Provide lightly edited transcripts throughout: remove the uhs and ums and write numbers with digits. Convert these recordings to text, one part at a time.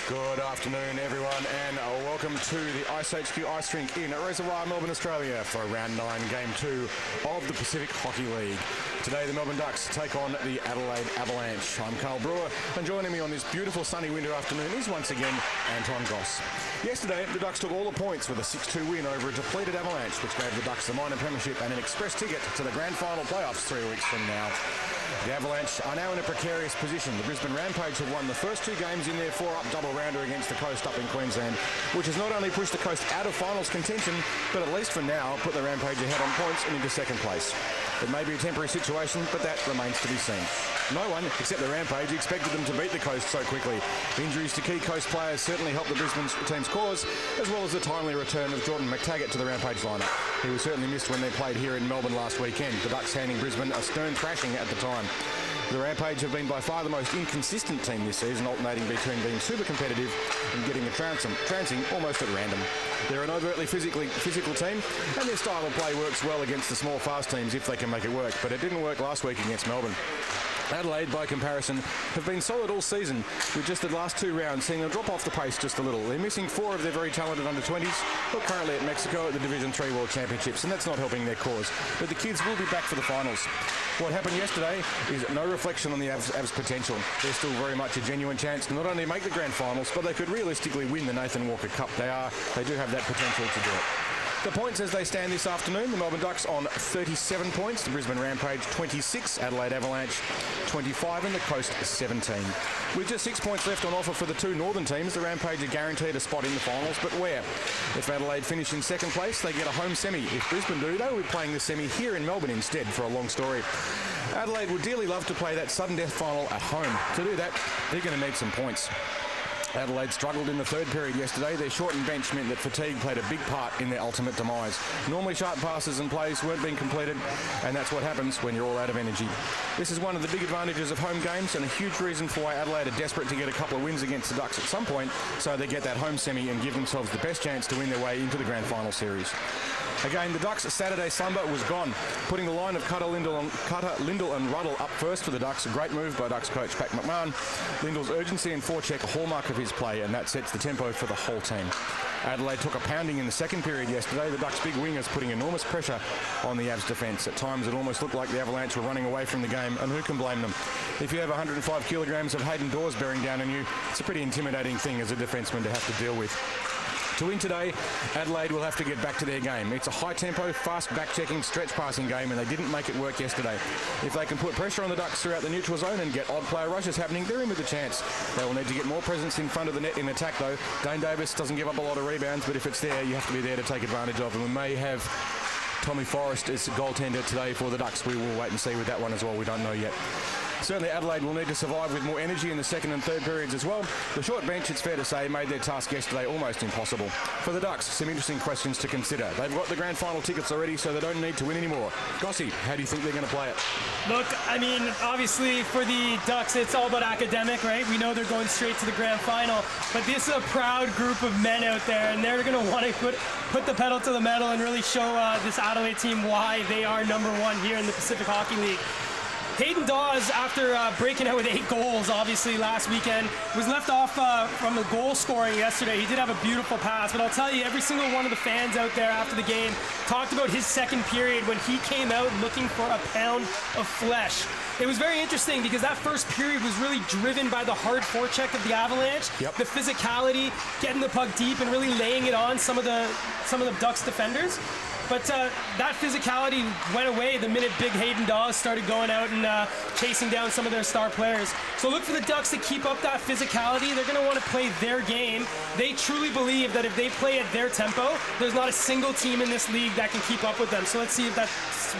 Good afternoon, everyone, and welcome to the Ice HQ Ice Rink in Reservoir, Melbourne, Australia for Round 9, Game 2 of the Pacific Hockey League. Today, the Melbourne Ducks take on the Adelaide Avalanche. I'm Carl Brewer, and joining me on this beautiful sunny winter afternoon is once again Anton Goss. Yesterday, the Ducks took all the points with a 6-2 win over a depleted Avalanche, which gave the Ducks the minor premiership and an express ticket to the grand final playoffs 3 weeks from now. The Avalanche are now in a precarious position. The Brisbane Rampage have won the first 2 games in their 4-up double rounder against the Coast up in Queensland, which has not only pushed the Coast out of finals contention, but at least for now put the Rampage ahead on points and into second place. It may be a temporary situation, but that remains to be seen. No one, except the Rampage, expected them to beat the Coast so quickly. Injuries to key Coast players certainly helped the Brisbane team's cause, as well as the timely return of Jordan McTaggart to the Rampage lineup. He was certainly missed when they played here in Melbourne last weekend, the Ducks handing Brisbane a stern thrashing at the time. The Rampage have been by far the most inconsistent team this season, alternating between being super competitive and getting a trouncing almost at random. They're an overtly physical team, and their style of play works well against the small, fast teams if they can make it work, but it didn't work last week against Melbourne. Adelaide, by comparison, have been solid all season, with just the last 2 rounds seeing them drop off the pace just a little. They're missing 4 of their very talented under-20s, but currently at Mexico at the Division 3 World Championships, and that's not helping their cause. But the kids will be back for the finals. What happened yesterday is no reflection on the Avs' potential. There's still very much a genuine chance to not only make the grand finals, but they could realistically win the Nathan Walker Cup. They do have that potential to do it. The points as they stand this afternoon, the Melbourne Ducks on 37 points, the Brisbane Rampage 26, Adelaide Avalanche 25 and the Coast 17. With just 6 points left on offer for the 2 northern teams, the Rampage are guaranteed a spot in the finals, but where? If Adelaide finish in second place, they get a home semi. If Brisbane do, they will be playing the semi here in Melbourne instead for a long story. Adelaide would dearly love to play that sudden death final at home. To do that, they're going to need some points. Adelaide struggled in the 3rd period yesterday. Their shortened bench meant that fatigue played a big part in their ultimate demise. Normally sharp passes and plays weren't being completed, and that's what happens when you're all out of energy. This is one of the big advantages of home games and a huge reason for why Adelaide are desperate to get a couple of wins against the Ducks at some point, so they get that home semi and give themselves the best chance to win their way into the grand final series. Again, the Ducks' Saturday slumber was gone, putting the line of Cutter, Lindell and Ruddle up first for the Ducks. A great move by Ducks coach Pat McMahon. Lindell's urgency and forecheck a hallmark of his play, and that sets the tempo for the whole team. Adelaide took a pounding in the 2nd period yesterday. The Ducks' big wingers putting enormous pressure on the Avs' defence. At times, it almost looked like the Avalanche were running away from the game, and who can blame them? If you have 105 kilograms of Hayden Dawes bearing down on you, it's a pretty intimidating thing as a defenceman to have to deal with. To win today, Adelaide will have to get back to their game. It's a high-tempo, fast back-checking, stretch-passing game, and they didn't make it work yesterday. If they can put pressure on the Ducks throughout the neutral zone and get odd player rushes happening, they're in with a chance. They will need to get more presence in front of the net in attack, though. Dane Davis doesn't give up a lot of rebounds, but if it's there, you have to be there to take advantage of them. We may have Tommy Forrest as goaltender today for the Ducks. We will wait and see with that one as well. We don't know yet. Certainly Adelaide will need to survive with more energy in the 2nd and 3rd periods as well. The short bench, it's fair to say, made their task yesterday almost impossible. For the Ducks, some interesting questions to consider. They've got the grand final tickets already, so they don't need to win anymore. Gossy, how do you think they're going to play it? Look, I mean, obviously for the Ducks, it's all about academic, right? We know they're going straight to the grand final, but this is a proud group of men out there, and they're going to want to put the pedal to the metal and really show this Adelaide team why they are #1 here in the Pacific Hockey League. Hayden Dawes, after breaking out with 8 goals, obviously, last weekend, was left off from the goal scoring yesterday. He did have a beautiful pass, but I'll tell you, every single one of the fans out there after the game talked about his 2nd period when he came out looking for a pound of flesh. It was very interesting because that 1st period was really driven by the hard forecheck of the Avalanche, the physicality, getting the puck deep and really laying it on some of the Ducks defenders. But that physicality went away the minute big Hayden Dawes started going out and chasing down some of their star players. So look for the Ducks to keep up that physicality. They're going to want to play their game. They truly believe that if they play at their tempo, there's not a single team in this league that can keep up with them. So let's see if that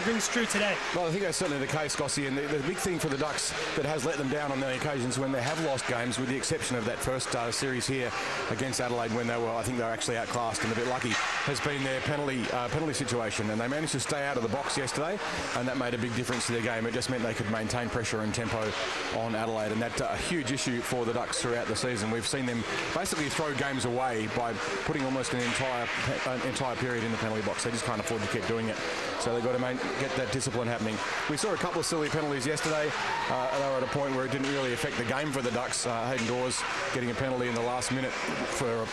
rings true today. Well, I think that's certainly the case, Gossy, and the big thing for the Ducks that has let them down on the occasions when they have lost games, with the exception of that first series here against Adelaide when I think they were actually outclassed and a bit lucky, has been their penalty situation, and they managed to stay out of the box yesterday, and that made a big difference to their game. It just meant they could maintain pressure and tempo on Adelaide, and that's a huge issue for the Ducks throughout the season. We've seen them basically throw games away by putting almost an entire period in the penalty box. They just can't afford to keep doing it, so they've got to get that discipline happening. We saw a couple of silly penalties yesterday. They were at a point where it didn't really affect the game for the Ducks. Hayden Dawes getting a penalty in the last minute for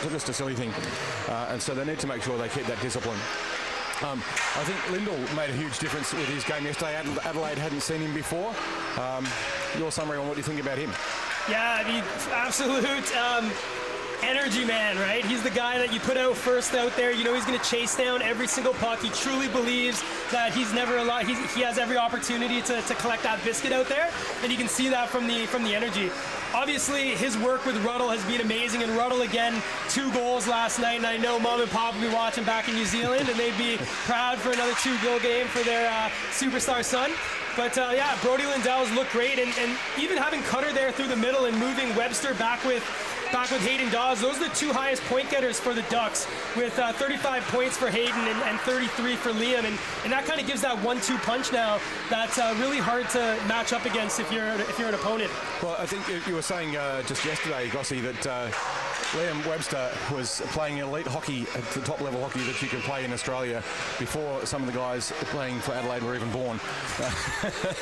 just a silly thing, and so they need to make sure they keep that discipline. I think Lindell made a huge difference with his game yesterday. Adelaide hadn't seen him before. Your summary on what you think about him? Yeah, I mean, absolute energy man, right? He's the guy that you put out first out there. You know he's going to chase down every single puck. He truly believes that he's never allowed. He has every opportunity to collect that biscuit out there, and you can see that from the energy. Obviously, his work with Ruddle has been amazing, and Ruddle, again, 2 goals last night, and I know Mom and Pop will be watching back in New Zealand, and they'd be proud for another 2-goal game for their superstar son. But, yeah, Brody Lindell's looked great, and even having Cutter there through the middle and moving Webster back with Hayden Dawes, those are the 2 highest point getters for the Ducks, with 35 points for Hayden and 33 for Liam, and that kind of gives that 1-2 punch now that's really hard to match up against if you're an opponent. Well, I think you were saying just yesterday, Gossie, that Liam Webster was playing elite hockey at the top level hockey that you can play in Australia before some of the guys playing for Adelaide were even born.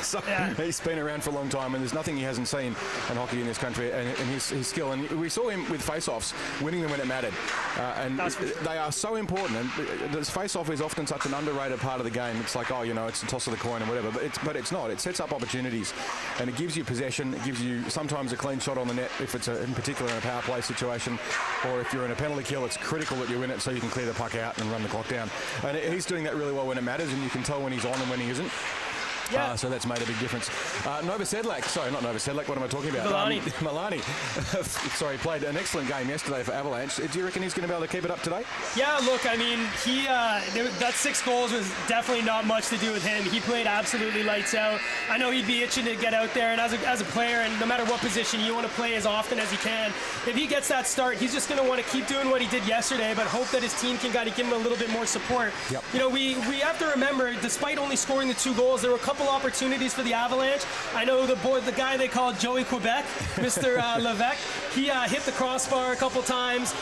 So yeah. He's been around for a long time, and there's nothing he hasn't seen in hockey in this country, and his skill. And we saw him with face-offs, winning them when it mattered. And they are so important. And this face-off is often such an underrated part of the game. It's like, oh, you know, it's a toss of the coin or whatever. But it's not. It sets up opportunities, and it gives you possession. It gives you sometimes a clean shot on the net if it's in particular in a power play situation. Or if you're in a penalty kill, it's critical that you win it so you can clear the puck out and run the clock down. And he's doing that really well when it matters, and you can tell when he's on and when he isn't. Yeah. So that's made a big difference. Nova Sedlak, sorry, not Nova Sedlak, what am I talking about? Milani. Sorry, played an excellent game yesterday for Avalanche. Do you reckon he's going to be able to keep it up today? Yeah, look, I mean, he that 6 goals was definitely not much to do with him. He played absolutely lights out. I know he'd be itching to get out there, and as a player, and no matter what position, you want to play as often as you can. If he gets that start, he's just going to want to keep doing what he did yesterday, but hope that his team can give him a little bit more support. Yep. You know, we have to remember, despite only scoring the 2 goals, there were a couple opportunities for the Avalanche. I know the guy they called Joey Quebec, Mr. Levesque, he hit the crossbar a couple times.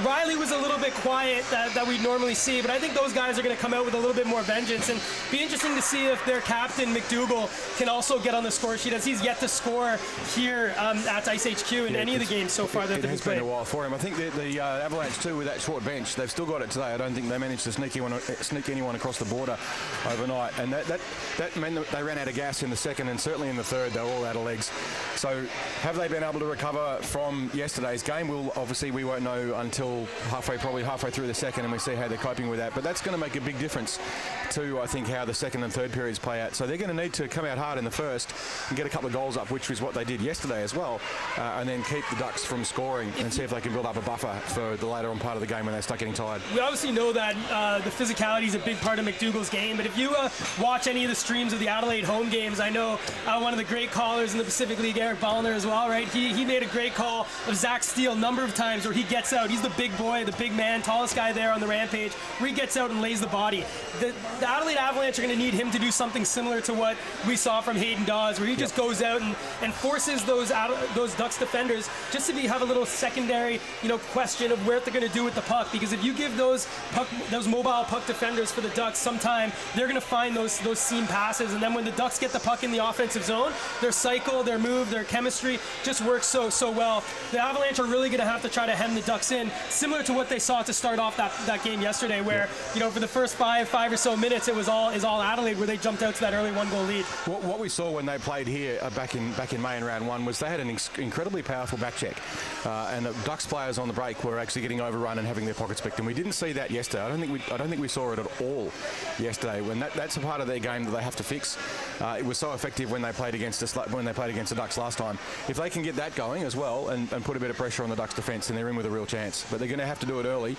Riley was a little bit quiet that we'd normally see, but I think those guys are going to come out with a little bit more vengeance, and be interesting to see if their captain, McDougall, can also get on the score sheet, as he's yet to score here at Ice HQ in any of the games so far that they've played. It has been a while for him. I think the Avalanche too, with that short bench, they've still got it today. I don't think they managed to sneak anyone across the border overnight, and that meant that they ran out of gas in the second, and certainly in the third they were all out of legs. So have they been able to recover from yesterday's game? We won't know until probably halfway through the second, and we see how they're coping with that. But that's going to make a big difference to, I think, how the second and third periods play out. So they're going to need to come out hard in the first and get a couple of goals up, which was what they did yesterday as well, and then keep the Ducks from scoring and see if they can build up a buffer for the later on part of the game when they start getting tired. We obviously know that the physicality is a big part of McDougall's game, but if you watch any of the streams of the Adelaide home games, I know one of the great callers in the Pacific League, Eric Ballner as well, right? He made a great call of Zach Steele a number of times where he gets out. He's the big boy, the big man, tallest guy there on the rampage, where he gets out and lays the body. The Adelaide Avalanche are going to need him to do something similar to what we saw from Hayden Dawes, where he just goes out and forces those Ducks defenders just to have a little secondary, question of where they're going to do with the puck. Because if you give those mobile puck defenders for the Ducks some time, they're going to find those seam passes, and then when the Ducks get the puck in the offensive zone, their cycle, their move, their chemistry just works so well. The Avalanche are really going to have to try to hem the Ducks in, similar to what they saw to start off that game yesterday, where for the first five or so minutes, it was all Adelaide, where they jumped out to that early 1-goal lead. What we saw when they played here back in May in round 1 was they had an incredibly powerful back check, and the Ducks players on the break were actually getting overrun and having their pockets picked, and we didn't see that yesterday. I don't think we saw it at all yesterday. When that's a part of their game that they have to fix. It was so effective when they played against the Ducks last time. If they can get that going as well and put a bit of pressure on the Ducks defence, then they're in with a real chance. But they're going to have to do it early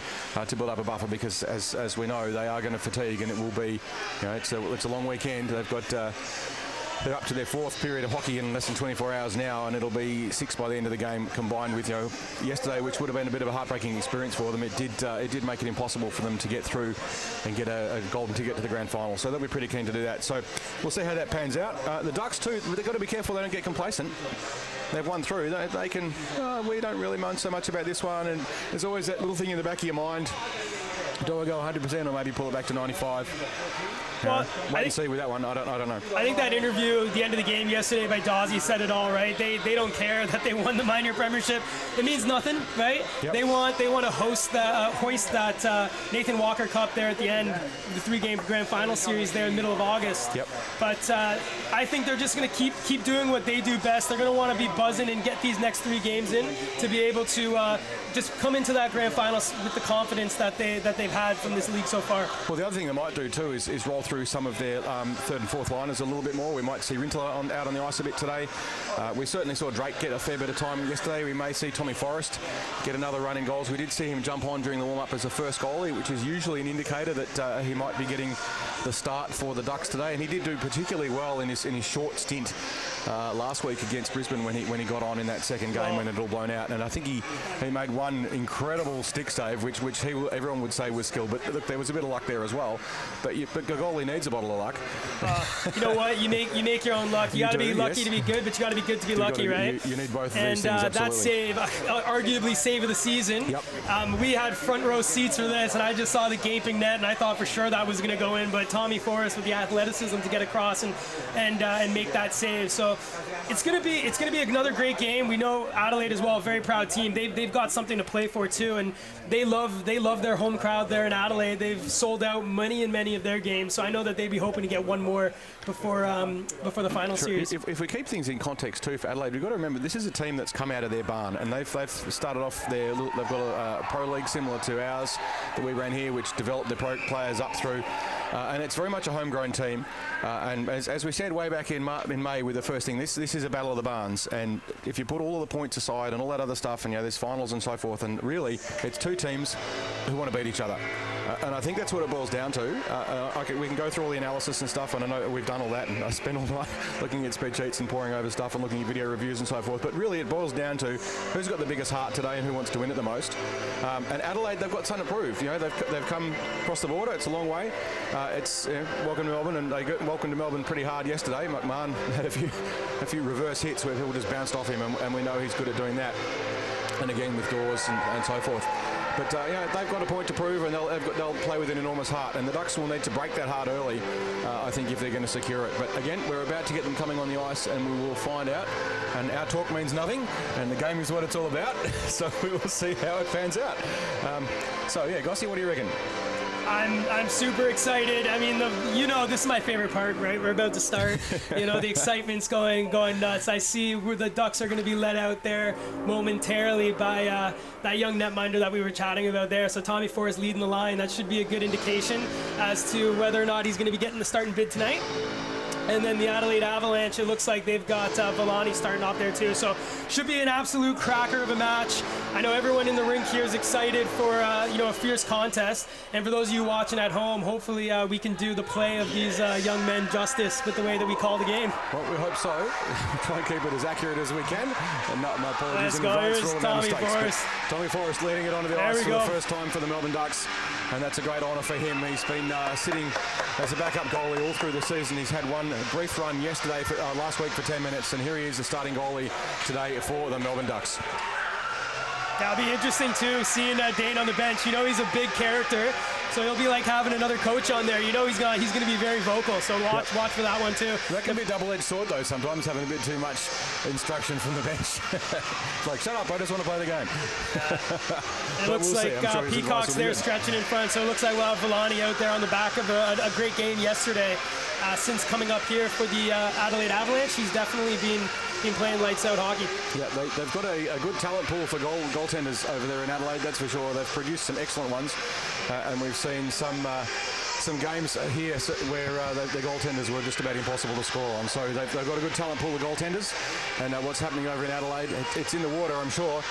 to build up a buffer, because as we know, they are going to fatigue, and it will be, it's a long weekend. They've got they're up to their 4th period of hockey in less than 24 hours now, and it'll be 6 by the end of the game, combined with yesterday, which would have been a bit of a heartbreaking experience for them. It did make it impossible for them to get through and get a golden ticket to the grand final. So they'll be pretty keen to do that. So we'll see how that pans out. The Ducks too, they've got to be careful they don't get complacent. They've won through. They can. We don't really moan so much about this one, and there's always that little thing in the back of your mind. Do I go 100% or maybe pull it back to 95? Well, wait and see with that one. I don't know. I think that interview at the end of the game yesterday by Dawsey said it all, right? They don't care that they won the minor premiership. It means nothing, right? Yep. They want to hoist that Nathan Walker Cup there at the end of the 3-game grand final series there in the middle of August. Yep. But I think they're just going to keep doing what they do best. They're going to want to be buzzing and get these next 3 games in to be able to just come into that grand final with the confidence that they've had from this league so far. Well, the other thing they might do too is roll through some of their 3rd and 4th liners a little bit more. We might see Rink out on the ice a bit today. We certainly saw Drake get a fair bit of time yesterday. We may see Tommy Forrest get another run in goals. We did see him jump on during the warm-up as a first goalie, which is usually an indicator that he might be getting the start for the Ducks today. And he did do particularly well in his short stint last week against Brisbane when he got on in that second game when it all blown out. And I think he made one incredible stick save, which everyone would say was skilled. But look, there was a bit of luck there as well. But a goalie needs a bottle of luck. You know what? You make your own luck. You got to be lucky to be good, but you got to be good to be lucky, right? You need both of and these things, absolutely. That save, arguably save of the season. Yep. We had front row seats for this, and I just saw the gaping net, and I thought for sure that was going to go in. But Tommy Forrest with the athleticism to get across and make that save. So it's gonna be another great game. We know Adelaide as well, a very proud team. They've got something to play for too, and they love their home crowd there in Adelaide. They've sold out many of their games, so I know that they'd be hoping to get one more before the final series. If we keep things in context too for Adelaide, we've got to remember this is a team that's come out of their barn, and they've started off they've got a pro league similar to ours that we ran here, which developed the pro players up through. And it's very much a homegrown team. And as we said way back in May with the first thing, this is a battle of the barns. And if you put all of the points aside and all that other stuff, and there's finals and so forth, and really it's 2 teams who want to beat each other. And I think that's what it boils down to. We can go through all the analysis and stuff, and I know we've done all that, and I spent all night looking at spreadsheets and poring over stuff and looking at video reviews and so forth. But really it boils down to who's got the biggest heart today and who wants to win it the most. And Adelaide, they've got something to prove. They've come across the border. It's a long way. It's welcome to Melbourne, and they got welcome to Melbourne pretty hard yesterday. McMahon had a few reverse hits where people just bounced off him, and we know he's good at doing that. And again with Dawes and so forth. But they've got a point to prove, and they'll play with an enormous heart. And the Ducks will need to break that heart early, I think, if they're going to secure it. But again, we're about to get them coming on the ice, and we will find out. And our talk means nothing, and the game is what it's all about. So we will see how it pans out. Gossie, what do you reckon? I'm super excited. I mean, this is my favorite part, right? We're about to start. The excitement's going nuts. I see where the Ducks are going to be let out there momentarily by that young netminder that we were chatting about there. So Tommy Forrest leading the line. That should be a good indication as to whether or not he's going to be getting the starting bid tonight. And then the Adelaide Avalanche, it looks like they've got Villani starting off there too. So should be an absolute cracker of a match. I know everyone in the rink here is excited for a fierce contest. And for those of you watching at home, hopefully we can do the play of these young men justice with the way that we call the game. Well, we hope so. Try and keep it as accurate as we can. And my apologies in advance for all my mistakes. Tommy Forrest leading it onto the ice for the first time for the Melbourne Ducks. And that's a great honour for him. He's been sitting as a backup goalie all through the season. He's had one brief run yesterday, last week for 10 minutes, and here he is, the starting goalie today for the Melbourne Ducks. That'll be interesting too, seeing Dane on the bench. He's a big character, so he'll be like having another coach on there. He's going to be very vocal, so watch for that one too. That can be a double-edged sword though, sometimes having a bit too much instruction from the bench. It's like, shut up, I just want to play the game. It looks like Peacock's there stretching in front, so it looks like we'll have Villani out there on the back of a great game yesterday. Since coming up here for the Adelaide Avalanche, he's definitely been playing lights out hockey. Yeah, they've got a good talent pool for goaltenders over there in Adelaide, that's for sure. They've produced some excellent ones, and we've seen some games here where the goaltenders were just about impossible to score on. So they've got a good talent pool of goaltenders, and what's happening over in Adelaide, it's in the water, I'm sure.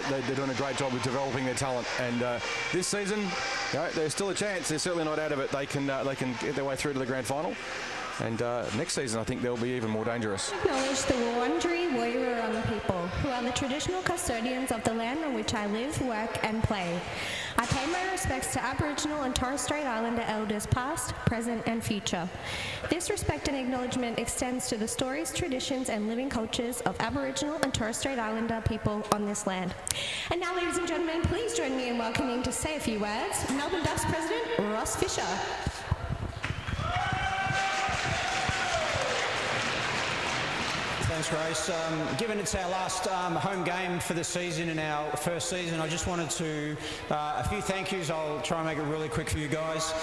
They're doing a great job of developing their talent, and this season, there's still a chance. They're certainly not out of it. They can get their way through to the grand final. And next season, I think they'll be even more dangerous. Acknowledge the Wurundjeri Woiwurrung people, who are the traditional custodians of the land on which I live, work and play. I pay my respects to Aboriginal and Torres Strait Islander elders past, present and future. This respect and acknowledgement extends to the stories, traditions and living cultures of Aboriginal and Torres Strait Islander people on this land. And now, ladies and gentlemen, please join me in welcoming to say a few words, Melbourne Ducks President Ross Fisher. Thanks, Grace. Given it's our last home game for the season in our first season, I just wanted to, a few thank yous. I'll try and make it really quick for you guys.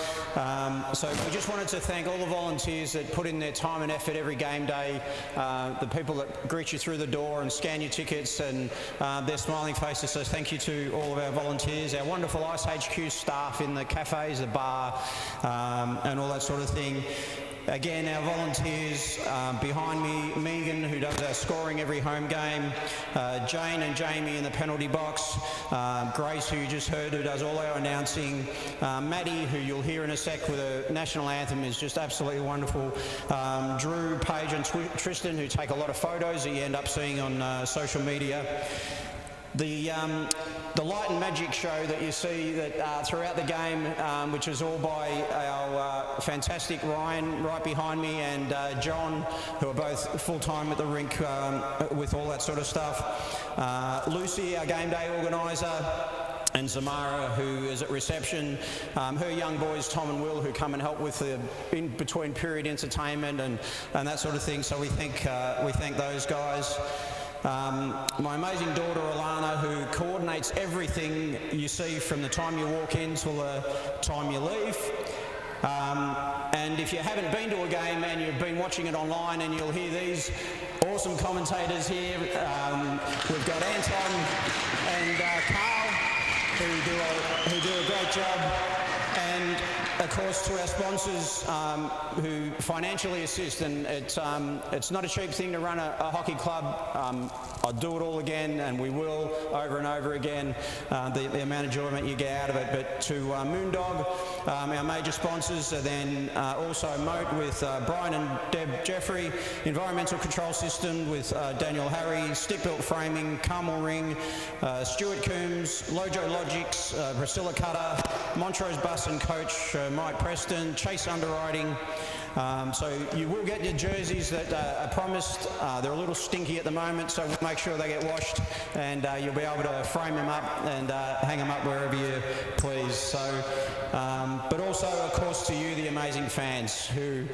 So we just wanted to thank all the volunteers that put in their time and effort every game day, the people that greet you through the door and scan your tickets and their smiling faces. So thank you to all of our volunteers, our wonderful Ice HQ staff in the cafes, the bar, and all that sort of thing. Again, our volunteers behind me, Megan, who does our scoring every home game, Jane and Jamie in the penalty box, Grace, who you just heard, who does all our announcing, Maddie, who you'll hear in a sec with a national anthem, is just absolutely wonderful, Drew, Paige and Tristan, who take a lot of photos that you end up seeing on social media. The light and magic show that you see that throughout the game, which is all by our fantastic Ryan right behind me and John, who are both full-time at the Rink with all that sort of stuff. Lucy, our game day organiser, and Zamara, who is at reception. Her young boys, Tom and Will, who come and help with the in-between period entertainment and that sort of thing. So we thank those guys. My amazing daughter Alana, who coordinates everything you see from the time you walk in till the time you leave. And if you haven't been to a game and you've been watching it online, and you'll hear these awesome commentators here. We've got Anton and Carl, who do a great job. And of course to our sponsors who financially assist, and it's not a cheap thing to run a hockey club. I'll do it all again, and we will over and over again, the amount of enjoyment you get out of it. But to Moondog, our major sponsors, and then also Moat with Brian and Deb Jeffrey, Environmental Control System with Daniel Harry, Stick Built Framing, Carmel Ring, Stuart Coombs, Lojo Logics, Priscilla Cutter, Montrose Bus and Coach, Mike Preston, Chase Underwriting. So you will get your jerseys that are promised. They're a little stinky at the moment, so we'll make sure they get washed, and you'll be able to frame them up and hang them up wherever you please. So, but also, of course, to you, the amazing fans who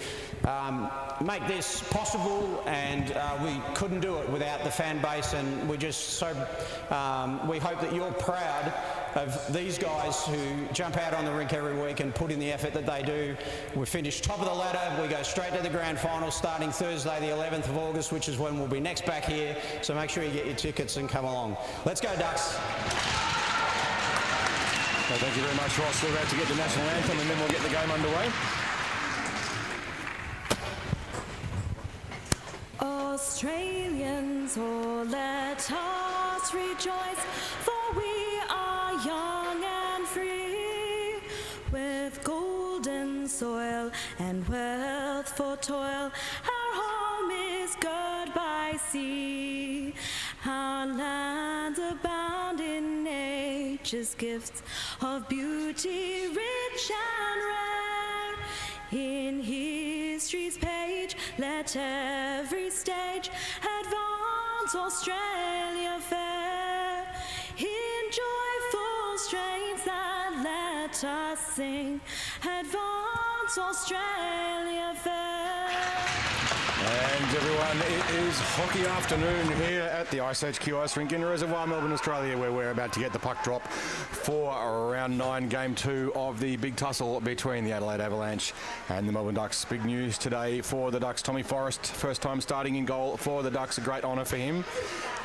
make this possible, and we couldn't do it without the fan base, and we're just so, we hope that you're proud of these guys who jump out on the rink every week and put in the effort that they do. We finished top of the ladder. We go straight to the grand final starting Thursday, the 11th of August, which is when we'll be next back here. So make sure you get your tickets and come along. Let's go, Ducks. Well, thank you very much, Ross. We're about to get the national anthem, and then we'll get the game underway. Australians, oh, let us rejoice, for we are young and free, with golden soil and wealth for toil. Our home is girt by sea, our lands abound in nature's gifts of beauty rich and rare. In history's page, let every stage advance Australia fair. In joyful strains that let us sing, advance Australia fair. And everyone, it is hockey afternoon here at the Ice HQ Ice Rink in Reservoir, Melbourne, Australia, where we're about to get the puck drop for round 9, game 2 of the big tussle between the Adelaide Avalanche and the Melbourne Ducks. Big news today for the Ducks. Tommy Forrest, first time starting in goal for the Ducks, a great honour for him.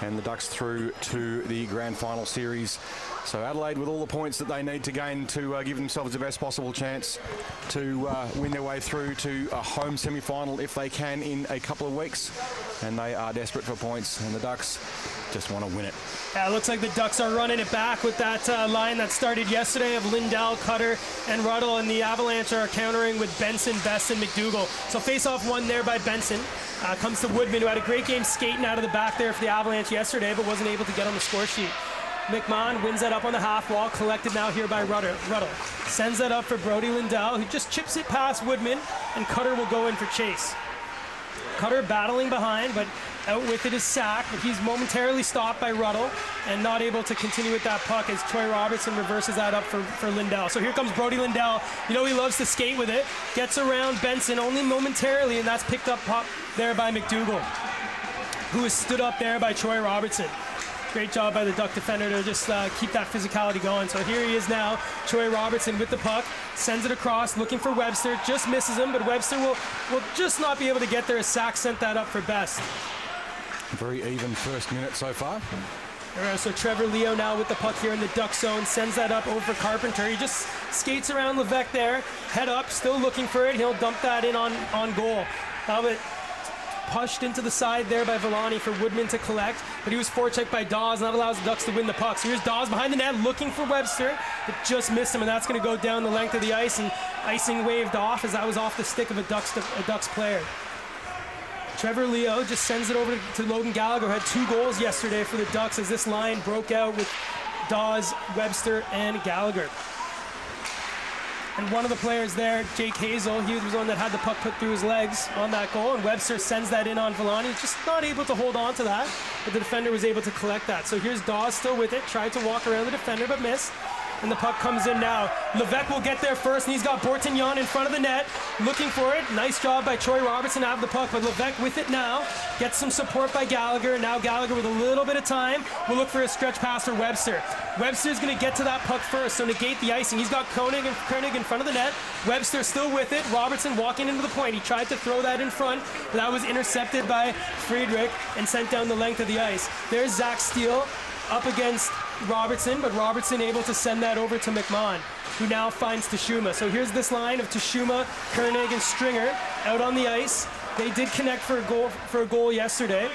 And the Ducks through to the grand final series. So Adelaide with all the points that they need to gain to give themselves the best possible chance to win their way through to a home semi-final if they can in a couple of weeks. and they are desperate for points, and the Ducks just want to win it. Yeah, it looks like the Ducks are running it back with that line that started yesterday of Lindell, Cutter, and Ruddle, and the Avalanche are countering with Benson, Best, and McDougall. So face-off won there by Benson. Comes to Woodman, who had a great game skating out of the back there for the Avalanche yesterday, but wasn't able to get on the score sheet. McMahon wins that up on the half wall, collected now here by Ruddle. Sends that up for Brody Lindell, who just chips it past Woodman, and Cutter will go in for chase. Cutter battling behind, but out with it is Sack, but he's momentarily stopped by Ruddle and not able to continue with that puck as Troy Robertson reverses that up for Lindell. So here comes Brody Lindell. You know he loves to skate with it. Gets around Benson only momentarily, and that's picked up there by McDougall, who is stood up there by Troy Robertson. Great job by the Duck defender to just keep that physicality going. So here he is now, Troy Robertson with the puck, sends it across, looking for Webster, just misses him, but Webster will just not be able to get there as Sack sent that up for Best. Very even first minute so far. All right, so Trevor Leo now with the puck here in the Duck zone, sends that up over for Carpenter. He just skates around Levesque there, head up, still looking for it. He'll dump that in on goal. Now it pushed into the side there by Villani for Woodman to collect, but he was forechecked by Dawes, and that allows the Ducks to win the puck. So here's Dawes behind the net looking for Webster, but just missed him, and that's going to go down the length of the ice, and icing waved off as that was off the stick of a Ducks player. Trevor Leo just sends it over to Logan Gallagher, who had 2 goals yesterday for the Ducks as this line broke out with Dawes, Webster, and Gallagher. And one of the players there, Jake Hazel, he was the one that had the puck put through his legs on that goal, and Webster sends that in on Villani. Just not able to hold on to that, but the defender was able to collect that. So here's Dawes still with it, tried to walk around the defender, but missed. And the puck comes in now. Levesque will get there first, and he's got Bortignon in front of the net, looking for it. Nice job by Troy Robertson to have the puck, but Levesque with it now. Gets some support by Gallagher, and now Gallagher with a little bit of time will look for a stretch pass for Webster. Webster's going to get to that puck first, so negate the icing. He's got Koenig in front of the net. Webster still with it. Robertson walking into the point. He tried to throw that in front, but that was intercepted by Friedrich and sent down the length of the ice. There's Zach Steele up against Robertson, but Robertson able to send that over to McMahon, who now finds Tashuma. So here's this line of Tashuma, Koenig, and Stringer out on the ice. They did connect for a goal yesterday,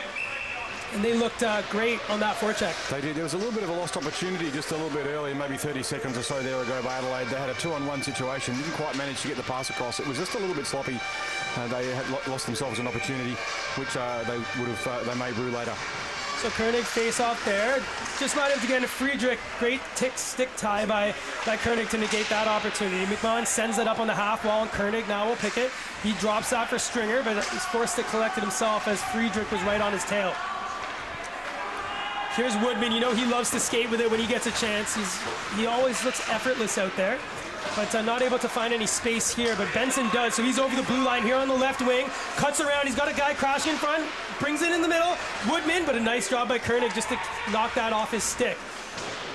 and they looked great on that forecheck. They did. There was a little bit of a lost opportunity just a little bit earlier, maybe 30 seconds or so there ago by Adelaide. They had a 2-on-1 situation, didn't quite manage to get the pass across. It was just a little bit sloppy. They had lost themselves an opportunity, which they may brew later. So Koenig face off there. Just not able to get into Friedrich. Great stick tie by Koenig to negate that opportunity. McMahon sends it up on the half wall, and Koenig now will pick it. He drops that for Stringer, but he's forced to collect it himself as Friedrich was right on his tail. Here's Woodman. You know he loves to skate with it when he gets a chance. He always looks effortless out there, but not able to find any space here, but Benson does. So he's over the blue line here on the left wing, cuts around, he's got a guy crashing in front, brings it in the middle, Woodman, but a nice job by Koenig just to knock that off his stick.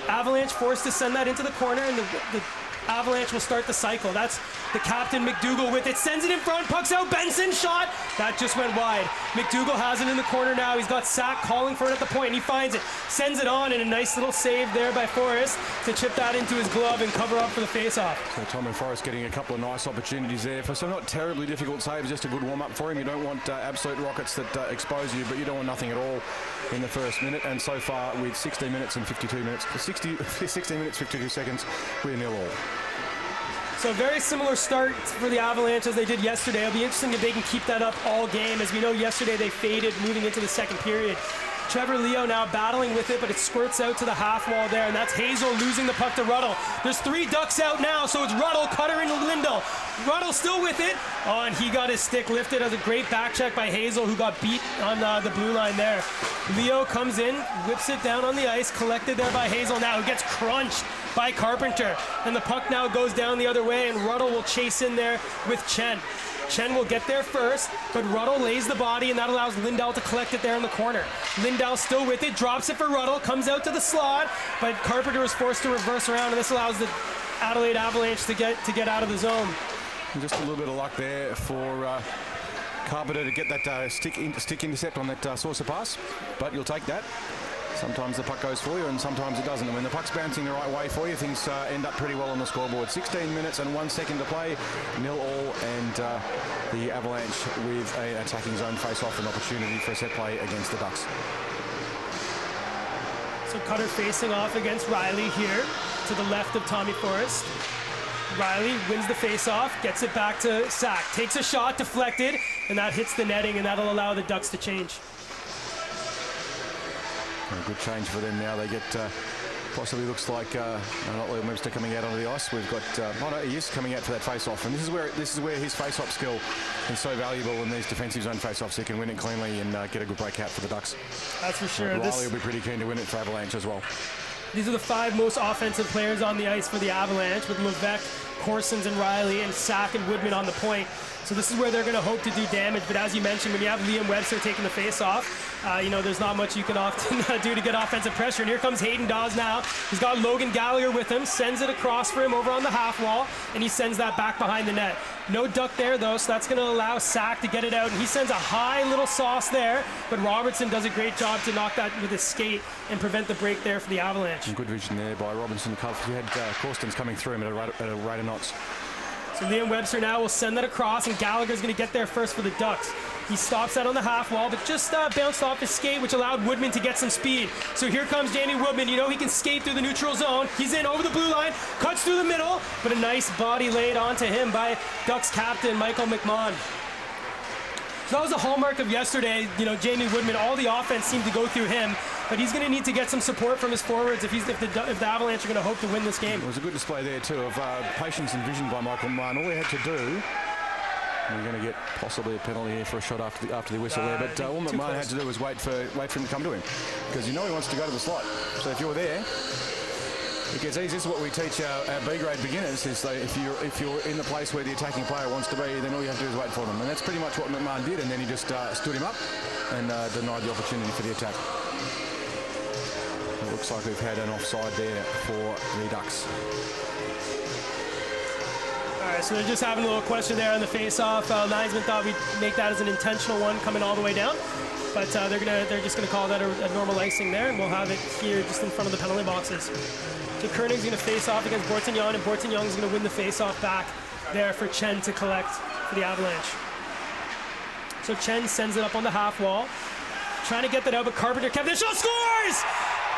Avalanche forced to send that into the corner, and the Avalanche will start the cycle. That's the captain, McDougall, with it. Sends it in front, pucks out, Benson, shot! That just went wide. McDougall has it in the corner now. He's got Sack calling for it at the point, and he finds it. Sends it on, and a nice little save there by Forrest to chip that into his glove and cover up for the face-off. So Tom and Forrest getting a couple of nice opportunities there for some not terribly difficult saves, just a good warm-up for him. You don't want absolute rockets that expose you, but you don't want nothing at all in the first minute. And so far, with 16 minutes and 52 minutes, 16 minutes, 52 seconds, we're 0-0. So a very similar start for the Avalanche as they did yesterday. It'll be interesting if they can keep that up all game. As we know, yesterday they faded moving into the second period. Trevor Leo now battling with it, but it squirts out to the half wall there, and that's Hazel losing the puck to Ruddle. There's 3 Ducks out now, so it's Ruddle, Cutter, and Lindell. Ruddle still with it. Oh, and he got his stick lifted as a great back check by Hazel, who got beat on the blue line there. Leo comes in, whips it down on the ice, collected there by Hazel now, who gets crunched by Carpenter. And the puck now goes down the other way, and Ruddle will chase in there with Chen. Chen will get there first, but Ruddle lays the body, and that allows Lindell to collect it there in the corner. Lindell still with it, drops it for Ruddle, comes out to the slot, but Carpenter is forced to reverse around, and this allows the Adelaide Avalanche to get out of the zone. And just a little bit of luck there for Carpenter to get that stick intercept on that Saucer pass, but you'll take that. Sometimes the puck goes for you and sometimes it doesn't. And when the puck's bouncing the right way for you, things end up pretty well on the scoreboard. 16 minutes and 1 second to play, 0-0, and the Avalanche with an attacking zone face-off, an opportunity for a set play against the Ducks. So Cutter facing off against Riley here to the left of Tommy Forrest. Riley wins the face-off, gets it back to Sack, takes a shot, deflected, and that hits the netting, and that'll allow the Ducks to change. A good change for them now. They get possibly looks like not Liam Webster coming out onto the ice. We've got he is coming out for that face-off, and this is where his face-off skill is so valuable in these defensive zone face-offs. He can win it cleanly and get a good breakout for the Ducks. That's for sure. Riley will be pretty keen to win it for Avalanche as well. These are the 5 most offensive players on the ice for the Avalanche, with Levesque, Corsons, and Riley, and Sack and Woodman on the point. So this is where they're going to hope to do damage. But as you mentioned, when you have Liam Webster taking the face-off, there's not much you can often do to get offensive pressure. And here comes Hayden Dawes now. He's got Logan Gallagher with him, sends it across for him over on the half wall, and he sends that back behind the net. No duck there, though, so that's going to allow Sack to get it out. And he sends a high little sauce there, but Robertson does a great job to knock that with his skate and prevent the break there for the Avalanche. Some good vision there by Robinson. You had Corstons coming through him at a rate of knots. So Liam Webster now will send that across, and Gallagher's going to get there first for the Ducks. He stops that on the half wall, but just bounced off his skate, which allowed Woodman to get some speed. So here comes Danny Woodman. You know he can skate through the neutral zone. He's in over the blue line, cuts through the middle, but a nice body laid onto him by Ducks captain Michael McMahon. So that was a hallmark of yesterday. Jamie Woodman, all the offense seemed to go through him, but he's going to need to get some support from his forwards if the Avalanche are going to hope to win this game. It was a good display there too of patience and vision by Michael McMahon. All he had to do, we're going to get possibly a penalty here for a shot after the whistle there, but all McMahon had to do was wait for him to come to him, because he wants to go to the slot. So if you're there, it gets easy. This is what we teach our B-grade beginners, is that if you're in the place where the attacking player wants to be, then all you have to do is wait for them. And that's pretty much what McMahon did, and then he just stood him up and denied the opportunity for the attack. It looks like we've had an offside there for the Ducks. All right, so they're just having a little question there on the face-off. Linesman thought we'd make that as an intentional one coming all the way down, but they're just gonna call that a normal icing there, and we'll have it here just in front of the penalty boxes. So Koenig's gonna face off against Bortignon, and Bortignon is gonna win the face-off back there for Chen to collect for the Avalanche. So Chen sends it up on the half wall, trying to get that out, but Carpenter kept the shot, scores!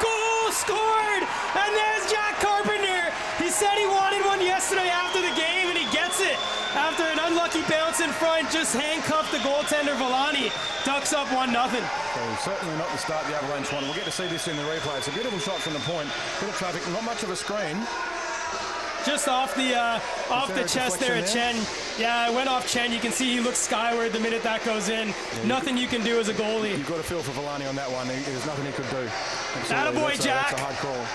Goal scored! And there's Jack Carpenter! He said he wanted one yesterday after the game, and he gets it. After an unlucky bounce in front, just handcuffed the goaltender Villani. Ducks up 1-0. So certainly not the start the Avalanche one. We'll get to see this in the replay. It's a beautiful shot from the point. Bit of traffic, not much of a screen. Just off the chest there at Chen. Yeah, it went off Chen. You can see he looks skyward the minute that goes in. Yeah, nothing you can do as a goalie. You've got to feel for Villani on that one. There's nothing he could do. Attaboy, Jack. That's a hard call.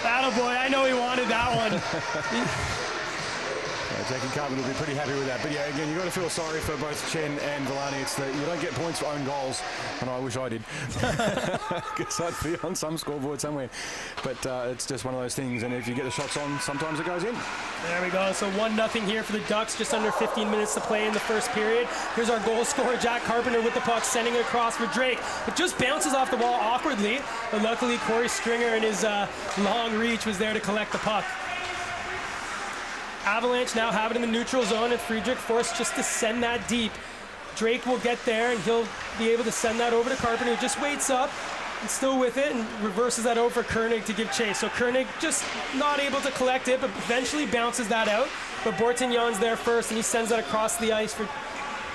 Attaboy, I know he wanted that one. Jackie Carpenter will be pretty happy with that. But yeah, again, you've got to feel sorry for both Chen and Villani. It's that you don't get points for own goals, and I wish I did. Because I'd be on some scoreboard somewhere. But it's just one of those things, and if you get the shots on, sometimes it goes in. There we go. So 1-0 here for the Ducks, just under 15 minutes to play in the first period. Here's our goal scorer, Jack Carpenter, with the puck, sending it across for Drake. It just bounces off the wall awkwardly, but luckily Corey Stringer and his long reach was there to collect the puck. Avalanche now have it in the neutral zone, and Friedrich forced just to send that deep. Drake will get there, and he'll be able to send that over to Carpenter, who just waits up and still with it and reverses that over for Koenig to give chase. So Koenig just not able to collect it, but eventually bounces that out. But Bortignon's there first, and he sends that across the ice for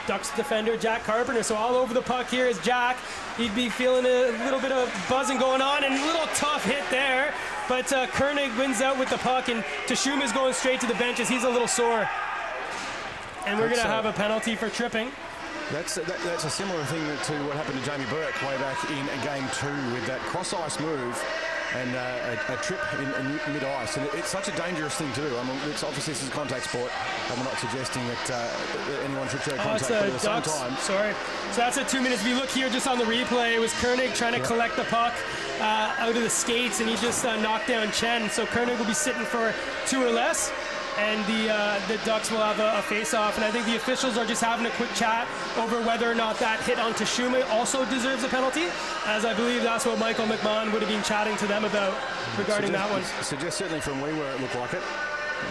Ducks defender Jack Carpenter. So all over the puck here is Jack. He'd be feeling a little bit of buzzing going on, and a little tough hit there. But Koenig wins out with the puck, and Tashuma's going straight to the benches. He's a little sore. And we're going to have a penalty for tripping. That's a similar thing to what happened to Jamie Burke way back in Game 2 with that cross-ice move and a trip in mid-ice. And it's such a dangerous thing to do. I mean, it's obviously this is a contact sport. I'm not suggesting that anyone should show contact, but at the same time. Sorry. So that's at 2 minutes. If you look here just on the replay, it was Koenig trying to collect the puck out of the skates, and he just knocked down Chen. So Koenig will be sitting for 2 or less. and the Ducks will have a face-off. And I think the officials are just having a quick chat over whether or not that hit on Tashuma also deserves a penalty, as I believe that's what Michael McMahon would have been chatting to them about regarding that one. Suggest certainly from where it looked like it.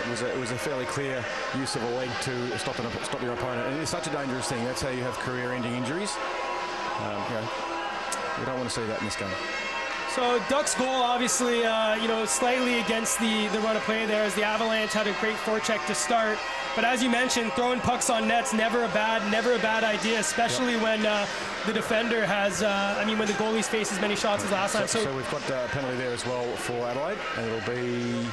It was a fairly clear use of a leg to stop your opponent, and it's such a dangerous thing. That's how you have career-ending injuries. We don't want to see that in this game. So Ducks' goal, obviously, slightly against the run of play there, as the Avalanche had a great forecheck to start. But as you mentioned, throwing pucks on net's never a bad idea, especially when the defender has, when the goalie's faced as many shots as last time. So we've got a penalty there as well for Adelaide, and it'll be.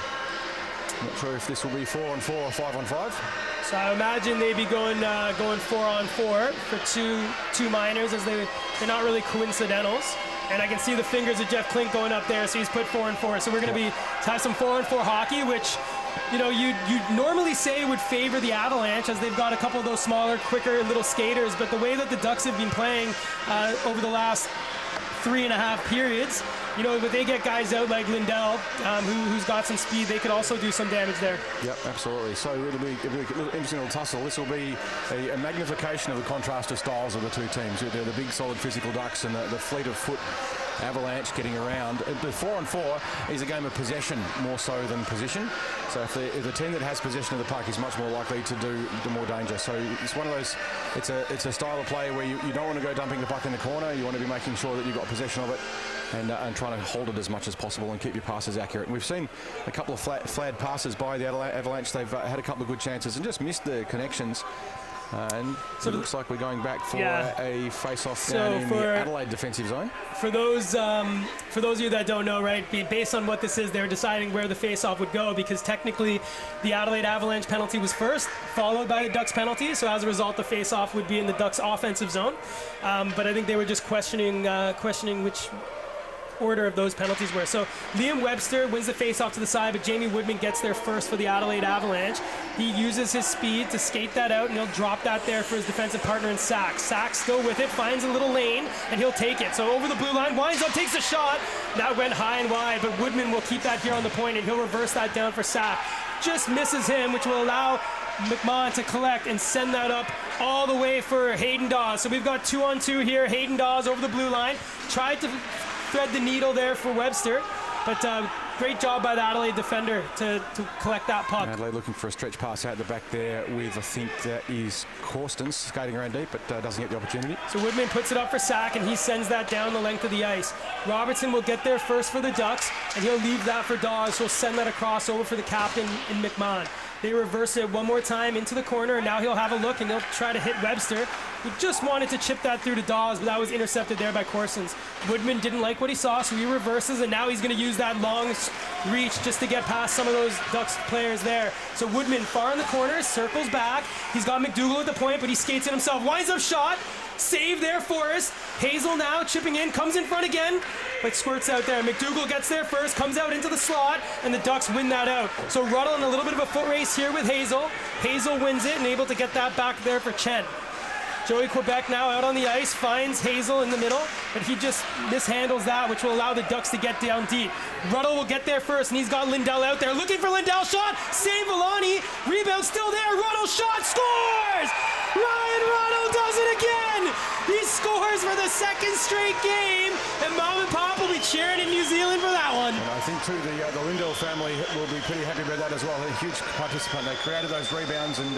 I'm not sure if this will be 4-on-4 or 5-on-5. So I imagine they'd be going 4-on-4 for two minors, as they're not really coincidentals. And I can see the fingers of Jeff Klink going up there, so he's put 4-on-4. So we're going to have some 4-on-4 hockey, which you normally say would favor the Avalanche, as they've got a couple of those smaller, quicker little skaters. But the way that the Ducks have been playing over the last 3.5 periods, but they get guys out like Lindell, who's got some speed, they could also do some damage there. Yep, absolutely. So it'll be a little interesting little tussle. This will be a magnification of the contrast of styles of the two teams. They're the big, solid, physical Ducks and the fleet of foot Avalanche getting around. The 4-on-4 is a game of possession more so than position. So if the team that has possession of the puck is much more likely to do more danger. So it's one of those, it's a style of play where you don't want to go dumping the puck in the corner. You want to be making sure that you've got possession of it and trying to hold it as much as possible and keep your passes accurate. And we've seen a couple of flat passes by the Avalanche. They've had a couple of good chances and just missed the connections. And so it looks like we're going back for a face-off down in the Adelaide defensive zone. For those of you that don't know, right, based on what this is, they're deciding where the face-off would go, because technically the Adelaide Avalanche penalty was first, followed by the Ducks penalty. So as a result, the face-off would be in the Ducks offensive zone. But I think they were just questioning which order of those penalties were. So Liam Webster wins the face-off to the side, but Jamie Woodman gets there first for the Adelaide Avalanche. He uses his speed to skate that out, and he'll drop that there for his defensive partner in Sack. Sack still with it, finds a little lane, and he'll take it. So over the blue line, winds up, takes a shot. That went high and wide, but Woodman will keep that here on the point, and he'll reverse that down for Sack. Just misses him, which will allow McMahon to collect and send that up all the way for Hayden Dawes. So we've got 2-on-2 here. Hayden Dawes over the blue line. Tried to thread the needle there for Webster, but great job by the Adelaide defender to collect that puck. Adelaide looking for a stretch pass out the back there with, I think that is Corstens, skating around deep, but doesn't get the opportunity. So Woodman puts it up for Sack, and he sends that down the length of the ice. Robertson will get there first for the Ducks, and he'll leave that for Dawes. He'll send that across over for the captain in McMahon. They reverse it one more time into the corner, and now he'll have a look, and he'll try to hit Webster. He just wanted to chip that through to Dawes, but that was intercepted there by Corsons. Woodman didn't like what he saw, so he reverses, and now he's going to use that long reach just to get past some of those Ducks players there. So Woodman far in the corner, circles back. He's got McDougall at the point, but he skates it himself. Winds up shot. Save there, Forrest. Hazel now chipping in, comes in front again, but squirts out there. McDougall gets there first, comes out into the slot, and the Ducks win that out. So Ruddle in a little bit of a foot race here with Hazel. Hazel wins it and able to get that back there for Chen. Joey Quebec now out on the ice, finds Hazel in the middle, but he just mishandles that, which will allow the Ducks to get down deep. Ruddle will get there first, and he's got Lindell out there. Looking for Lindell, shot, save Villani, rebound still there, Ruddle shot, scores! Ryan Ruddle does it again! He scores for the second straight game, and Mom and Pop will be cheering in New Zealand for that one. And I think too the Lindell family will be pretty happy about that as well. A huge participant. They created those rebounds, and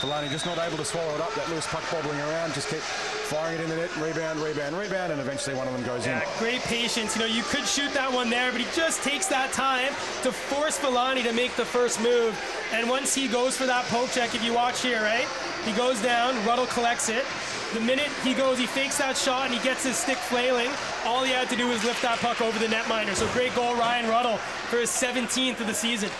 Villani just not able to swallow it up. That loose puck bobbling around, just kept firing it in the net, rebound, and eventually one of them goes in. Great patience. You could shoot that one there, but he just takes that time to force Villani to make the first move. And once he goes for that poke check, if you watch here, right, he goes down, Ruddle collects it. The minute he goes, he fakes that shot, and he gets his stick flailing. All he had to do was lift that puck over the netminder. So great goal, Ryan Ruddle, for his 17th of the season.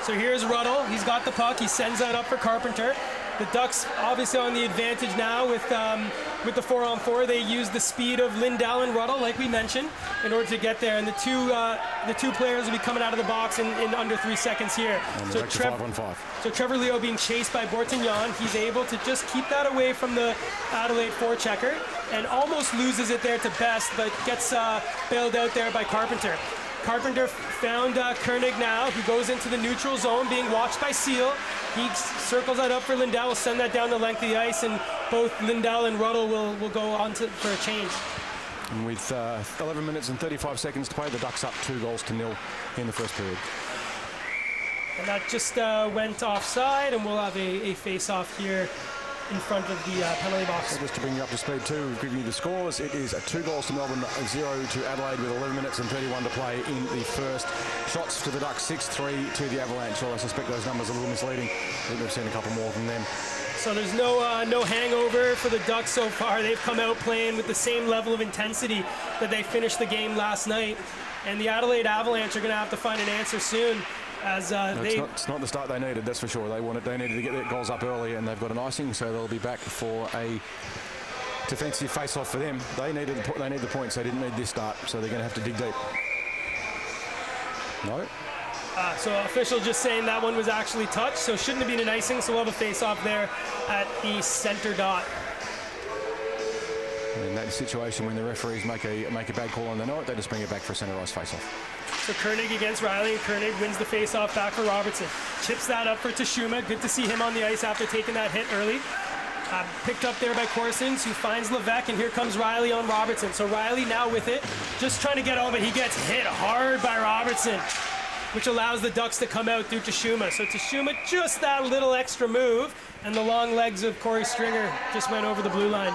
So here's Ruddle. He's got the puck. He sends that up for Carpenter. The Ducks obviously on the advantage now with the 4-on-4. They use the speed of Lindell and Ruddle, like we mentioned, in order to get there. And the two players will be coming out of the box in under 3 seconds here. And so 5-on-5. So Trevor Leo being chased by Bortignon. He's able to just keep that away from the Adelaide forechecker and almost loses it there to Best, but gets bailed out there by Carpenter. Carpenter found Koenig now, who goes into the neutral zone, being watched by Seal. He circles that up for Lindell, will send that down the length of the ice, and both Lindell and Ruddle will go on for a change. And with 11 minutes and 35 seconds to play, the Ducks up 2-0 in the first period. And that just went offside, and we'll have a face-off here in front of the penalty box. So just to bring you up to speed too, we've given you the scores. It is 2 goals to Melbourne, 0 to Adelaide with 11 minutes and 31 to play in the first. Shots to the Ducks, 6-3 to the Avalanche. So I suspect those numbers are a little misleading. I think we've seen a couple more than them. So there's no hangover for the Ducks so far. They've come out playing with the same level of intensity that they finished the game last night. And the Adelaide Avalanche are going to have to find an answer soon. As it's not the start they needed, that's for sure. They needed to get their goals up early, and they've got an icing, so they'll be back for a defensive face-off for them. They need the points. They didn't need this start, so they're going to have to dig deep. No. So official just saying that one was actually touched, so shouldn't have been an icing. So we'll have a face-off there at the center dot. And in that situation, when the referees make a bad call on the night, they just bring it back for a centre ice face-off. So Koenig against Riley, and Koenig wins the face-off back for Robertson. Chips that up for Tashuma. Good to see him on the ice after taking that hit early. Picked up there by Corsons, who finds Levesque, and here comes Riley on Robertson. So Riley now with it, just trying to get over, but he gets hit hard by Robertson, which allows the Ducks to come out through Tashuma. So Tashuma, just that little extra move, and the long legs of Corey Stringer just went over the blue line.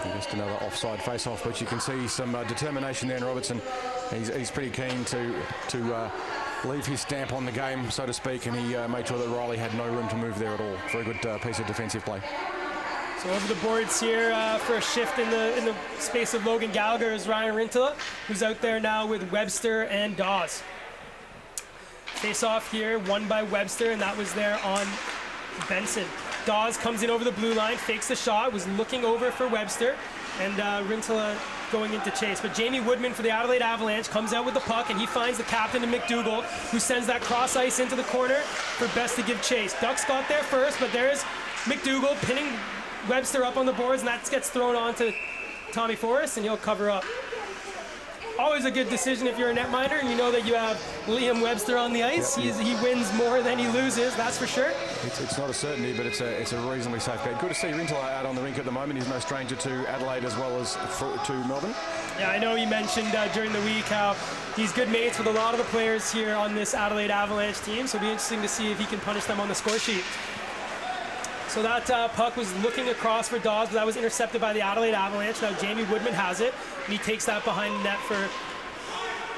And just another offside face-off, but you can see some determination there in Robertson. He's pretty keen to leave his stamp on the game, so to speak, and he made sure that Riley had no room to move there at all. Very good piece of defensive play. So over the boards here for a shift in the space of Logan Gallagher is Ryan Rintala, who's out there now with Webster and Dawes. Face-off here, won by Webster, and that was there on Benson. Dawes comes in over the blue line, fakes the shot, was looking over for Webster, and Rintala going into chase. But Jamie Woodman for the Adelaide Avalanche comes out with the puck, and he finds the captain of McDougall, who sends that cross ice into the corner for Best to give chase. Ducks got there first, but there's McDougall pinning Webster up on the boards, and that gets thrown on to Tommy Forrest, and he'll cover up. Always a good decision if you're a netminder and you know that you have Liam Webster on the ice. Yep. He wins more than he loses, that's for sure. It's not a certainty, but it's a reasonably safe bet. Good to see Rintala out on the rink at the moment. He's no stranger to Adelaide as well as to Melbourne. Yeah, I know you mentioned during the week how he's good mates with a lot of the players here on this Adelaide Avalanche team, so it'll be interesting to see if he can punish them on the score sheet. So that puck was looking across for Dawes, but that was intercepted by the Adelaide Avalanche. Now Jamie Woodman has it, and he takes that behind the net for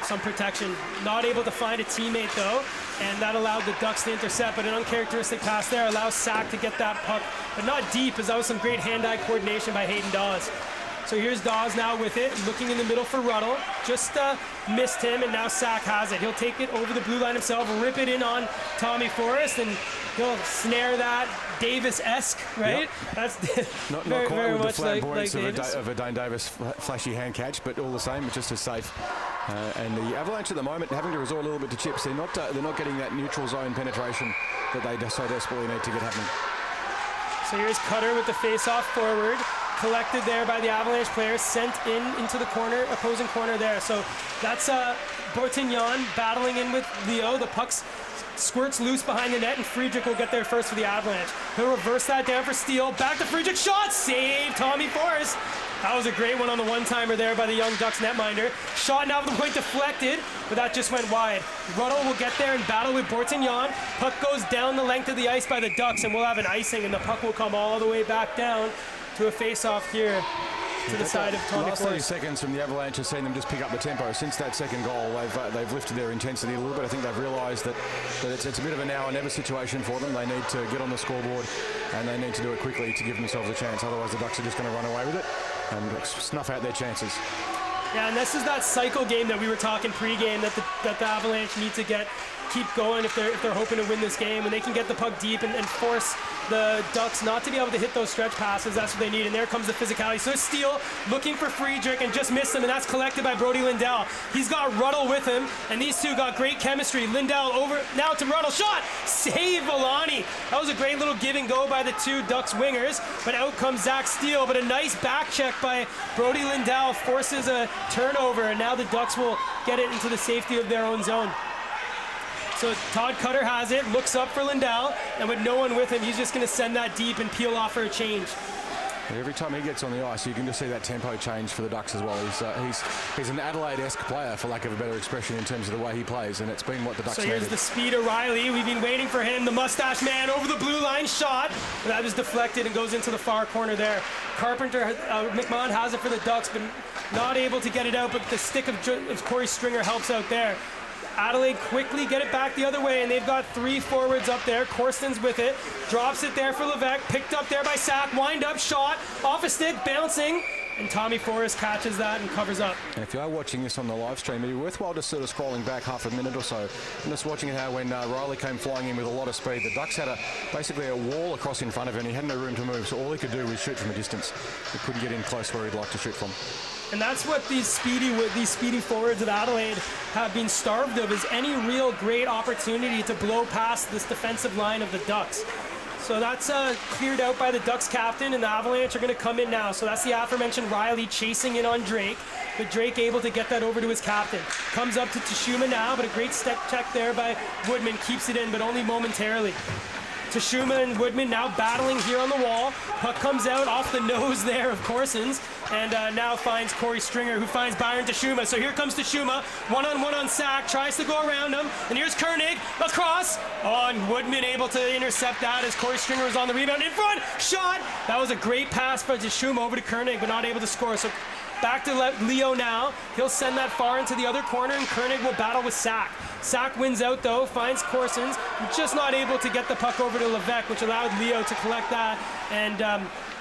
some protection. Not able to find a teammate, though, and that allowed the Ducks to intercept, but an uncharacteristic pass there allows Sack to get that puck, but not deep, as that was some great hand-eye coordination by Hayden Dawes. So here's Dawes now with it, looking in the middle for Ruddle. Just missed him, and now Sack has it. He'll take it over the blue line himself, rip it in on Tommy Forrest, and he'll snare that Davis-esque, right? Yep. That's not very, quite very with much the like flamboyance Davis. of a Dane Davis flashy hand catch, but all the same, it's just as safe. And the Avalanche at the moment having to resort a little bit to chips. They're not getting that neutral zone penetration that they so desperately need to get happening. So here's Cutter with the face-off forward, collected there by the Avalanche players, sent into the corner, opposing corner there. So that's Bortignon battling in with Leo. The puck's squirts loose behind the net, and Friedrich will get there first for the Avalanche. He'll reverse that down for Steele. Back to Friedrich, shot, save Tommy Forrest. That was a great one on the one-timer there by the young Ducks netminder. Shot now from the point deflected, but that just went wide. Ruddle will get there and battle with Bortignon. Puck goes down the length of the ice by the Ducks, and we'll have an icing, and the puck will come all the way back down to a face-off here to the side of Tommy Forrest. Last 30 Forrest. seconds from the Avalanche has seen them just pick up the tempo. Since that second goal, they've lifted their intensity a little bit. I think they've realised that it's a bit of a now or never situation for them. They need to get on the scoreboard, and they need to do it quickly to give themselves a chance. Otherwise, the Ducks are just going to run away with it and snuff out their chances. Yeah, and this is that cycle game that we were talking pre-game that the Avalanche need to get keep going if they're hoping to win this game. When they can get the puck deep and force the Ducks not to be able to hit those stretch passes, that's what they need. And there comes the physicality. So Steele looking for Friedrich and just missed him, and that's collected by Brody Lindell. He's got Ruddle with him, and these two got great chemistry. Lindell over now to Ruddle. Shot! Save Villani. That was a great little give and go by the two Ducks wingers, but out comes Zach Steele. But a nice back check by Brody Lindell forces a turnover, and now the Ducks will get it into the safety of their own zone. So Todd Cutter has it, looks up for Lindell, and with no one with him, he's just going to send that deep and peel off for a change. Every time he gets on the ice, you can just see that tempo change for the Ducks as well. He's an Adelaide-esque player, for lack of a better expression, in terms of the way he plays, and it's been what the Ducks needed. So here's the speed of Riley. We've been waiting for him. The mustache man over the blue line shot. That was deflected and goes into the far corner there. Carpenter, McMahon has it for the Ducks, but not able to get it out, but the stick of Corey Stringer helps out there. Adelaide quickly get it back the other way, and they've got three forwards up there. Corsten's with it, drops it there for Levesque, picked up there by Sack, wind up shot, off a stick, bouncing, and Tommy Forrest catches that and covers up. And if you are watching this on the live stream, it'd be worthwhile just sort of scrolling back half a minute or so and just watching how when Riley came flying in with a lot of speed, the Ducks had basically a wall across in front of him, and he had no room to move, so all he could do was shoot from a distance. He couldn't get in close where he'd like to shoot from. And that's what these speedy forwards of Adelaide have been starved of, is any real great opportunity to blow past this defensive line of the Ducks. So that's cleared out by the Ducks captain, and the Avalanche are going to come in now. So that's the aforementioned Riley chasing in on Drake, but Drake able to get that over to his captain. Comes up to Tashuma now, but a great step check there by Woodman, keeps it in, but only momentarily. Tashuma and Woodman now battling here on the wall. Puck comes out off the nose there of Corson's, and now finds Corey Stringer, who finds Byron Tashuma. So here comes Tashuma, one-on-one on Sack, tries to go around him, and here's Koenig across. Oh, and Woodman able to intercept that as Corey Stringer was on the rebound. In front, shot! That was a great pass by Tashuma over to Koenig, but not able to score. So back to Leo now. He'll send that far into the other corner, and Koenig will battle with Sack. Sack wins out though, finds Corsons, just not able to get the puck over to Levesque, which allowed Leo to collect that and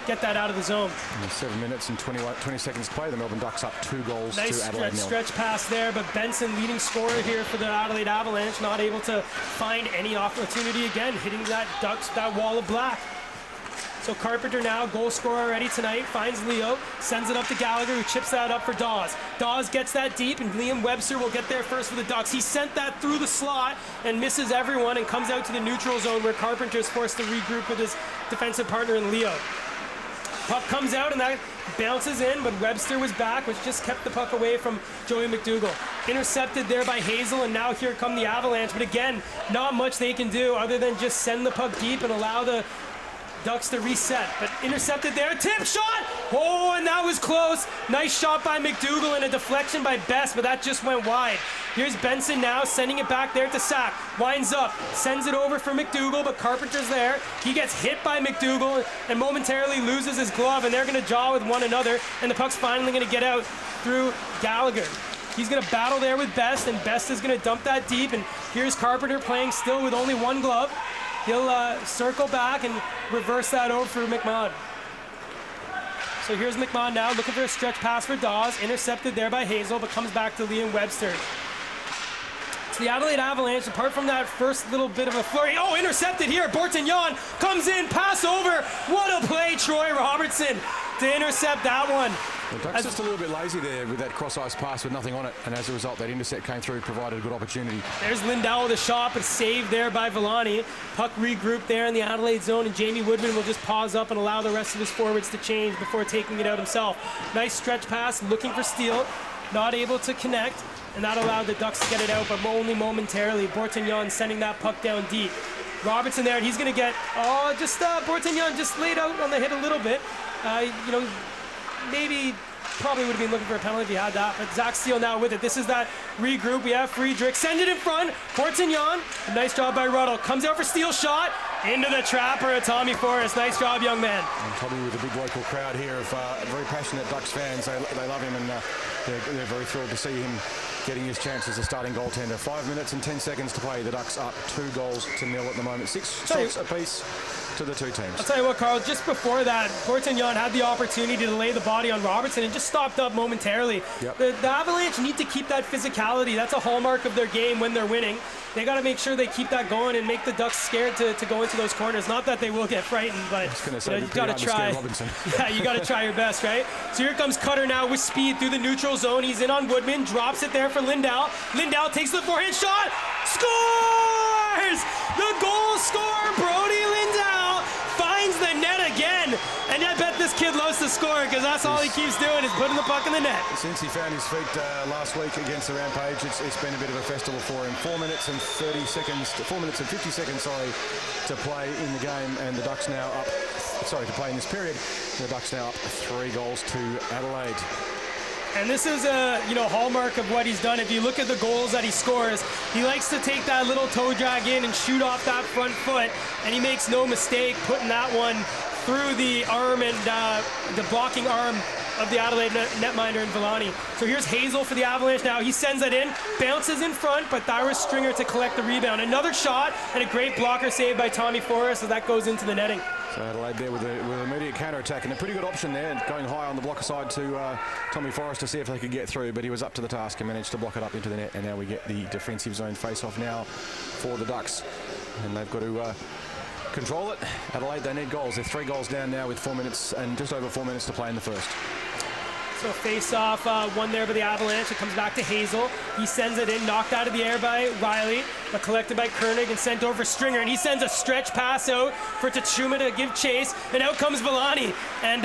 get that out of the zone. 7 minutes and 20 seconds to play. The Melbourne Ducks up 2 goals to Adelaide. Nice stretch pass there, but Benson, leading scorer here for the Adelaide Avalanche, not able to find any opportunity again, hitting that wall of black. So Carpenter now, goal scorer already tonight, finds Leo, sends it up to Gallagher, who chips that up for Dawes. Dawes gets that deep, and Liam Webster will get there first for the Ducks. He sent that through the slot and misses everyone and comes out to the neutral zone, where Carpenter is forced to regroup with his defensive partner in Leo. Puck comes out, and that bounces in, but Webster was back, which just kept the puck away from Joey McDougall. Intercepted there by Hazel, and now here come the Avalanche. But again, not much they can do other than just send the puck deep and allow the Ducks to reset, but intercepted there. Tip shot! Oh, and that was close. Nice shot by McDougall and a deflection by Best, but that just went wide. Here's Benson now, sending it back there to Sack. Winds up, sends it over for McDougall, but Carpenter's there. He gets hit by McDougall and momentarily loses his glove, and they're going to jaw with one another, and the puck's finally going to get out through Gallagher. He's going to battle there with Best, and Best is going to dump that deep, and here's Carpenter playing still with only one glove. He'll circle back and reverse that over for McMahon. So here's McMahon now looking for a stretch pass for Dawes. Intercepted there by Hazel, but comes back to Liam Webster. So the Adelaide Avalanche, apart from that first little bit of a flurry. Oh, intercepted here. Bortignon comes in, pass over. What a play, Troy Robertson, to intercept that one. The Ducks just a little bit lazy there with that cross-ice pass with nothing on it, and as a result, that intercept came through, provided a good opportunity. There's Lindell with a shot, but saved there by Villani. Puck regrouped there in the Adelaide zone, and Jamie Woodman will just pause up and allow the rest of his forwards to change before taking it out himself. Nice stretch pass, looking for Steele, not able to connect, and that allowed the Ducks to get it out, but only momentarily. Bortignon sending that puck down deep. Robertson there, and he's going to get, Bortignon just laid out on the hit a little bit. Maybe probably would have been looking for a penalty if he had that, but Zach Steele now with it. This is that regroup. We have Friedrich. Send it in front. Bortignon. Nice job by Ruddle. Comes out for Steele shot. Into the trapper of Tommy Forrest. Nice job, young man. And Tommy with a big local crowd here of very passionate Ducks fans. They love him, and they're very thrilled to see him getting his chance as a starting goaltender. 5 minutes and 10 seconds to play. The Ducks up 2 goals to 0 at the moment. 6 shots apiece to the two teams. I'll tell you what, Carl, just before that, Bortignon had the opportunity to lay the body on Robertson and just stopped up momentarily. Yep. The Avalanche need to keep that physicality. That's a hallmark of their game when they're winning. They got to make sure they keep that going and make the Ducks scared to go into those corners. Not that they will get frightened, but you got to try. Yeah, you got to try your best, right? So here comes Cutter now with speed through the neutral zone. He's in on Woodman, drops it there for Lindell. Lindell takes the forehand shot, scores! The goal scorer, Brody Lindell, finds the net again. And I bet this kid loves to score because that's all he keeps doing is putting the puck in the net. Since he found his feet last week against the Rampage, it's been a bit of a festival for him. 4 minutes and 50 seconds to play in the game, and the Ducks now up, to play in this period. The Ducks now up 3 goals to Adelaide. And this is a hallmark of what he's done. If you look at the goals that he scores, he likes to take that little toe drag in and shoot off that front foot, and he makes no mistake putting that one through the arm and the blocking arm of the Adelaide netminder in Villani. So here's Hazel for the Avalanche now. He sends it in, bounces in front, but that was Stringer to collect the rebound. Another shot and a great blocker save by Tommy Forrest, so that goes into the netting. So Adelaide there with an immediate counter-attack, and a pretty good option there, going high on the blocker side to Tommy Forrest to see if they could get through, but he was up to the task and managed to block it up into the net, and now we get the defensive zone face-off now for the Ducks, and they've got to control it. Adelaide, they need goals. They're 3 goals down now with 4 minutes and just over 4 minutes to play in the first. So face-off, one there by the Avalanche. It comes back to Hazel. He sends it in, knocked out of the air by Riley, but collected by Koenig and sent over Stringer. And he sends a stretch pass out for Tachuma to give chase, and out comes Villani. And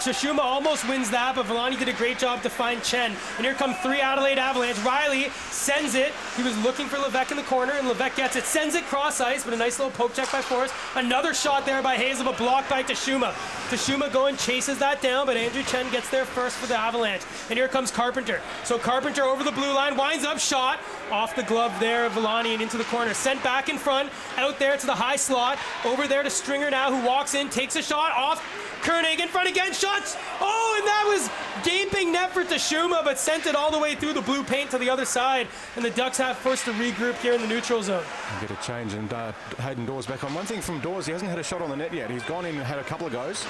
Tachuma almost wins that, but Villani did a great job to find Chen. And here come 3 Adelaide Avalanche. Riley sends it. He was looking for Levesque in the corner, and Levesque gets it. Sends it cross ice, but a nice little poke check by Forrest. Another shot there by Hazel, but blocked by Tachuma. Tachuma going, chases that down, but Andrew Chen gets there first for the Avalanche. And here comes Carpenter. So Carpenter over the blue line, winds up, shot off the glove there of Villani and into the corner. Sent back in front, out there to the high slot. Over there to Stringer now, who walks in, takes a shot off Koenig in front again, shots! Oh, and that was gaping net for Tachuma, but sent it all the way through the blue paint to the other side. And the Ducks have forced to regroup here in the neutral zone. Get a change, and Hayden Dawes back on. One thing from Dawes, he hasn't had a shot on the net yet. He's gone in and had a couple of goes,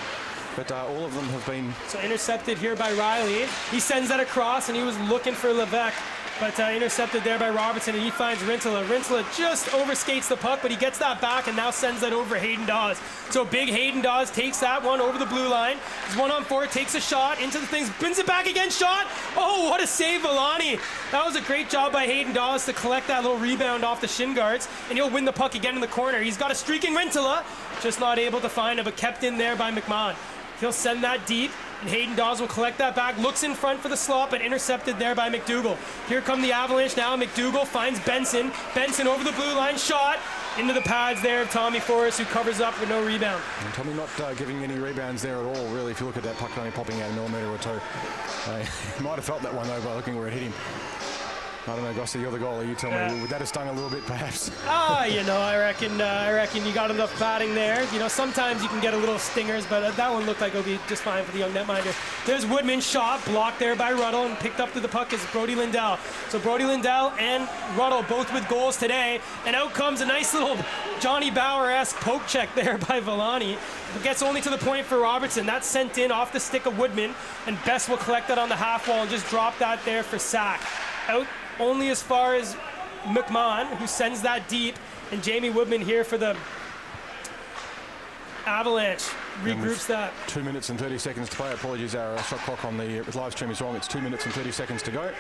but all of them have been... So intercepted here by Riley. He sends that across, and he was looking for Levesque, but intercepted there by Robertson, and he finds Rintala. Rintala just overskates the puck, but he gets that back and now sends that over Hayden Dawes. So big Hayden Dawes takes that one over the blue line. He's 1-on-4, takes a shot into the things, brings it back again, shot! Oh, what a save, Villani! That was a great job by Hayden Dawes to collect that little rebound off the shin guards, and he'll win the puck again in the corner. He's got a streaking Rintala, just not able to find it, but kept in there by McMahon. He'll send that deep, and Hayden Dawes will collect that back, looks in front for the slot, but intercepted there by McDougall. Here come the Avalanche now. McDougall finds Benson. Benson over the blue line, shot into the pads there of Tommy Forrest, who covers up with no rebound. And Tommy not giving any rebounds there at all, really. If you look at that puck only popping out a millimetre or two. He might have felt that one, though, by looking where it hit him. I don't know, Gossi, you're the goalie. You tell me, would that have stung a little bit, perhaps? I reckon you got enough batting there. Sometimes you can get a little stingers, but that one looked like it'll be just fine for the young netminder. There's Woodman's shot, blocked there by Ruddle, and picked up to the puck is Brody Lindell. So Brody Lindell and Ruddle both with goals today, and out comes a nice little Johnny Bauer-esque poke check there by Villani. It gets only to the point for Robertson. That's sent in off the stick of Woodman, and Best will collect that on the half wall and just drop that there for sack. Out only as far as McMahon, who sends that deep, and Jamie Woodman here for the Avalanche regroups that. 2 minutes and 30 seconds to play. Apologies, our shot clock on the live stream is wrong. It's 2 minutes and 30 seconds to go.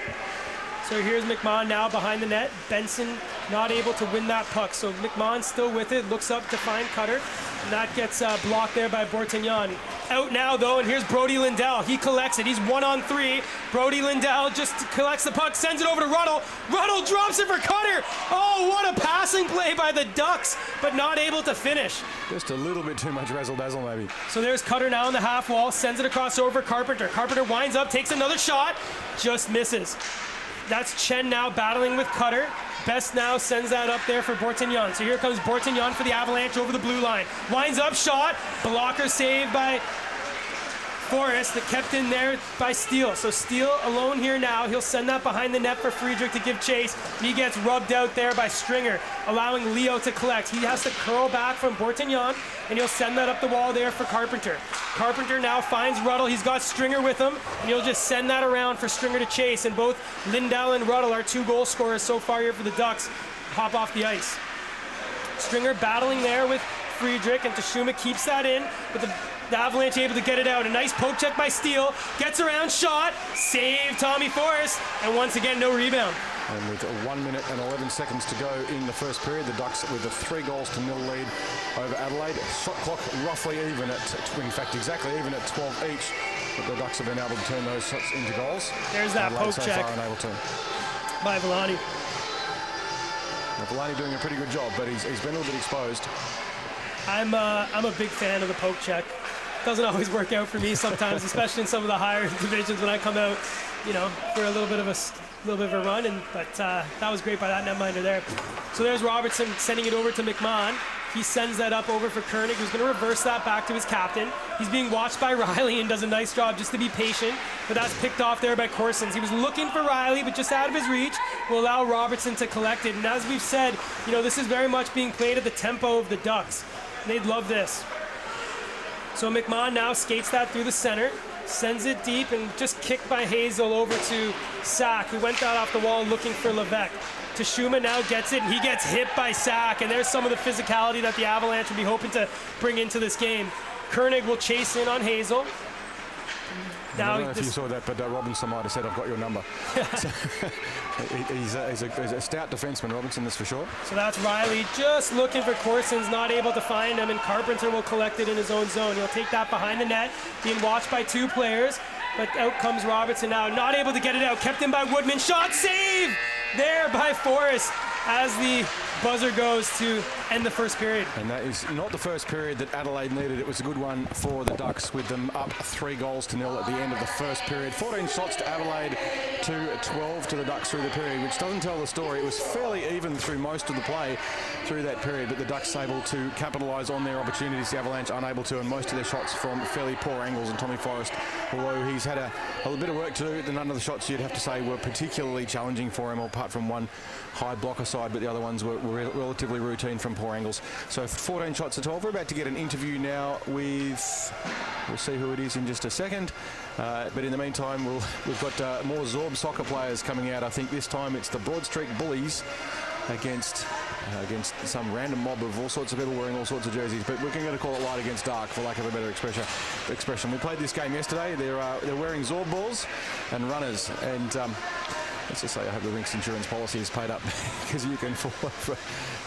So here's McMahon now behind the net. Benson not able to win that puck. So McMahon still with it, looks up to find Cutter, and that gets blocked there by Bortignon. Out now, though, and here's Brody Lindell. He collects it. He's 1-on-3. Brody Lindell just collects the puck, sends it over to Ruddle. Ruddle drops it for Cutter. Oh, what a passing play by the Ducks, but not able to finish. Just a little bit too much razzle-dazzle, maybe. So there's Cutter now on the half wall, sends it across over Carpenter. Carpenter winds up, takes another shot, just misses. That's Chen now battling with Cutter. Best now sends that up there for Bortignon. So here comes Bortignon for the Avalanche over the blue line. Winds up, shot, blocker saved by Forrest that kept in there by Steele. So Steele alone here now. He'll send that behind the net for Friedrich to give chase. He gets rubbed out there by Stringer, allowing Leo to collect. He has to curl back from Bortignon, and he'll send that up the wall there for Carpenter. Carpenter now finds Ruddle. He's got Stringer with him, and he'll just send that around for Stringer to chase. And both Lindell and Ruddle, our 2 goal scorers so far here for the Ducks, hop off the ice. Stringer battling there with Friedrich, and Tashuma keeps that in, but the Avalanche able to get it out. A nice poke check by Steele. Gets around, shot, save Tommy Forrest, and once again, no rebound. And with 1 minute and 11 seconds to go in the first period, the Ducks with a 3-0 lead over Adelaide. Shot clock roughly even at, in fact, exactly even at 12 each. But the Ducks have been able to turn those shots into goals. There's that Adelaide poke so check far unable to. by Villani. Now, Villani doing a pretty good job, but he's been a little bit exposed. I'm a big fan of the poke check. Doesn't always work out for me sometimes, especially in some of the higher divisions when I come out, you know, for a little bit of a run. But that was great by that netminder there. So there's Robertson sending it over to McMahon. He sends that up over for Koenig, who's going to reverse that back to his captain. He's being watched by Riley and does a nice job just to be patient, but that's picked off there by Corsons. He was looking for Riley, but just out of his reach will allow Robertson to collect it. And as we've said, you know, this is very much being played at the tempo of the Ducks. They'd love this. So McMahon now skates that through the center, sends it deep, and just kicked by Hazel over to Sack, who went that off the wall looking for Levesque. Tashuma now gets it, and he gets hit by Sack, and there's some of the physicality that the Avalanche would be hoping to bring into this game. Koenig will chase in on Hazel. Now, I don't know if you saw that, but Robinson might have said, "I've got your number." So, he's a stout defenseman, Robinson, that's for sure. So that's Riley just looking for Corsons, not able to find him, and Carpenter will collect it in his own zone. He'll take that behind the net, being watched by 2 players, but out comes Robertson now, not able to get it out, kept in by Woodman. Shot save there by Forrest as the buzzer goes to end the first period. And that is not the first period that Adelaide needed. It was a good one for the Ducks, with them up 3-0 at the end of the first period. 14 shots to Adelaide to 12 to the Ducks through the period, which doesn't tell the story. It was fairly even through most of the play through that period, but the Ducks able to capitalise on their opportunities. The Avalanche unable to, and most of their shots from fairly poor angles. And Tommy Forrest, although he's had a little bit of work to do, none of the shots you'd have to say were particularly challenging for him, apart from one high blocker side, but the other ones were relatively routine from poor angles. So 14 shots to 12. We're about to get an interview now with, we'll see who it is in just a second, but in the meantime we've got more Zorb soccer players coming out. I think this time it's the Broad Street Bullies against some random mob of all sorts of people wearing all sorts of jerseys, but we're going to call it light against dark, for lack of a better expression. We played this game yesterday. They're wearing Zorb balls and runners, and let's just say I hope the Rink's insurance policy is paid up, because you can fall over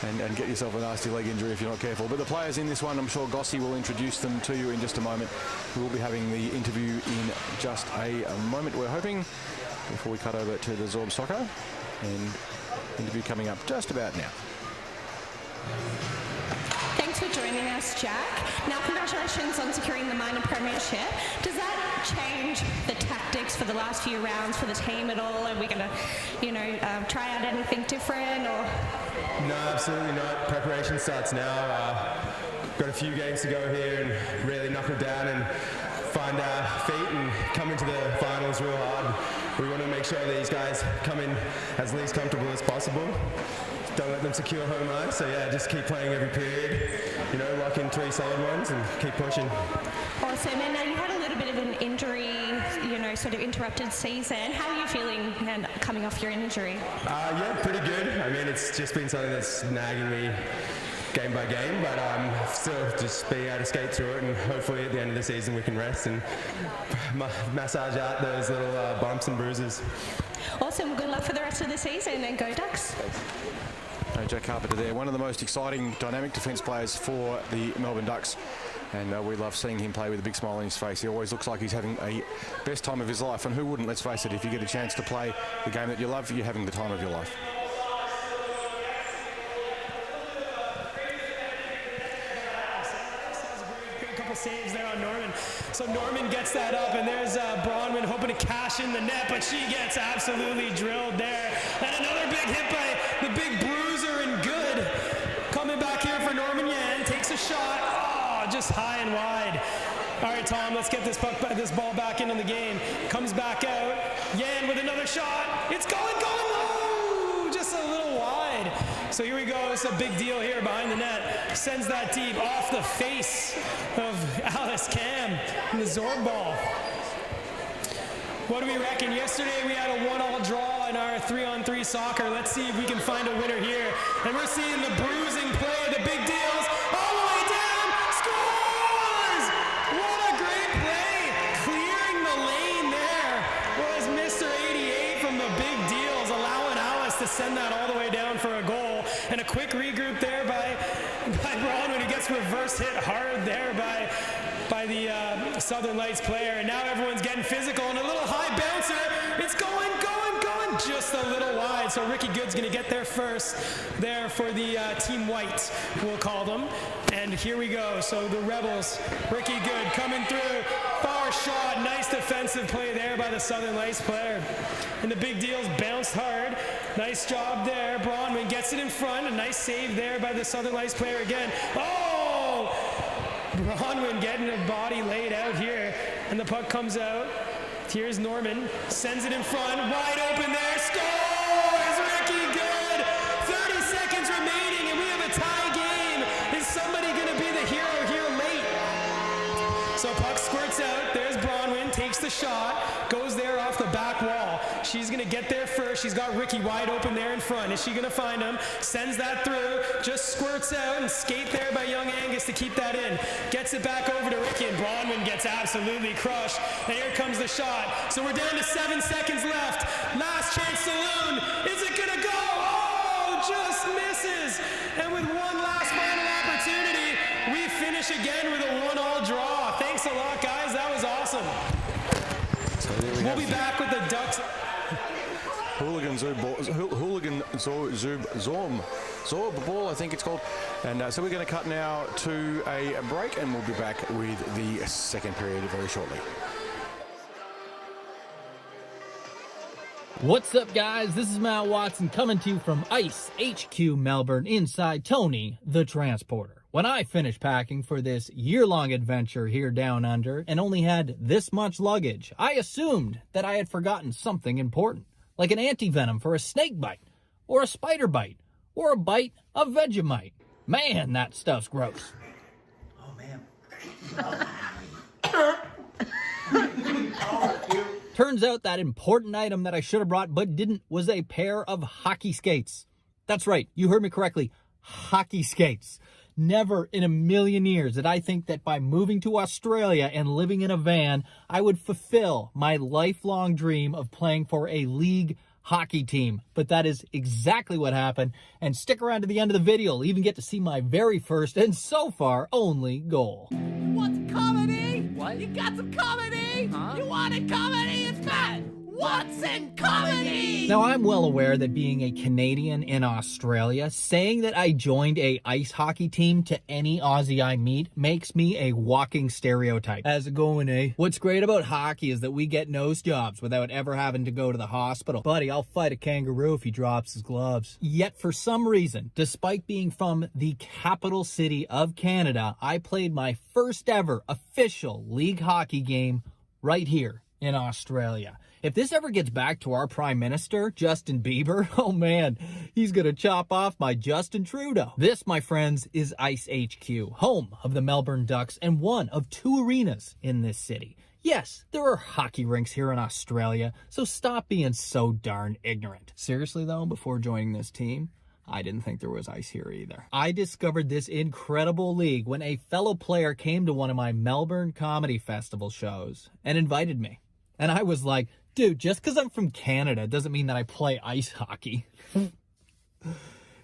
and get yourself a nasty leg injury if you're not careful. But the players in this one, I'm sure Gossi will introduce them to you in just a moment. We'll be having the interview in just a moment, we're hoping, before we cut over to the Zorb Soccer, and interview coming up just about now. Thanks for joining us, Jack. Now, congratulations on securing the minor premiership. Does that change the tactics for the last few rounds for the team at all? Are we going to, try out anything different? Or? No, absolutely not. Preparation starts now. Got a few games to go here and really knuckle down and find our feet and come into the finals real hard. We want to make sure these guys come in as least comfortable as possible. Don't let them secure home ice. So yeah, just keep playing every period. Lock in 3 solid ones and keep pushing. Awesome. And now you had a little bit of an injury, sort of interrupted season. How are you feeling coming off your injury? Yeah, pretty good. I mean, it's just been something that's nagging me game by game, but still just being able to skate through it, and hopefully at the end of the season we can rest and massage out those little bumps and bruises. Awesome. Good luck for the rest of the season, and go Ducks. Jack Carpenter there, one of the most exciting dynamic defence players for the Melbourne Ducks, and we love seeing him play with a big smile on his face. He always looks like he's having a best time of his life, and who wouldn't? Let's face it, if you get a chance to play the game that you love, you're having the time of your life. Saves there on Norman. So Norman gets that up, and there's Bronwyn hoping to cash in the net, but she gets absolutely drilled there. And another big hit by the big bruiser and Good. Coming back here for Norman Yan, takes a shot. Oh, just high and wide. All right, Tom, let's get this ball back into the game. Comes back out. Yan with another shot. It's going. Oh, just a little wide. So here we go. It's a big deal here behind the net. Sends that deep off the face of Alice Cam in the Zorb ball. What do we reckon? Yesterday we had a 1-all draw in our 3-on-3 soccer. Let's see if we can find a winner here. And we're seeing the bruising play, the big deals, all the way down, scores! What a great play! Clearing the lane there was Mr. 88 from the big deals, allowing Alice to send that all the way down for a goal. And a quick regroup there by Braun when he gets reverse hit hard there by the Southern Lights player. And now everyone's getting physical, and a little high bouncer. It's going, just a little wide. So Ricky Good's going to get there first there for the Team White, we'll call them. And here we go. So the Rebels, Ricky Good coming through. Far shot. Nice defensive play there by the Southern Lights player. And the big deals bounced hard. Nice job there. Bronwyn gets it in front. A nice save there by the Southern Lights player again. Oh! Bronwyn getting a body laid out here. And the puck comes out. Here's Norman. Sends it in front. Wide open there. Scores! Ricky Good! 30 seconds remaining and we have a tie game. Is somebody going to be the hero here late? So puck squirts out. There's Bronwyn. Takes the shot. Goes there off the back wall. She's going to get there first. She's got Ricky wide open there in front. Is she going to find him? Sends that through. Just squirts out and skate there by young Angus to keep that in. Gets it back over to Ricky, and Bronwyn gets absolutely crushed. And here comes the shot. So we're down to 7 seconds left. Last chance saloon. Is it going to go? Oh, just misses. And with one last final opportunity, we finish again with a 1-all draw. Thanks a lot, guys. That was awesome. So we'll be back with the Ducks. Hooligan Zorb ball, I think it's called. And so we're going to cut now to a break, and we'll be back with the second period very shortly. What's up, guys? This is Matt Watson coming to you from Ice HQ Melbourne inside Tony the Transporter. When I finished packing for this year-long adventure here down under and only had this much luggage, I assumed that I had forgotten something important, like an anti-venom for a snake bite, or a spider bite, or a bite of Vegemite. Man, that stuff's gross. Oh, man. Turns out that important item that I should have brought but didn't was a pair of hockey skates. That's right, you heard me correctly, hockey skates. Never in a million years did I think that by moving to Australia and living in a van, I would fulfill my lifelong dream of playing for a league hockey team. But that is exactly what happened. And stick around to the end of the video. You'll even get to see my very first and so far only goal. What's comedy? What? You got some comedy? Huh? You wanted comedy? It's Matt. What's in comedy? Now, I'm well aware that being a Canadian in Australia, saying that I joined a ice hockey team to any Aussie I meet makes me a walking stereotype. How's it going, eh? What's great about hockey is that we get nose jobs without ever having to go to the hospital. Buddy, I'll fight a kangaroo if he drops his gloves. Yet, for some reason, despite being from the capital city of Canada, I played my first ever official league hockey game right here in Australia. If this ever gets back to our Prime Minister, Justin Bieber, oh man, he's gonna chop off my Justin Trudeau. This, my friends, is Ice HQ, home of the Melbourne Ducks and one of 2 arenas in this city. Yes, there are hockey rinks here in Australia, so stop being so darn ignorant. Seriously though, before joining this team, I didn't think there was ice here either. I discovered this incredible league when a fellow player came to one of my Melbourne Comedy Festival shows and invited me. And I was like, dude, just because I'm from Canada doesn't mean that I play ice hockey.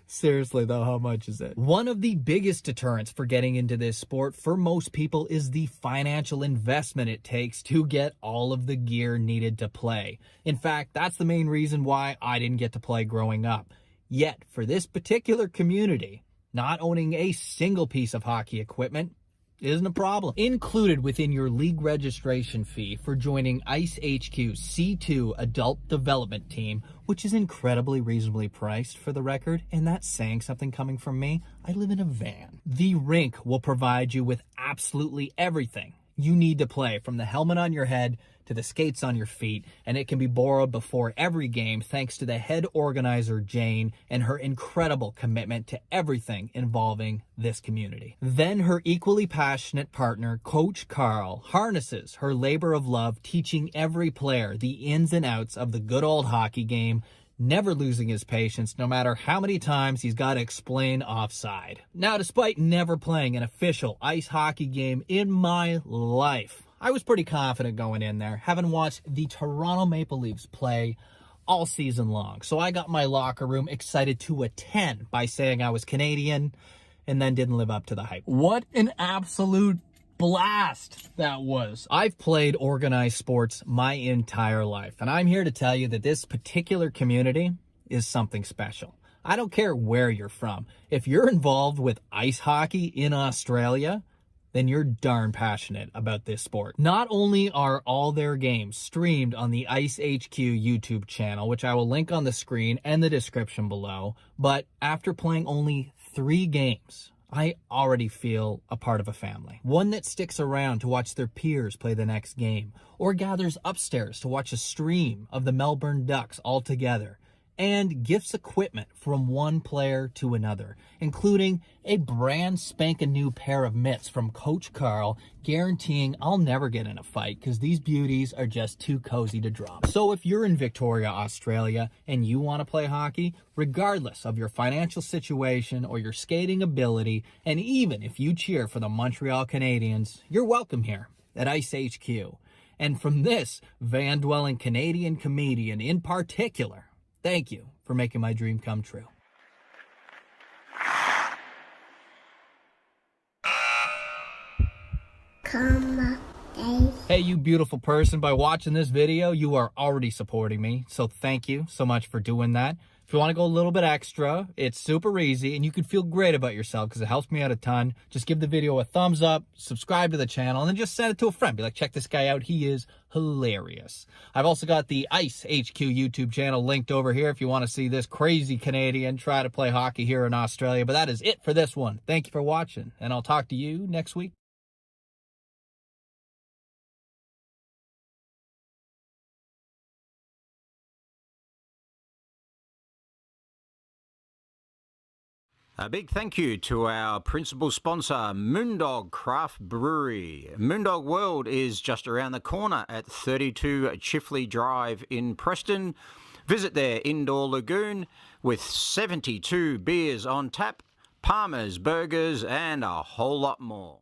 Seriously, though, how much is it? One of the biggest deterrents for getting into this sport for most people is the financial investment it takes to get all of the gear needed to play. In fact, that's the main reason why I didn't get to play growing up. Yet, for this particular community, not owning a single piece of hockey equipment isn't a problem. Included within your league registration fee for joining Ice HQ C2 Adult Development Team, which is incredibly reasonably priced for the record, and that's saying something coming from me. I live in a van. The rink will provide you with absolutely everything you need to play, from the helmet on your head to the skates on your feet, and it can be borrowed before every game thanks to the head organizer, Jane, and her incredible commitment to everything involving this community. Then her equally passionate partner, Coach Carl, harnesses her labor of love, teaching every player the ins and outs of the good old hockey game, never losing his patience no matter how many times he's got to explain offside. Now, despite never playing an official ice hockey game in my life, I was pretty confident going in there, having watched the Toronto Maple Leafs play all season long. So I got my locker room excited to a 10 by saying I was Canadian, and then didn't live up to the hype. What an absolute blast that was. I've played organized sports my entire life, and I'm here to tell you that this particular community is something special. I don't care where you're from. If you're involved with ice hockey in Australia, then you're darn passionate about this sport. Not only are all their games streamed on the Ice HQ YouTube channel, which I will link on the screen and the description below, but after playing only 3 games, I already feel a part of a family. One that sticks around to watch their peers play the next game, or gathers upstairs to watch a stream of the Melbourne Ducks all together, and gifts equipment from one player to another, including a brand spanking new pair of mitts from Coach Carl, guaranteeing I'll never get in a fight because these beauties are just too cozy to drop. So if you're in Victoria, Australia, and you want to play hockey, regardless of your financial situation or your skating ability, and even if you cheer for the Montreal Canadiens, you're welcome here at Ice HQ. And from this van-dwelling Canadian comedian in particular, thank you for making my dream come true. Hey, you beautiful person, by watching this video, you are already supporting me. So thank you so much for doing that. If you want to go a little bit extra, it's super easy, and you can feel great about yourself because it helps me out a ton. Just give the video a thumbs up, subscribe to the channel, and then just send it to a friend. Be like, check this guy out. He is hilarious. I've also got the Ice HQ YouTube channel linked over here if you want to see this crazy Canadian try to play hockey here in Australia. But that is it for this one. Thank you for watching, and I'll talk to you next week. A big thank you to our principal sponsor, Moondog Craft Brewery. Moondog World is just around the corner at 32 Chifley Drive in Preston. Visit their indoor lagoon with 72 beers on tap, Palmer's burgers, and a whole lot more.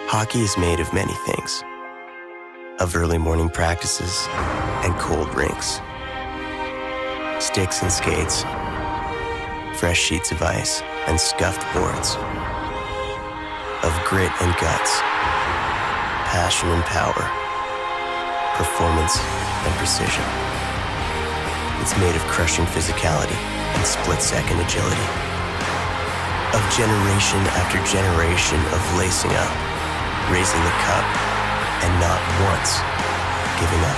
Hockey is made of many things. Of early morning practices and cold rinks. Sticks and skates. Fresh sheets of ice and scuffed boards. Of grit and guts. Passion and power. Performance and precision. It's made of crushing physicality and split-second agility. Of generation after generation of lacing up, raising the cup, and not once giving up.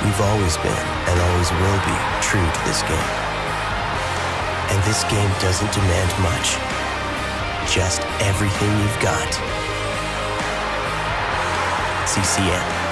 We've always been and always will be true to this game. And this game doesn't demand much, just everything you've got. CCM.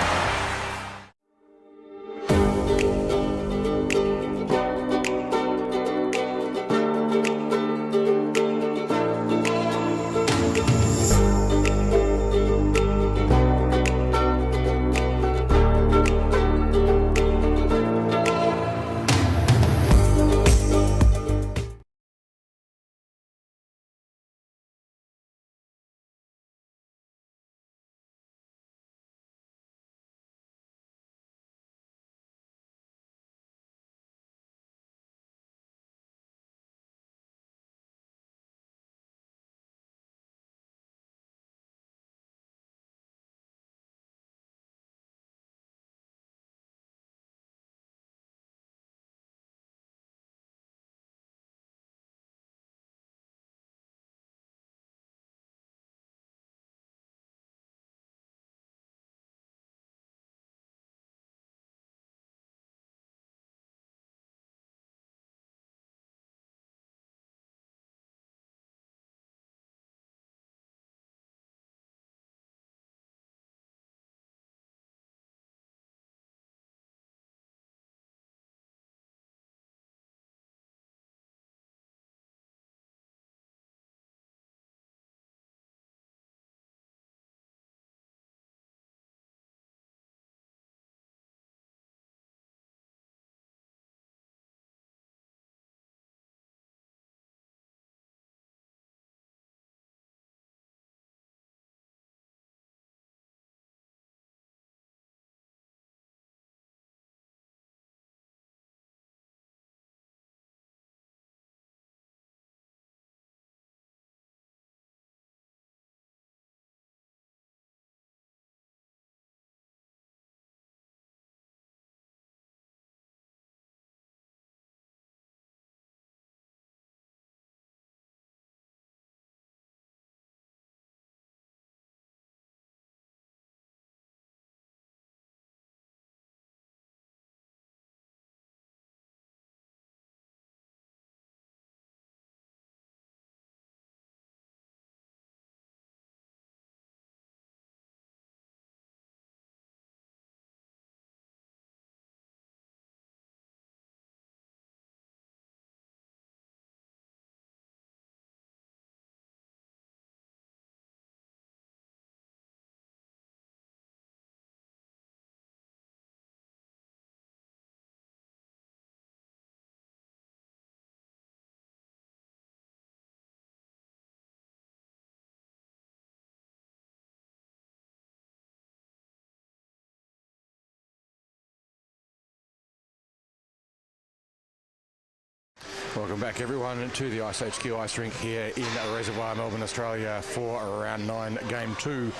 Welcome back, everyone, to the Ice HQ Ice Rink here in Reservoir, Melbourne, Australia, for round 9, game 2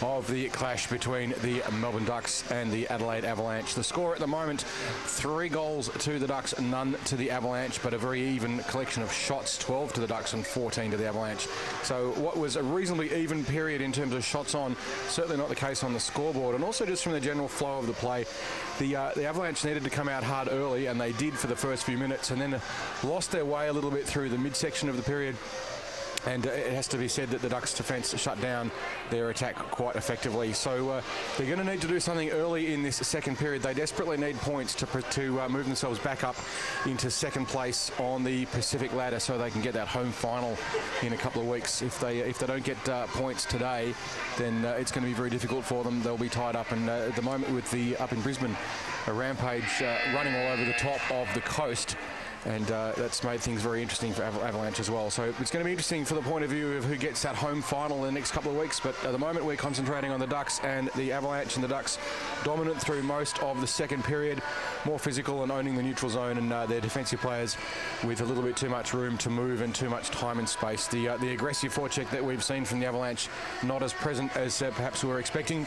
of the clash between the Melbourne Ducks and the Adelaide Avalanche. The score at the moment, 3 goals to the Ducks, none to the Avalanche, but a very even collection of shots, 12 to the Ducks and 14 to the Avalanche. So what was a reasonably even period in terms of shots on, certainly not the case on the scoreboard, and also just from the general flow of the play. The Avalanche needed to come out hard early, and they did for the first few minutes, and then lost their way a little bit through the midsection of the period. And it has to be said that the Ducks' defence shut down their attack quite effectively. So they're going to need to do something early in this second period. They desperately need points to move themselves back up into second place on the Pacific ladder, so they can get that home final in a couple of weeks. If they don't get points today, then it's going to be very difficult for them. They'll be tied up. And at the moment, with the up in Brisbane, a rampage running all over the top of the coast. And that's made things very interesting for Avalanche as well. So it's going to be interesting for the point of view of who gets that home final in the next couple of weeks. But at the moment, we're concentrating on the Ducks and the Avalanche, and the Ducks dominant through most of the second period, more physical and owning the neutral zone, and their defensive players with a little bit too much room to move and too much time and space. The aggressive forecheck that we've seen from the Avalanche, not as present as perhaps we were expecting.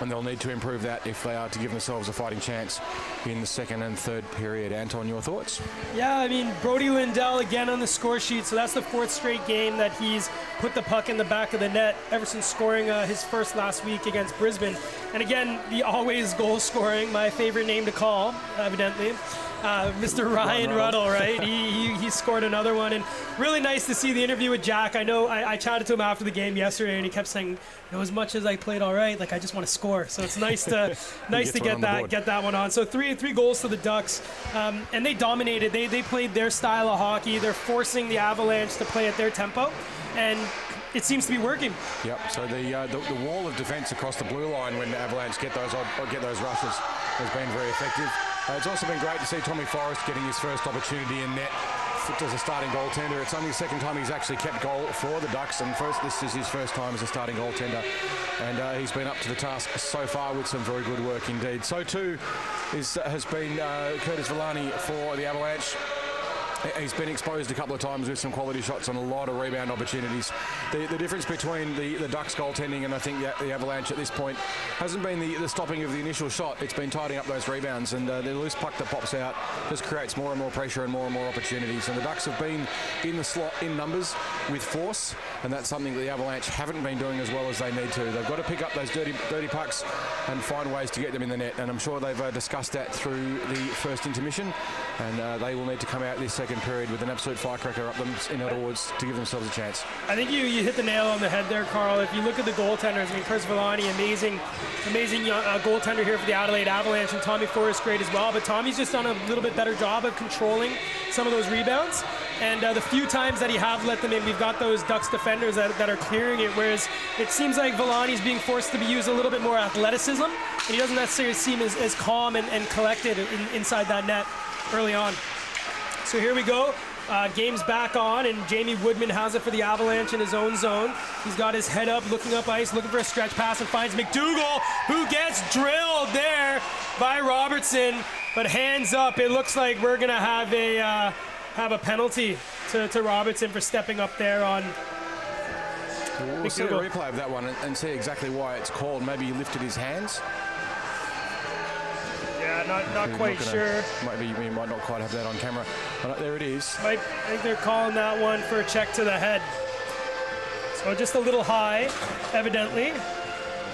And they'll need to improve that if they are to give themselves a fighting chance in the second and third period. Anton, your thoughts? Yeah, I mean, Brody Lindell again on the score sheet. So that's the 4th straight game that he's put the puck in the back of the net ever since scoring his first last week against Brisbane. And again, the always goal scoring, my favorite name to call, evidently. Mr. Ryan Ruddle, right? He scored another one, and really nice to see the interview with Jack. I know I chatted to him after the game yesterday, and he kept saying, as much as I played all right, like I just want to score. So it's nice to get that one on. So three goals to the Ducks, and they dominated. They played their style of hockey. They're forcing the Avalanche to play at their tempo, and it seems to be working. Yep. So the wall of defence across the blue line when the Avalanche get those rushes has been very effective. It's also been great to see Tommy Forrest getting his first opportunity in net as a starting goaltender. It's only the second time he's actually kept goal for the Ducks, and this is his first time as a starting goaltender. And he's been up to the task so far with some very good work indeed. So too has been Curtis Villani for the Avalanche. He's been exposed a couple of times with some quality shots and a lot of rebound opportunities. The difference between the Ducks goaltending and I think the Avalanche at this point hasn't been the stopping of the initial shot. It's been tidying up those rebounds, and the loose puck that pops out just creates more and more pressure and more opportunities. And the Ducks have been in the slot in numbers with force, and that's something that the Avalanche haven't been doing as well as they need to. They've got to pick up those dirty pucks and find ways to get them in the net, and I'm sure they've discussed that through the first intermission, and they will need to come out this second period with an absolute firecracker up them in other words to give themselves a chance. I think you hit the nail on the head there, Carl. If you look at the goaltenders, I mean, Curtis Villani, amazing goaltender here for the Adelaide Avalanche, and Tommy Forrest great as well, but Tommy's just done a little bit better job of controlling some of those rebounds, and the few times that he have let them in, we've got those Ducks defenders that are clearing it, whereas it seems like Villani's being forced to be used a little bit more athleticism, and he doesn't necessarily seem as calm and collected inside that net early on. So here we go. Game's back on, and Jamie Woodman has it for the Avalanche in his own zone. He's got his head up, looking up ice, looking for a stretch pass, and finds McDougall, who gets drilled there by Robertson. But hands up, it looks like we're going to have a penalty to Robertson for stepping up there on We'll see a replay of that one and see exactly why it's called. Maybe he lifted his hands. Not quite sure. Maybe we might not quite have that on camera. But there it is. I think they're calling that one for a check to the head. So just a little high, evidently.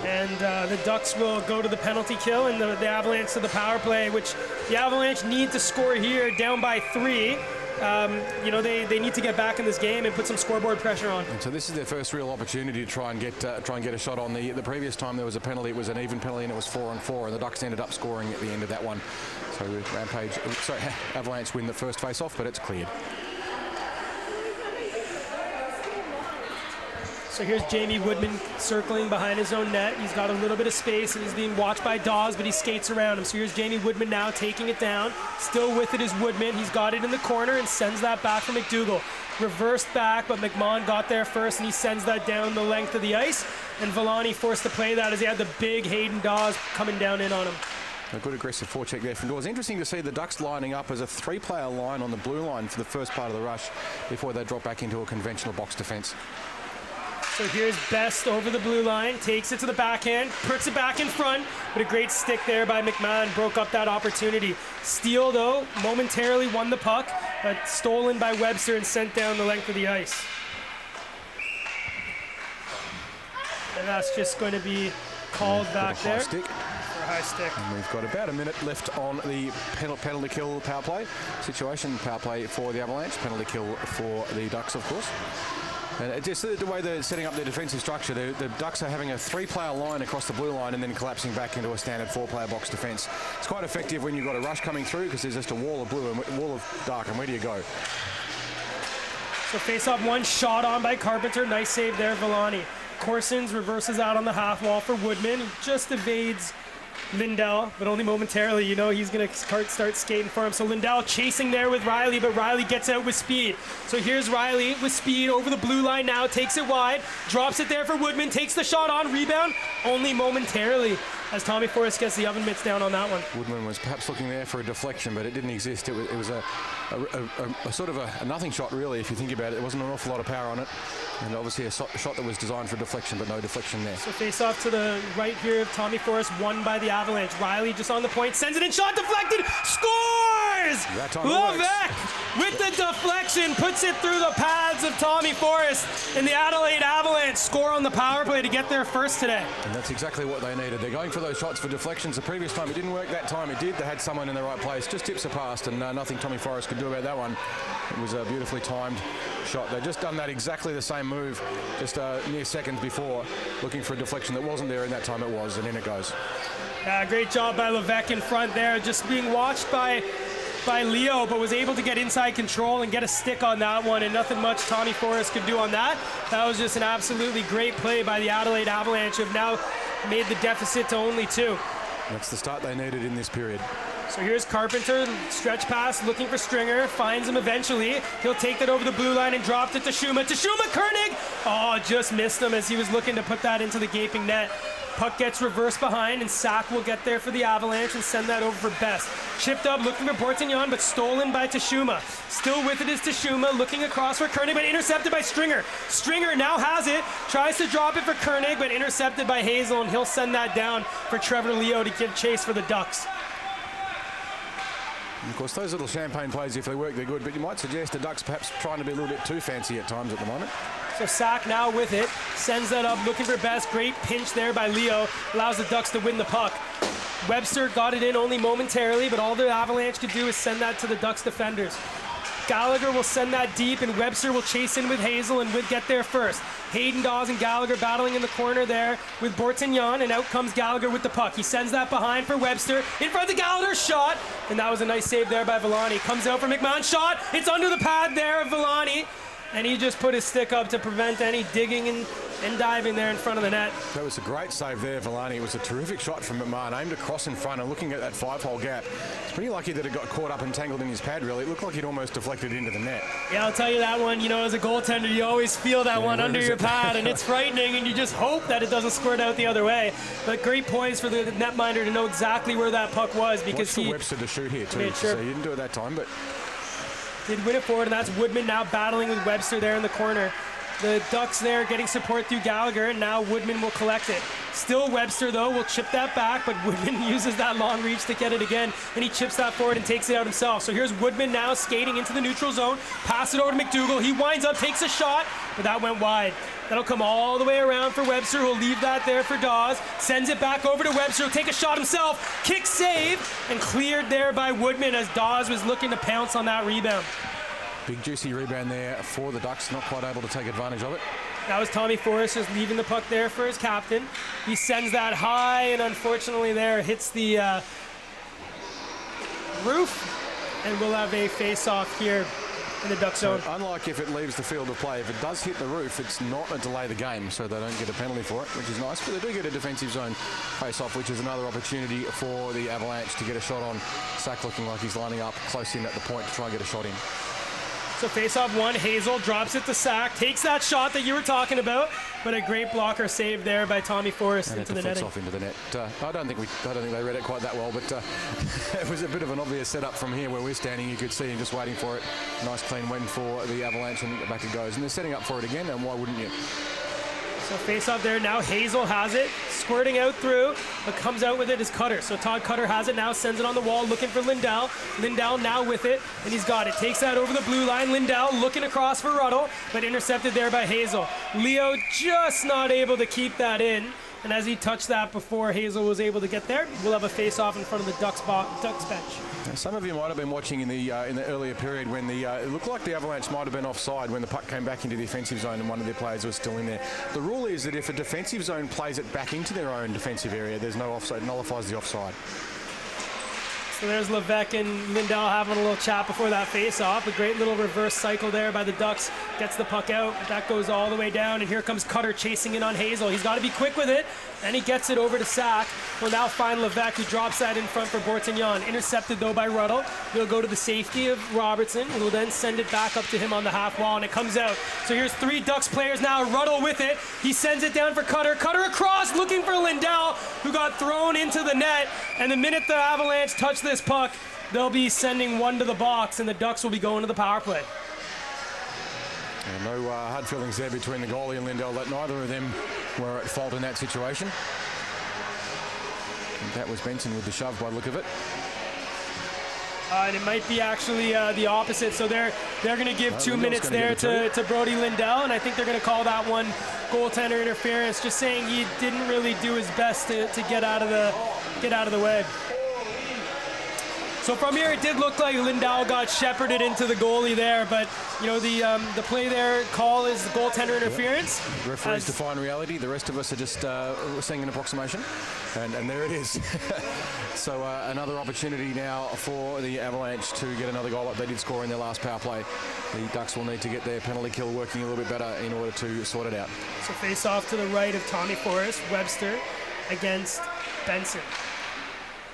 And the Ducks will go to the penalty kill, and the Avalanche to the power play, which the Avalanche need to score here, down by 3. They need to get back in this game and put some scoreboard pressure on. And so this is their first real opportunity to try and get a shot on. The previous time there was a penalty, it was an even penalty, and it was 4-on-4, and the Ducks ended up scoring at the end of that one. So Avalanche win the first face-off, but it's cleared. So here's Jamie Woodman circling behind his own net. He's got a little bit of space, and he's being watched by Dawes, but he skates around him. So here's Jamie Woodman now taking it down. Still with it is Woodman. He's got it in the corner and sends that back for McDougall. Reversed back, but McMahon got there first, and he sends that down the length of the ice. And Villani forced to play that as he had the big Hayden Dawes coming down in on him. A good aggressive forecheck there from Dawes. Interesting to see the Ducks lining up as a 3-player line on the blue line for the first part of the rush before they drop back into a conventional box defence. So here's Best over the blue line, takes it to the backhand, puts it back in front, but a great stick there by McMahon broke up that opportunity. Steele, though, momentarily won the puck, but stolen by Webster and sent down the length of the ice. And that's just going to be called back there. Stick. High stick. And we've got about a minute left on the penalty kill power play situation. Power play for the Avalanche, penalty kill for the Ducks, of course. And just the way they're setting up their defensive structure, the Ducks are having a 3-player line across the blue line and then collapsing back into a standard 4-player box defence. It's quite effective when you've got a rush coming through because there's just a wall of blue and a wall of dark, and where do you go? So face off one, shot on by Carpenter. Nice save there, Villani. Corsons reverses out on the half wall for Woodman. Just evades Lindell, but only momentarily. You know he's going to start skating for him. So Lindell chasing there with Riley, but Riley gets out with speed. So here's Riley with speed over the blue line now, takes it wide, drops it there for Woodman, takes the shot on, rebound, only momentarily as Tommy Forrest gets the oven mitts down on that one. Woodman was perhaps looking there for a deflection, but it didn't exist. It was a sort of a nothing shot, really, if you think about it. There wasn't an awful lot of power on it, and obviously a shot that was designed for deflection, but no deflection there. So face off to the right here of Tommy Forrest, won by the Avalanche. Riley just on the point, sends it in, shot deflected, scores! Levesque with the deflection puts it through the pads of Tommy Forrest, and the Adelaide Avalanche score on the power play to get there first today. And that's exactly what they needed. They're going for those shots for deflections. The previous time it didn't work, that time it did. They had someone in the right place, just tips it past, and nothing Tommy Forrest could do about that one. It was a beautifully timed shot. They'd just done that exactly the same move just mere seconds before, looking for a deflection that wasn't there, and that time it was, and in it goes. Great job by Levesque in front there, just being watched by Leo, but was able to get inside control and get a stick on that one, and nothing much Tommy Forrest could do on that. That was just an absolutely great play by the Adelaide Avalanche, who have now made the deficit to only 2. That's the start they needed in this period. So here's Carpenter, stretch pass, looking for Stringer, finds him eventually. He'll take that over the blue line and drop it to Schuma. Koenig! Oh, just missed him as he was looking to put that into the gaping net. Puck gets reversed behind, and Sack will get there for the Avalanche and send that over for Best. Chipped up, looking for Bortignon, but stolen by Tashuma. Still with it is Tashuma, looking across for Koenig, but intercepted by Stringer. Stringer now has it, tries to drop it for Koenig, but intercepted by Hazel, and he'll send that down for Trevor Leo to get chase for the Ducks. And of course, those little champagne plays, if they work, they're good, but you might suggest the Ducks perhaps trying to be a little bit too fancy at times at the moment. So Sack now with it, sends that up, looking for Best. Great pinch there by Leo, allows the Ducks to win the puck. Webster got it in only momentarily, but all the Avalanche could do is send that to the Ducks defenders. Gallagher will send that deep, and Webster will chase in with Hazel and would get there first. Hayden, Dawes, and Gallagher battling in the corner there with Bortignon, and out comes Gallagher with the puck. He sends that behind for Webster. In front of Gallagher, shot, and that was a nice save there by Villani. Comes out for McMahon, shot. It's under the pad there of Villani, and he just put his stick up to prevent any digging and diving there in front of the net. That was a great save there, Villani. It was a terrific shot from McMahon, aimed across in front and looking at that 5-hole gap. It's pretty lucky that it got caught up and tangled in his pad, really. It looked like he'd almost deflected into the net. Yeah, I'll tell you that one, you know, as a goaltender, you always feel that one under your pad, and it's frightening, and you just hope that it doesn't squirt out the other way. But great points for the netminder to know exactly where that puck was, because he... Webster to shoot here, too. Sure. So he didn't do it that time, but... Did win it forward, and that's Woodman now battling with Webster there in the corner. The Ducks there getting support through Gallagher, and now Woodman will collect it. Still Webster, though, will chip that back, but Woodman uses that long reach to get it again, and he chips that forward and takes it out himself. So here's Woodman now skating into the neutral zone, pass it over to McDougall. He winds up, takes a shot, but that went wide. That'll come all the way around for Webster, who'll leave that there for Dawes. Sends it back over to Webster, who'll take a shot himself. Kick save, and cleared there by Woodman as Dawes was looking to pounce on that rebound. Big juicy rebound there for the Ducks, not quite able to take advantage of it. That was Tommy Forrest just leaving the puck there for his captain. He sends that high, and unfortunately there hits the roof, and we'll have a face-off here in the Duck zone. So unlike if it leaves the field of play, if it does hit the roof, it's not a delay the game, so they don't get a penalty for it, which is nice. But they do get a defensive zone face-off, which is another opportunity for the Avalanche to get a shot on. Sack looking like he's lining up close in at the point to try and get a shot in. So face-off one, Hazel drops it to Sack, takes that shot that you were talking about, but a great blocker save there by Tommy Forrest And into it the deflects netting. off into the net. I don't think they read it quite that well, but it was a bit of an obvious setup from here where we're standing. You could see him just waiting for it. Nice clean win for the Avalanche, and back it goes. And they're setting up for it again, and why wouldn't you? So face-off there, now Hazel has it, squirting out through, but comes out with it is Cutter. So Todd Cutter has it now, sends it on the wall, looking for Lindell. Lindell now with it, and he's got it. Takes that over the blue line. Lindell looking across for Ruddle, but intercepted there by Hazel. Leo just not able to keep that in, and as he touched that before Hazel was able to get there, we'll have a face-off in front of the Ducks bench. Now, some of you might have been watching in the earlier period when it looked like the Avalanche might have been offside when the puck came back into the offensive zone and one of their players was still in there. The rule is that if a defensive zone plays it back into their own defensive area, there's no offside, nullifies the offside. So there's Levesque and Lindell having a little chat before that face-off. A great little reverse cycle there by the Ducks. Gets the puck out. That goes all the way down, and here comes Cutter chasing in on Hazel. He's got to be quick with it, and he gets it over to Sack. We'll now find Levesque, who drops that in front for Bortignon. Intercepted, though, by Ruddle. He'll go to the safety of Robertson, and will then send it back up to him on the half wall, and it comes out. So here's three Ducks players now. Ruddle with it. He sends it down for Cutter. Cutter across, looking for Lindell, who got thrown into the net. And the minute the Avalanche touch this puck, they'll be sending one to the box, and the Ducks will be going to the power play. And no hard feelings there between the goalie and Lindell, that neither of them were at fault in that situation. And that was Benson with the shove by the look of it. And it might be actually the opposite. So they're going to give 2 minutes there to Brody Lindell, and I think they're going to call that one goaltender interference, just saying he didn't really do his best to get out of the way. So from here, it did look like Lindell got shepherded into the goalie there, but you know the play there call is the goaltender interference. Yep. Referees define reality. The rest of us are just seeing an approximation, and there it is. So another opportunity now for the Avalanche to get another goal like they did score in their last power play. The Ducks will need to get their penalty kill working a little bit better in order to sort it out. So face off to the right of Tommy Forrest, Webster against Benson.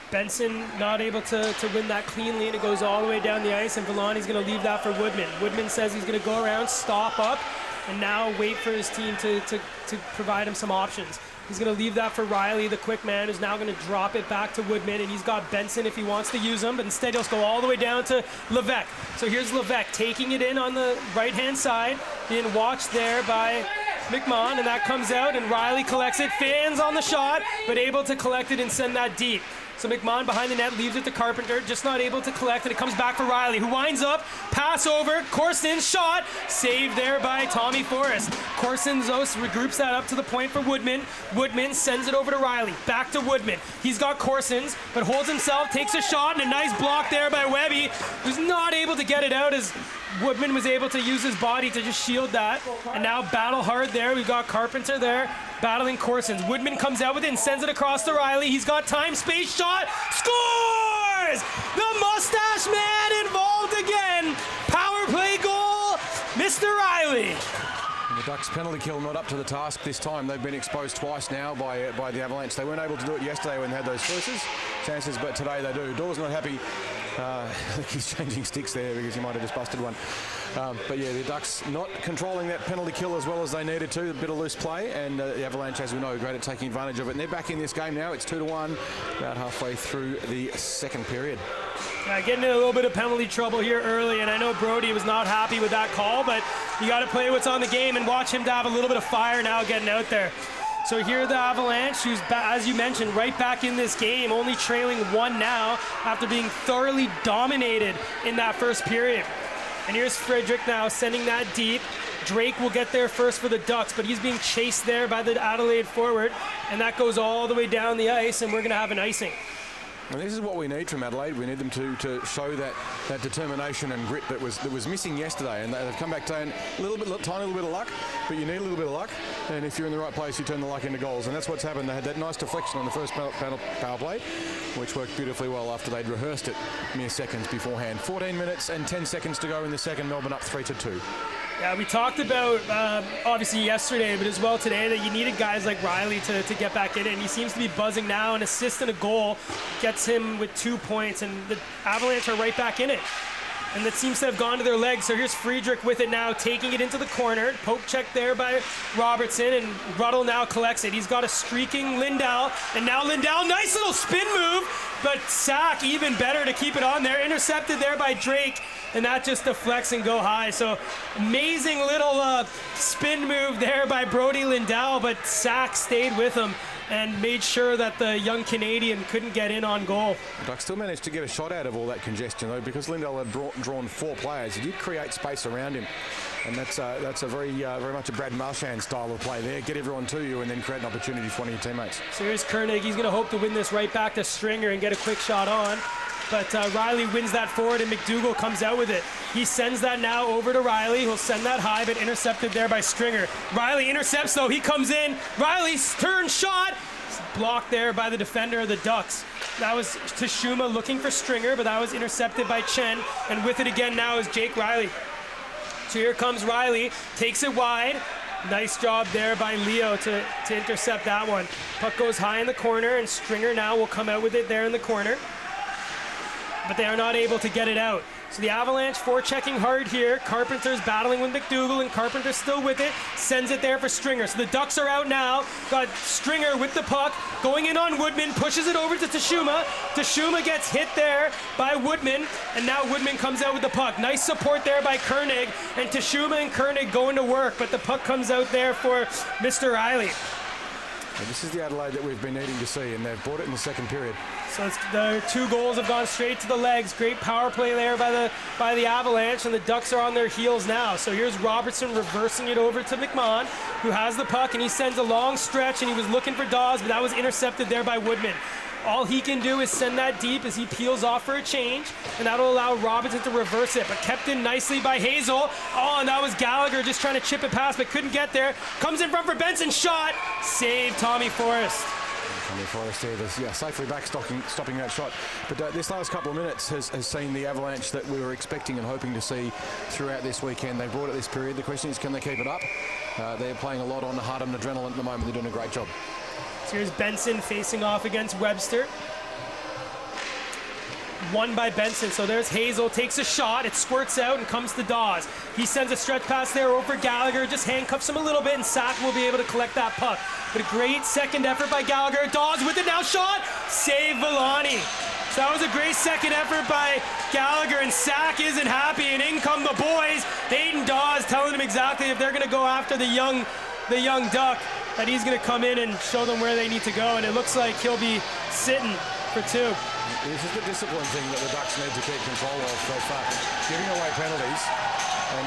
Benson not able to win that cleanly, and it goes all the way down the ice, and Villani's going to leave that for Woodman. Woodman says he's going to go around, stop up, and now wait for his team to provide him some options. He's going to leave that for Riley, the quick man, who's now going to drop it back to Woodman, and he's got Benson if he wants to use him, but instead he'll go all the way down to Levesque. So here's Levesque taking it in on the right-hand side, being watched there by McMahon, and that comes out, and Riley collects it, fans on the shot, but able to collect it and send that deep. So McMahon behind the net leaves it to Carpenter, just not able to collect it. It comes back for Riley, who winds up, pass over, Corson's shot, saved there by Tommy Forrest. Corson regroups that up to the point for Woodman. Woodman sends it over to Riley, back to Woodman. He's got Corson's, but holds himself, takes a shot, and a nice block there by Webby, who's not able to get it out as Woodman was able to use his body to just shield that. And now battle hard there. We've got Carpenter there battling Corson's. Woodman comes out with it and sends it across to Riley. He's got time, space, shot, scores! The mustache man involved again. Power play goal, Mr. Riley. And the Ducks penalty kill not up to the task this time. They've been exposed twice now by the Avalanche. They weren't able to do it yesterday when they had those first chances, but today they do. Dawes not happy. I think he's changing sticks there because he might have just busted one. But yeah, the Ducks not controlling that penalty kill as well as they needed to. A bit of loose play, and the Avalanche, as we know, are great at taking advantage of it. And they're back in this game now. It's 2-1, about halfway through the second period. Getting in a little bit of penalty trouble here early, and I know Brody was not happy with that call, but you got to play what's on the game and watch him to have a little bit of fire now getting out there. So here are the Avalanche, who's, as you mentioned, right back in this game, only trailing 1 now after being thoroughly dominated in that first period. And here's Frederick now sending that deep. Drake will get there first for the Ducks, but he's being chased there by the Adelaide forward, and that goes all the way down the ice, and we're going to have an icing. And this is what we need from Adelaide. We need them to show that determination and grit that was missing yesterday. And they've come back saying tiny little bit of luck, but you need a little bit of luck. And if you're in the right place, you turn the luck into goals. And that's what's happened. They had that nice deflection on the first power play, which worked beautifully well after they'd rehearsed it mere seconds beforehand. 14 minutes and 10 seconds to go in the second. Melbourne up 3-2. Yeah, we talked about, obviously yesterday, but as well today, that you needed guys like Riley to get back in it, and he seems to be buzzing now. An assist and a goal gets him with 2 points, and the Avalanche are right back in it. and that seems to have gone to their legs. So here's Friedrich with it now, taking it into the corner. Poke check there by Robertson, and Ruddle now collects it. He's got a streaking Lindell, and now Lindell, nice little spin move, but Sack even better to keep it on there. Intercepted there by Drake, and that just deflects and go high. So amazing little spin move there by Brody Lindell, but Sack stayed with him and made sure that the young Canadian couldn't get in on goal. The Ducks still managed to get a shot out of all that congestion, though, because Lindell had drawn 4 players. He did create space around him, and that's a very much a Brad Marchand style of play there. Get everyone to you and then create an opportunity for one of your teammates. So here's Koenig. He's going to hope to win this right back to Stringer and get a quick shot on. But Riley wins that forward, and McDougall comes out with it. He sends that now over to Riley. He'll send that high, but intercepted there by Stringer. Riley intercepts, though. He comes in. Riley's turn shot. Blocked there by the defender of the Ducks. That was Tashuma looking for Stringer, but that was intercepted by Chen. And with it again now is Jake Riley. So here comes Riley. Takes it wide. Nice job there by Leo to intercept that one. Puck goes high in the corner, and Stringer now will come out with it there in the corner. But they are not able to get it out. So the Avalanche forechecking hard here. Carpenter's battling with McDougall, and Carpenter's still with it. Sends it there for Stringer. So the Ducks are out now. Got Stringer with the puck. Going in on Woodman. Pushes it over to Tashuma. Tashuma gets hit there by Woodman. And now Woodman comes out with the puck. Nice support there by Koenig. And Tashuma and Koenig going to work. But the puck comes out there for Mr. Riley. And this is the Adelaide that we've been needing to see, and they've brought it in the second period. So the 2 goals have gone straight to the legs. Great power play there by the Avalanche, and the Ducks are on their heels now. So here's Robertson reversing it over to McMahon, who has the puck, and he sends a long stretch, and he was looking for Dawes, but that was intercepted there by Woodman. All he can do is send that deep as he peels off for a change, and that'll allow Robinson to reverse it, but kept in nicely by Hazel. Oh, and that was Gallagher just trying to chip it past, but couldn't get there. Comes in front for Benson, shot, save Tommy Forrest. Tommy Forrest there, safely back stopping that shot. But this last couple of minutes has seen the Avalanche that we were expecting and hoping to see throughout this weekend. They brought it this period. The question is, can they keep it up? They're playing a lot on the hardened adrenaline at the moment. They're doing a great job. So here's Benson facing off against Webster. Won by Benson. So there's Hazel, takes a shot, it squirts out and comes to Dawes. He sends a stretch pass there over Gallagher, just handcuffs him a little bit, and Sack will be able to collect that puck. But a great second effort by Gallagher. Dawes with it now, shot, save Villani. So that was a great second effort by Gallagher, and Sack isn't happy, and in come the boys. Hayden Dawes telling him exactly if they're going to go after the young Duck, that he's going to come in and show them where they need to go, and it looks like he'll be sitting for 2. This is the discipline thing that the Ducks need to keep control of so far. Giving away penalties, and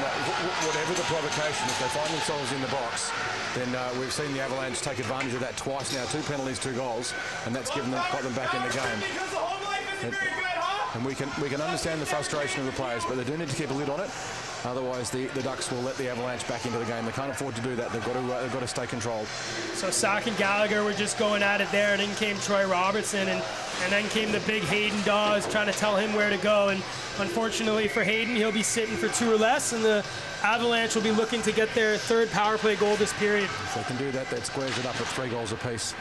whatever the provocation, if they find themselves in the box, then we've seen the Avalanche take advantage of that twice now. 2 penalties, 2 goals, and that's got them back in the game. And we can understand the frustration of the players, but they do need to keep a lid on it. Otherwise, the Ducks will let the Avalanche back into the game. They can't afford to do that. They've got to stay controlled. So Sack and Gallagher were just going at it there, and then came Troy Robertson, and then came the big Hayden Dawes trying to tell him where to go. And unfortunately for Hayden, he'll be sitting for 2 or less, and the Avalanche will be looking to get their 3rd power play goal this period. If they can do that, that squares it up at 3 goals apiece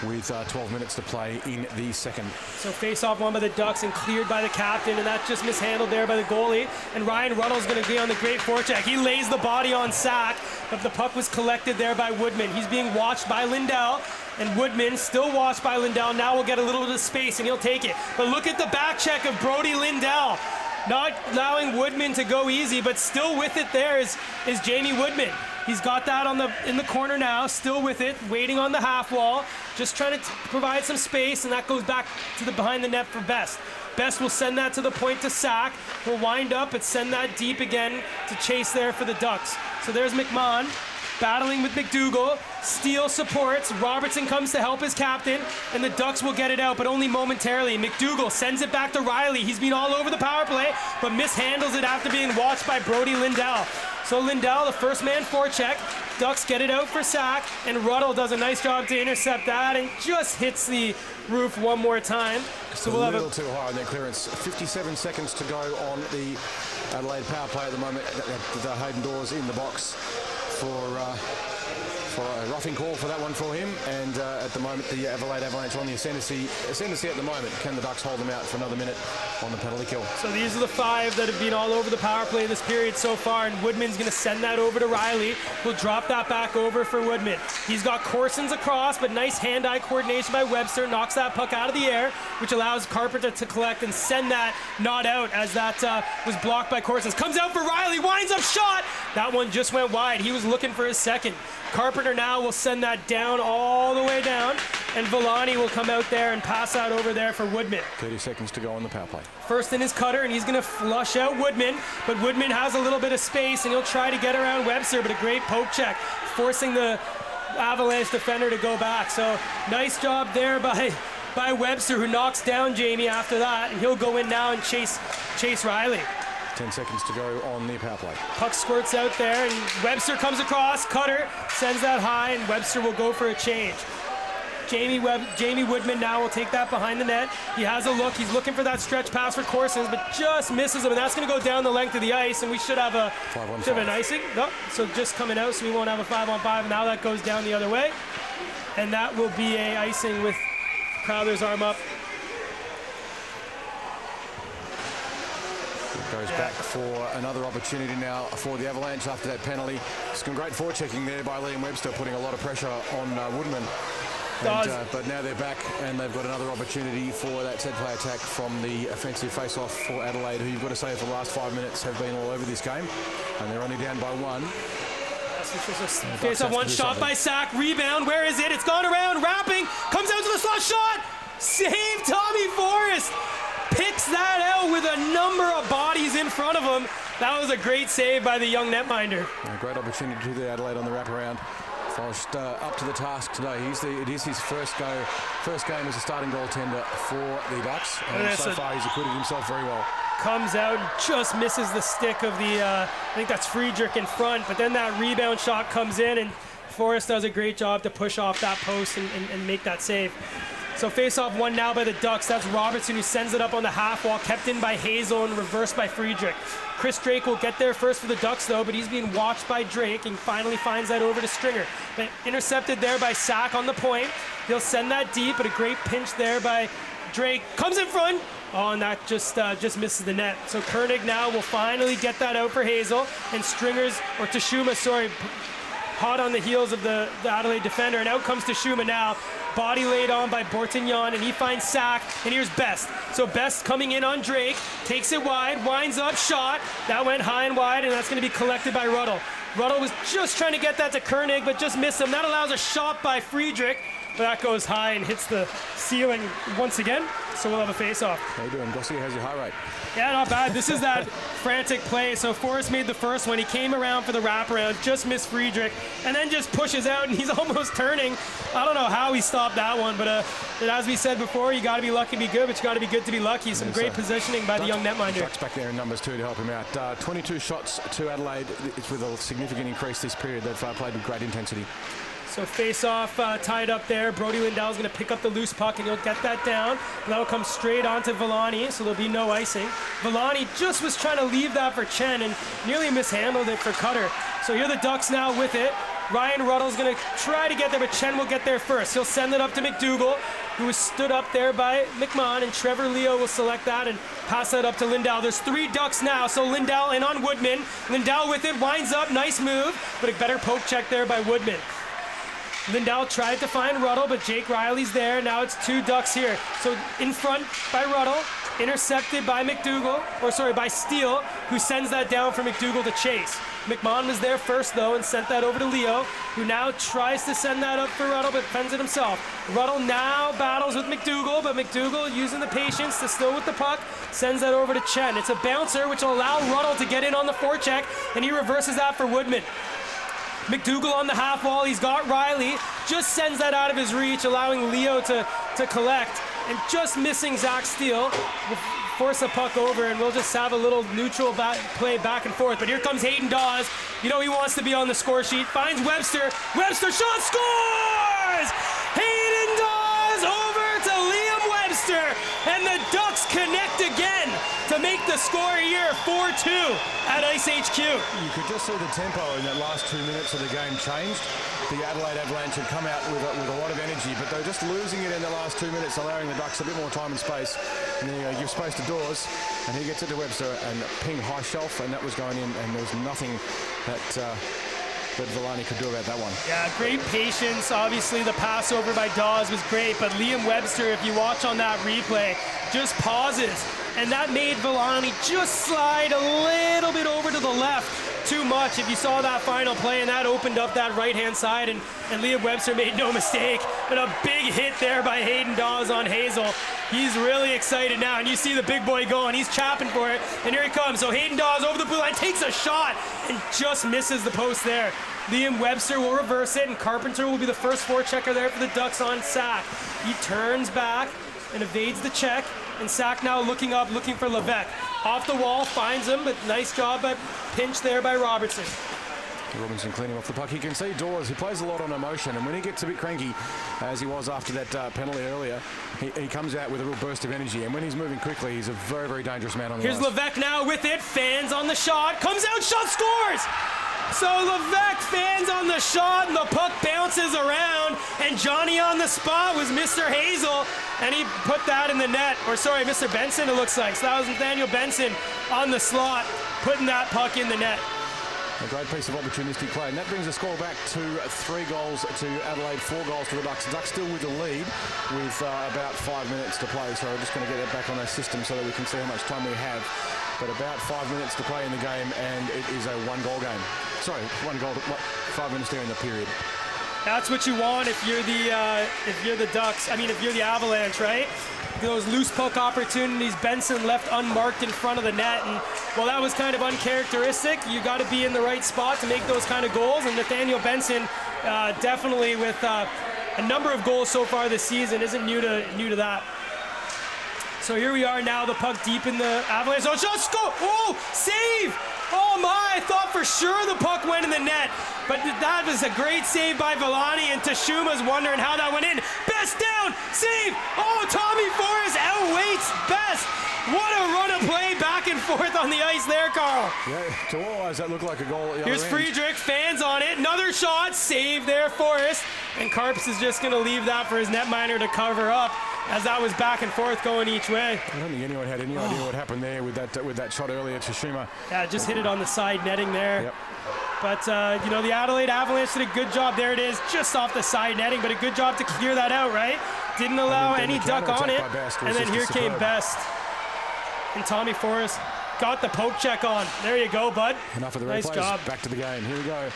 with 12 minutes to play in the second. So face-off won by the Ducks and cleared by the captain, and that just mishandled there by the goalie. And Ryan Ruddle's going to be on the great forecheck. He lays the body on Sack, but the puck was collected there by Woodman. He's being watched by Lindell, and Woodman still watched by Lindell. Now we'll get a little bit of space, and he'll take it. But look at the back check of Brody Lindell. Not allowing Woodman to go easy, but still with it there is Jamie Woodman. He's got that in the corner now, still with it, waiting on the half wall, just trying to provide some space, and that goes back to the behind the net for Best. Best will send that to the point to Sack. He'll wind up and send that deep again to chase there for the Ducks. So there's McMahon battling with McDougall. Steele supports. Robertson comes to help his captain, and the Ducks will get it out, but only momentarily. McDougall sends it back to Riley. He's been all over the power play, but mishandles it after being watched by Brody Lindell. So Lindell, the first man forecheck. Ducks get it out for Sack, and Ruddle does a nice job to intercept that and just hits the roof one more time. So we'll have a little too high on their clearance. 57 seconds to go on the Adelaide power play at the moment. The Hayden Dawes in the box for for a roughing call for that one for him. And at the moment, the Adelaide Avalanche on the ascendancy at the moment. Can the Ducks hold them out for another minute on the penalty kill? So these are the 5 that have been all over the power play this period so far, and Woodman's going to send that over to Riley. We'll drop that back over for Woodman. He's got Corson's across, but nice hand-eye coordination by Webster. Knocks that puck out of the air, which allows Carpenter to collect and send that not out, as that was blocked by Corson's. Comes out for Riley, winds up shot. That one just went wide. He was looking for his second. Carpenter now will send that down all the way down, and Villani will come out there and pass that over there for Woodman. 30 seconds to go on the power play. First in his cutter, and he's going to flush out Woodman, but Woodman has a little bit of space, and he'll try to get around Webster, but a great poke check, forcing the Avalanche defender to go back. So nice job there by Webster, who knocks down Jamie after that, and he'll go in now and chase Riley. 10 seconds to go on the power play. Puck squirts out there, and Webster comes across. Cutter sends that high, and Webster will go for a change. Jamie Woodman now will take that behind the net. He has a look. He's looking for that stretch pass for Corsons, but just misses him, and that's going to go down the length of the ice, and we should have a bit of an icing. No, so just coming out, so we won't have a 5-on-5, and now that goes down the other way, and that will be a icing with Crowther's arm up. Goes back for another opportunity now for the Avalanche after that penalty. Some great forechecking there by Liam Webster, putting a lot of pressure on Woodman. But now they're back, and they've got another opportunity for that set play attack from the offensive face-off for Adelaide, who you've got to say for the last 5 minutes have been all over this game, and they're only down by 1. Face-off, one shot by Sack, rebound, where is it? It's gone around, wrapping, comes out to the slot, shot! Save Tommy Forrest! Picks that out with a number of bodies in front of him. That was a great save by the young netminder. A great opportunity to the Adelaide on the wraparound. Forrest up to the task today. It is his first game as a starting goaltender for the Ducks, and so far he's acquitted himself very well. Comes out and just misses the stick of the, I think that's Friedrich in front, but then that rebound shot comes in, and Forrest does a great job to push off that post and make that save. So face-off one now by the Ducks. That's Robertson, who sends it up on the half wall, kept in by Hazel and reversed by Friedrich. Chris Drake will get there first for the Ducks, though, but he's being watched by Drake and finally finds that over to Stringer. But intercepted there by Sack on the point. He'll send that deep, but a great pinch there by Drake. Comes in front. Oh, and that just misses the net. So Koenig now will finally get that out for Hazel, and Tashuma, hot on the heels of the Adelaide defender, and out comes Tashuma now. Body laid on by Bortignon, and he finds Sack, and here's Best. So Best coming in on Drake, takes it wide, winds up, shot. That went high and wide, and that's going to be collected by Ruddle. Ruddle was just trying to get that to Koenig, but just missed him. That allows a shot by Friedrich, but that goes high and hits the ceiling once again, so we'll have a face-off. How you doing, Gossi? How's your heart rate? Yeah, not bad. This is that frantic play. So Forrest made the first one. He came around for the wraparound, just missed Friedrich, and then just pushes out, and he's almost turning. I don't know how he stopped that one, but as we said before, you got to be lucky to be good, but you got to be good to be lucky. Some great positioning by the young netminder. Ducks back there in numbers too to help him out. 22 shots to Adelaide. It's with a significant increase this period. They've played with great intensity. So face-off tied up there. Brody Lindell's going to pick up the loose puck, and he'll get that down. And that'll come straight onto Villani, so there'll be no icing. Villani just was trying to leave that for Chen and nearly mishandled it for Cutter. So here the Ducks now with it. Ryan Ruddle's going to try to get there, but Chen will get there first. He'll send it up to McDougall, who was stood up there by McMahon, and Trevor Leo will select that and pass that up to Lindell. There's 3 Ducks now, so Lindell in on Woodman. Lindell with it, winds up, nice move, but a better poke check there by Woodman. Lindell tried to find Ruddle, but Jake Riley's there. Now it's 2 Ducks here. So in front by Ruddle, intercepted by by Steele, who sends that down for McDougall to chase. McMahon was there first, though, and sent that over to Leo, who now tries to send that up for Ruddle, but fends it himself. Ruddle now battles with McDougall, but McDougall, using the patience to still with the puck, sends that over to Chen. It's a bouncer, which will allow Ruddle to get in on the forecheck, and he reverses that for Woodman. McDougall on the half wall, he's got Riley, just sends that out of his reach, allowing Leo to collect, and just missing Zach Steele. Will force the puck over, and we'll just have a little neutral play back and forth. But here comes Hayden Dawes. You know he wants to be on the score sheet. Finds Webster. Webster shot, scores! Hayden Dawes over to Liam Webster, and the Ducks connect again to make the score here, 4-2 at Ice HQ. You could just see the tempo in that last 2 minutes of the game changed. The Adelaide Avalanche had come out with a lot of energy, but they're just losing it in the last 2 minutes, allowing the Ducks a bit more time and space. And then give space to Dawes, and he gets it to Webster and ping high shelf, and that was going in, and there was nothing that Villani could do about that one. Yeah, great patience. Obviously, the pass over by Dawes was great, but Liam Webster, if you watch on that replay, just pauses. And that made Villani just slide a little bit over to the left too much. If you saw that final play, and that opened up that right-hand side, and Liam Webster made no mistake. And a big hit there by Hayden Dawes on Hazel. He's really excited now, and you see the big boy going. He's chapping for it, and here he comes. So Hayden Dawes over the blue line, takes a shot, and just misses the post there. Liam Webster will reverse it, and Carpenter will be the first forechecker there for the Ducks on Sack. He turns back and evades the check, and Sack now looking up, looking for Levesque. Off the wall, finds him, but nice job by pinch there by Robertson. Robinson cleaning off the puck. You can see Dawes, he plays a lot on emotion, and when he gets a bit cranky, as he was after that penalty earlier, he comes out with a real burst of energy, and when he's moving quickly, he's a very, very dangerous man on the ice. Here's Levesque now with it, fans on the shot, comes out, shot, scores! So Levesque fans on the shot, and the puck bounces around, and Johnny on the spot was Mr. Hazel, and he put that in the net. Or sorry, Mr. Benson, it looks like. So that was Nathaniel Benson on the slot, putting that puck in the net. A great piece of opportunistic play, and that brings the score back to 3 goals to Adelaide, 4 goals to the Ducks. Ducks still with the lead with about 5 minutes to play, so we're just going to get that back on our system so that we can see how much time we have. But about 5 minutes to play in the game, and it is a 1-goal game. Sorry, 1 goal, 5 minutes there in the period. That's what you want if you're the Ducks. I mean, if you're the Avalanche, right? Those loose puck opportunities, Benson left unmarked in front of the net, and well, that was kind of uncharacteristic. You got to be in the right spot to make those kind of goals, and Nathaniel Benson, definitely with a number of goals so far this season, isn't new to that. So here we are now, the puck deep in the Avalanche. Oh, just go! Oh, save! Oh my, I thought for sure the puck went in the net, but that was a great save by Villani, and Tashuma's wondering how that went in. Best down, save! Oh, Tommy Forrest outweights Best. What a run of play back and forth on the ice there, Carl. Yeah, to all eyes, that looked like a goal at the Here's other end. Friedrich, fans on it, another shot, save there, Forrest, and Carps is just gonna leave that for his netminder to cover up, as that was back and forth going each way. I don't think anyone had any idea what happened there with that shot earlier. Tashuma. Yeah, just hit it on the side netting there. Yep. But, you know, the Adelaide Avalanche did a good job. There it is, just off the side netting, but a good job to clear that out, right? Didn't allow any Duck on it. And then here came Best. And Tommy Forrest got the poke check on. There you go, bud. Enough of the nice replays. job. Back to the game. Here we go.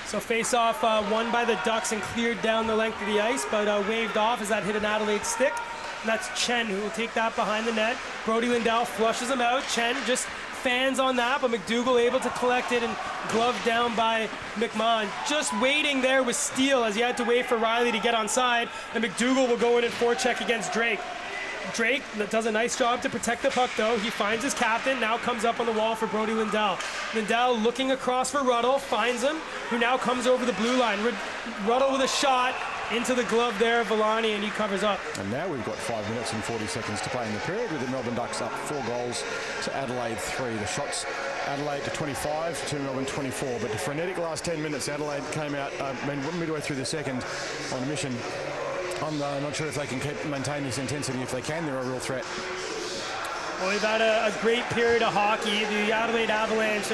So face-off won by the Ducks and cleared down the length of the ice, but waved off as that hit an Adelaide stick. And that's Chen who will take that behind the net. Brody Lindell flushes him out. Chen just fans on that, but McDougall able to collect it and gloved down by McMahon. Just waiting there with Steele as he had to wait for Riley to get on side, and McDougall will go in and forecheck against Drake. Drake does a nice job to protect the puck, though. He finds his captain, now comes up on the wall for Brody Lindell. Lindell looking across for Ruddle, finds him, who now comes over the blue line. Ruddle with a shot into the glove there of Villani, and he covers up. And now we've got 5 minutes and 40 seconds to play in the period, with the Melbourne Ducks up 4 goals to Adelaide 3. The shots, Adelaide to 25 to Melbourne 24. But the frenetic last 10 minutes, Adelaide came out midway through the second on a mission. I'm not sure if they can maintain this intensity. If they can, they're a real threat. Well, we've had a great period of hockey. The Adelaide Avalanche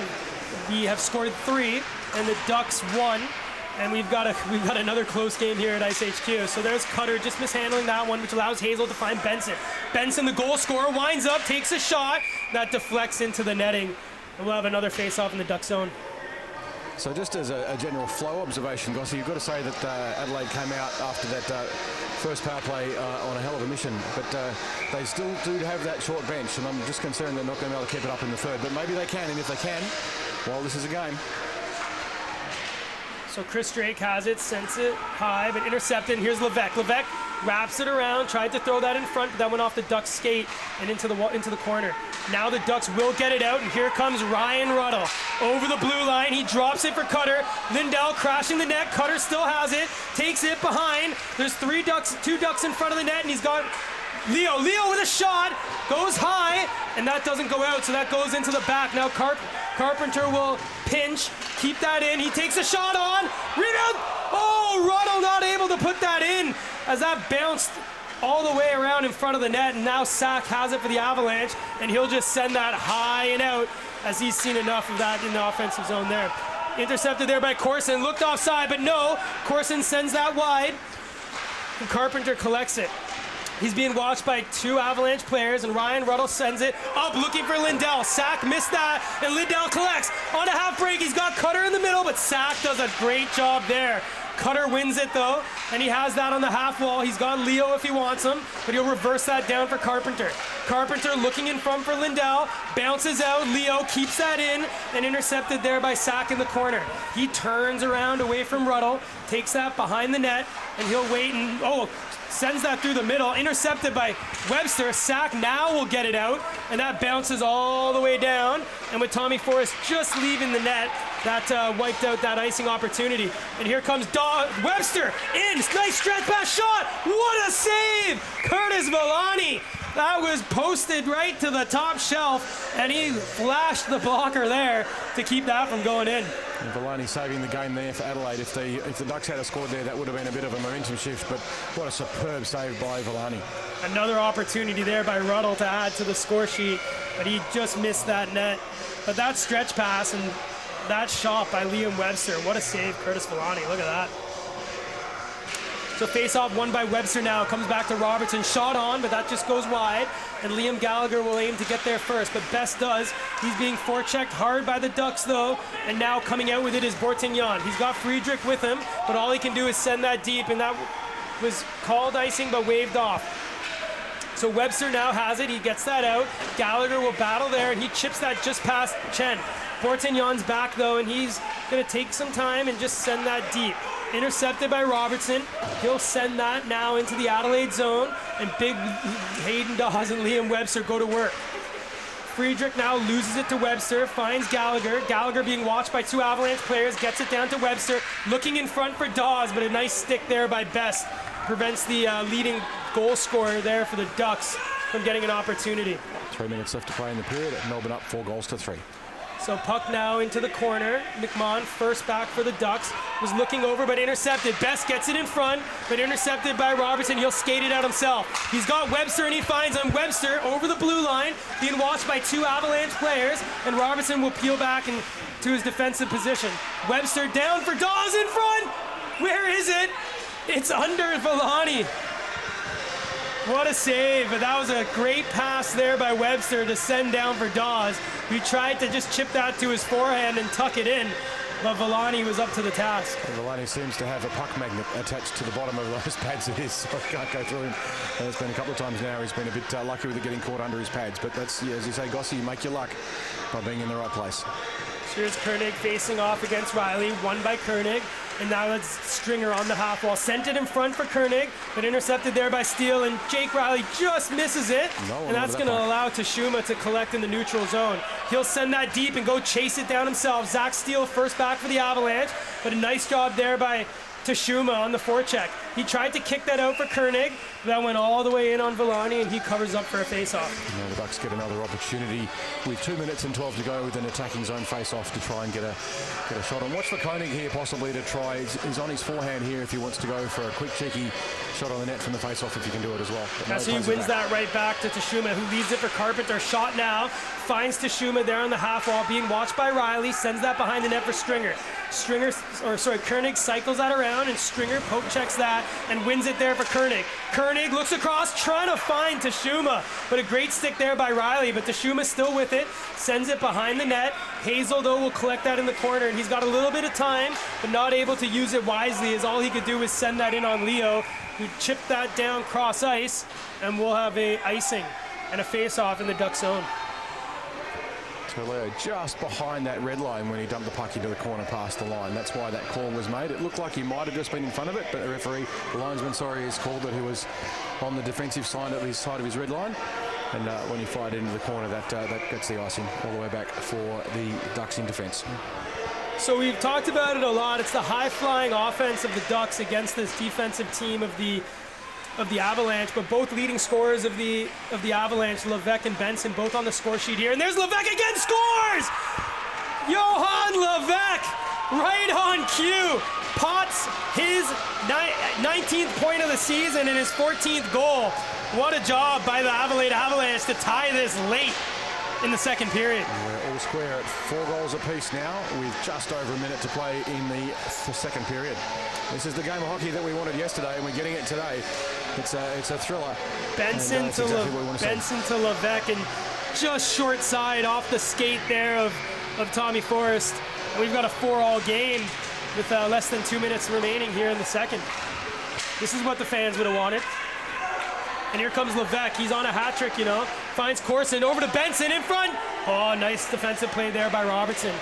have scored 3, and the Ducks 1. And we've got another close game here at Ice HQ. So there's Cutter just mishandling that one, which allows Hazel to find Benson. Benson, the goal scorer, winds up, takes a shot. That deflects into the netting. And we'll have another face-off in the Duck zone. So just as a general flow observation, Gossie, you've got to say that Adelaide came out after that first power play on a hell of a mission, but they still do have that short bench, and I'm just concerned they're not going to be able to keep it up in the third, but maybe they can, and if they can, well, this is a game. So Chris Drake has it, sends it high, but intercepted, and here's Levesque. Levesque wraps it around, tried to throw that in front, but that went off the Ducks' skate and into the corner. Now the Ducks will get it out, and here comes Ryan Ruddle. Over the blue line, he drops it for Cutter. Lindell crashing the net, Cutter still has it, takes it behind. There's 2 Ducks in front of the net, and he's got Leo with a shot, goes high, and that doesn't go out, so that goes into the back. Now Carpenter will pinch, keep that in. He takes a shot on, rebound. Oh, Ruddle not able to put that in as that bounced all the way around in front of the net, and now Sack has it for the Avalanche, and he'll just send that high and out as he's seen enough of that in the offensive zone there. Intercepted there by Corson, looked offside, but no, Corson sends that wide, and Carpenter collects it. He's being watched by 2 Avalanche players, and Ryan Ruddle sends it up looking for Lindell. Sack missed that, and Lindell collects. On a half break, he's got Cutter in the middle, but Sack does a great job there. Cutter wins it though, and he has that on the half wall. He's got Leo if he wants him, but he'll reverse that down for Carpenter. Carpenter looking in front for Lindell, bounces out, Leo keeps that in, and intercepted there by Sack in the corner. He turns around away from Ruddle, takes that behind the net, and he'll wait and, sends that through the middle, intercepted by Webster. Sack now will get it out, and that bounces all the way down. And with Tommy Forrest just leaving the net, that wiped out that icing opportunity. And here comes Webster in, nice stretch pass shot. What a save, Curtis Villani. That was posted right to the top shelf, and he flashed the blocker there to keep that from going in. And Villani saving the game there for Adelaide. If the Ducks had scored there, that would have been a bit of a momentum shift, but what a superb save by Villani. Another opportunity there by Ruddle to add to the score sheet, but he just missed that net. But that stretch pass and that shot by Liam Webster, what a save, Curtis Villani. Look at that. So face-off won by Webster now. Comes back to Robertson. Shot on, but that just goes wide. And Liam Gallagher will aim to get there first, but Best does. He's being forechecked hard by the Ducks, though. And now coming out with it is Bortignon. He's got Friedrich with him, but all he can do is send that deep, and that was called icing, but waved off. So Webster now has it. He gets that out. Gallagher will battle there, and he chips that just past Chen. Bortignon's back, though, and he's going to take some time and just send that deep. Intercepted by Robertson. He'll send that now into the Adelaide zone, and big Hayden Dawes and Liam Webster go to work. Friedrich now loses it to Webster, finds Gallagher. Gallagher being watched by 2 Avalanche players, gets it down to Webster, looking in front for Dawes, but a nice stick there by Best prevents the leading goal scorer there for the Ducks from getting an opportunity. 3 minutes left to play in the period. Melbourne up 4-3. So puck now into the corner. McMahon first back for the Ducks. Was looking over but intercepted. Best gets it in front, but intercepted by Robertson. He'll skate it out himself. He's got Webster and he finds him. Webster over the blue line, being watched by 2 Avalanche players, and Robertson will peel back to his defensive position. Webster down for Dawes in front. Where is it? It's under Villani. What a save, but that was a great pass there by Webster to send down for Dawes. He tried to just chip that to his forehand and tuck it in, but Villani was up to the task. And Villani seems to have a puck magnet attached to the bottom of those pads of his, so I can't go through him. There's been a couple of times now he's been a bit lucky with it getting caught under his pads, but that's, as you say, Gossie, you make your luck by being in the right place. Here's Koenig facing off against Riley, won by Koenig, and now it's Stringer on the half wall. Sent it in front for Koenig, but intercepted there by Steele, and Jake Riley just misses it, and that's going to allow Tashuma to collect in the neutral zone. He'll send that deep and go chase it down himself. Zach Steele first back for the Avalanche, but a nice job there by Tashuma on the forecheck. He tried to kick that out for Koenig, but that went all the way in on Villani, and he covers up for a face-off. Now the Bucks get another opportunity with 2 minutes and 12 to go with an attacking zone face-off to try and get a shot on. Watch for Koenig here possibly to try. He's on his forehand here if he wants to go for a quick cheeky shot on the net from the face-off if he can do it as well. As he wins that right back to Tashuma, who leaves it for Carpenter. Shot now, finds Tashuma there on the half wall, being watched by Riley, sends that behind the net for Stringer. Koenig cycles that around, and Stringer poke checks that and wins it there for Koenig. Koenig looks across, trying to find Tashuma, but a great stick there by Riley, but Tashuma's still with it, sends it behind the net. Hazel, though, will collect that in the corner, and he's got a little bit of time, but not able to use it wisely, as all he could do was send that in on Leo, who chipped that down cross ice, and we'll have a icing and a face-off in the Duck zone. Leo just behind that red line when he dumped the puck into the corner past the line. That's why that call was made. It looked like he might have just been in front of it, but the referee, the linesman, has called that he was on the defensive side of his red line. And when he fired into the corner, that gets the icing all the way back for the Ducks in defence. So we've talked about it a lot. It's the high-flying offense of the Ducks against this defensive team of the of the Avalanche, but both leading scorers of the Avalanche, Levesque and Benson, both on the score sheet here. And there's Levesque again, scores! Johan Levesque, right on cue, pots his 19th point of the season and his 14th goal. What a job by the Adelaide Avalanche to tie this late in the second period. We're all square at 4 goals apiece now with just over a minute to play in the second period. This is the game of hockey that we wanted yesterday, and we're getting it today. It's a thriller. Benson to Levesque, and just short side off the skate there of Tommy Forrest. And we've got a 4-all game with less than 2 minutes remaining here in the second. This is what the fans would have wanted. And here comes Levesque. He's on a hat trick, you know. Finds Corson over to Benson in front. Oh, nice defensive play there by Robertson.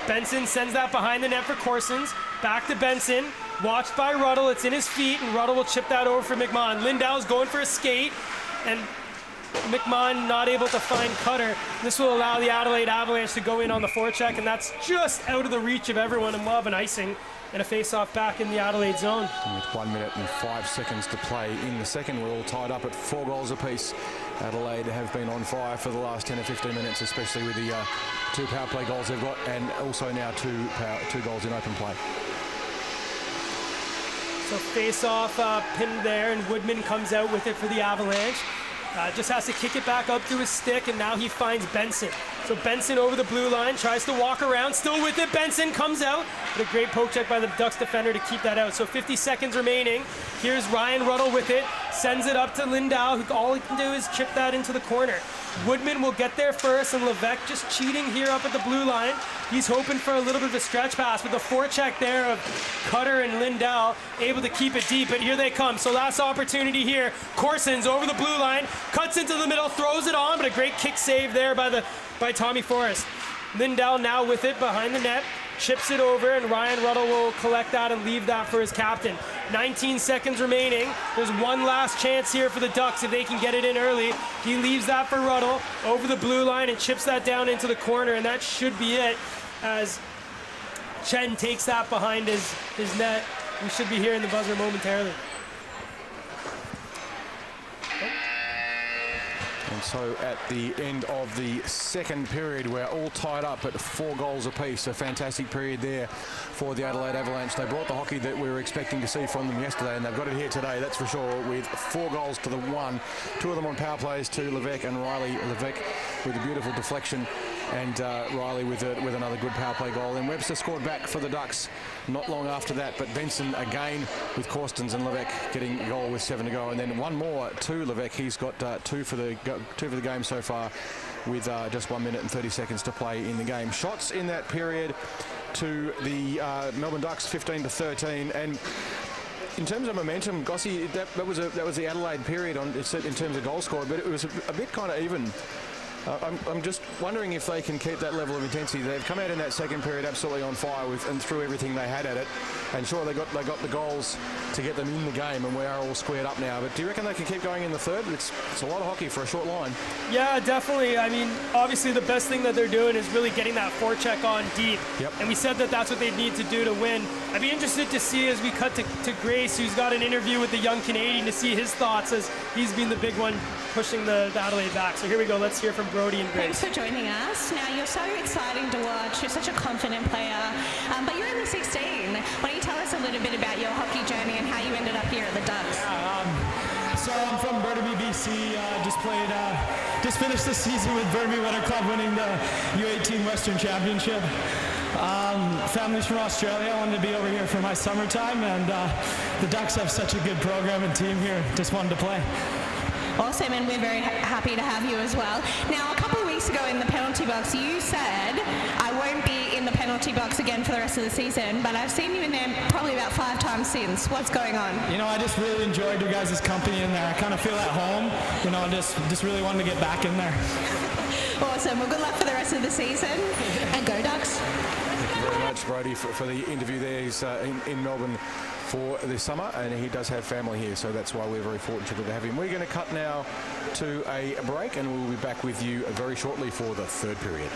Benson sends that behind the net for Corsons. Back to Benson. Watched by Ruddle. It's in his feet, and Ruddle will chip that over for McMahon. Lindau's going for a skate, and McMahon not able to find Cutter. This will allow the Adelaide Avalanche to go in on the forecheck, and that's just out of the reach of everyone, and we'll have an icing and a face-off back in the Adelaide zone. And with 1 minute and 5 seconds to play in the second, we're all tied up at 4 goals apiece. Adelaide have been on fire for the last 10 or 15 minutes, especially with the 2 power play goals they've got, and also now 2 goals in open play. So face-off pinned there, and Woodman comes out with it for the Avalanche. Just has to kick it back up to his stick, and now he finds Benson. So Benson over the blue line, tries to walk around, still with it. Benson comes out, but a great poke check by the Ducks defender to keep that out. So 50 seconds remaining. Here's Ryan Ruddle with it, sends it up to Lindau, who all he can do is chip that into the corner. Woodman will get there first, and Levesque just cheating here up at the blue line. He's hoping for a little bit of a stretch pass with the forecheck there of Cutter and Lindau, able to keep it deep, but here they come. So last opportunity here. Corsons over the blue line, cuts into the middle, throws it on, but a great kick save there by Tommy Forrest. Lindau now with it behind the net, chips it over, and Ryan Ruddle will collect that and leave that for his captain. 19 seconds remaining. There's one last chance here for the Ducks if they can get it in early. He leaves that for Ruddle over the blue line and chips that down into the corner, and that should be it as Chen takes that behind his net. We should be hearing the buzzer momentarily. And so at the end of the second period, we're all tied up at 4 goals apiece. A fantastic period there for the Adelaide Avalanche. They brought the hockey that we were expecting to see from them yesterday, and they've got it here today, that's for sure, with 4 goals to the 1. 2 of them on power plays to Levesque and Riley. Levesque with a beautiful deflection, and Riley with another good power play goal. And Webster scored back for the Ducks not long after that, but Benson again with Corstens and Levesque getting a goal with 7 to go, and then one more to Levesque. He's got 2 for the game so far, with just 1 minute and 30 seconds to play in the game. Shots in that period to the Melbourne Ducks, 15-13, and in terms of momentum, Gossie, that was the Adelaide period in terms of goal scored, but it was a bit kind of even. I'm just wondering if they can keep that level of intensity. They've come out in that second period absolutely on fire and threw everything they had at it. And sure, they got the goals to get them in the game, and we are all squared up now. But do you reckon they can keep going in the third? It's a lot of hockey for a short line. Yeah, definitely. I mean, obviously the best thing that they're doing is really getting that forecheck on deep. Yep. And we said that that's what they need to do to win. I'd be interested to see as we cut to Grace, who's got an interview with the young Canadian, to see his thoughts, as he's been the big one pushing the Adelaide back. So here we go. Let's hear from Brody and Grace. Thanks for joining us. Now, you're so exciting to watch. You're such a confident player, but you're only 16. Why don't you tell us a little bit about your hockey journey and how you ended up here at the Ducks? So I'm from Burnaby, BC. Just finished the season with Burnaby Weather Club, winning the U18 Western Championship. Family's from Australia. I wanted to be over here for my summertime, and the Ducks have such a good program and team here. Just wanted to play. Awesome, and we're very happy to have you as well. Now, a couple of weeks ago in the penalty box, you said, I won't be in the penalty box again for the rest of the season, but I've seen you in there probably about 5 times since. What's going on? You know, I just really enjoyed your guys' company in there. I kind of feel at home. You know, just really wanted to get back in there. Awesome. Well, good luck for the rest of the season, and go Ducks. Thank you very much, Brody, for the interview there. He's in Melbourne for this summer, and he does have family here, so that's why we're very fortunate to have him. We're going to cut now to a break, and we'll be back with you very shortly for the third period.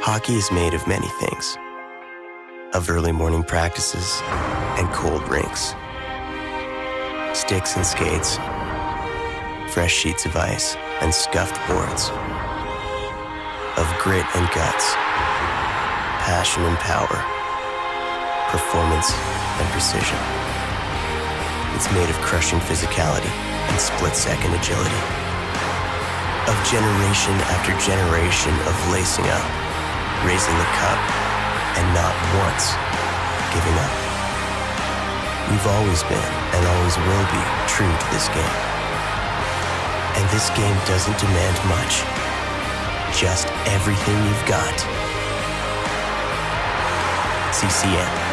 Hockey is made of many things. Of early morning practices and cold rinks. Sticks and skates, fresh sheets of ice and scuffed boards. Of grit and guts, passion and power, performance and precision. It's made of crushing physicality and split-second agility. Of generation after generation of lacing up, raising the cup, and not once giving up. We've always been and always will be true to this game. And this game doesn't demand much, just everything you've got. CCM.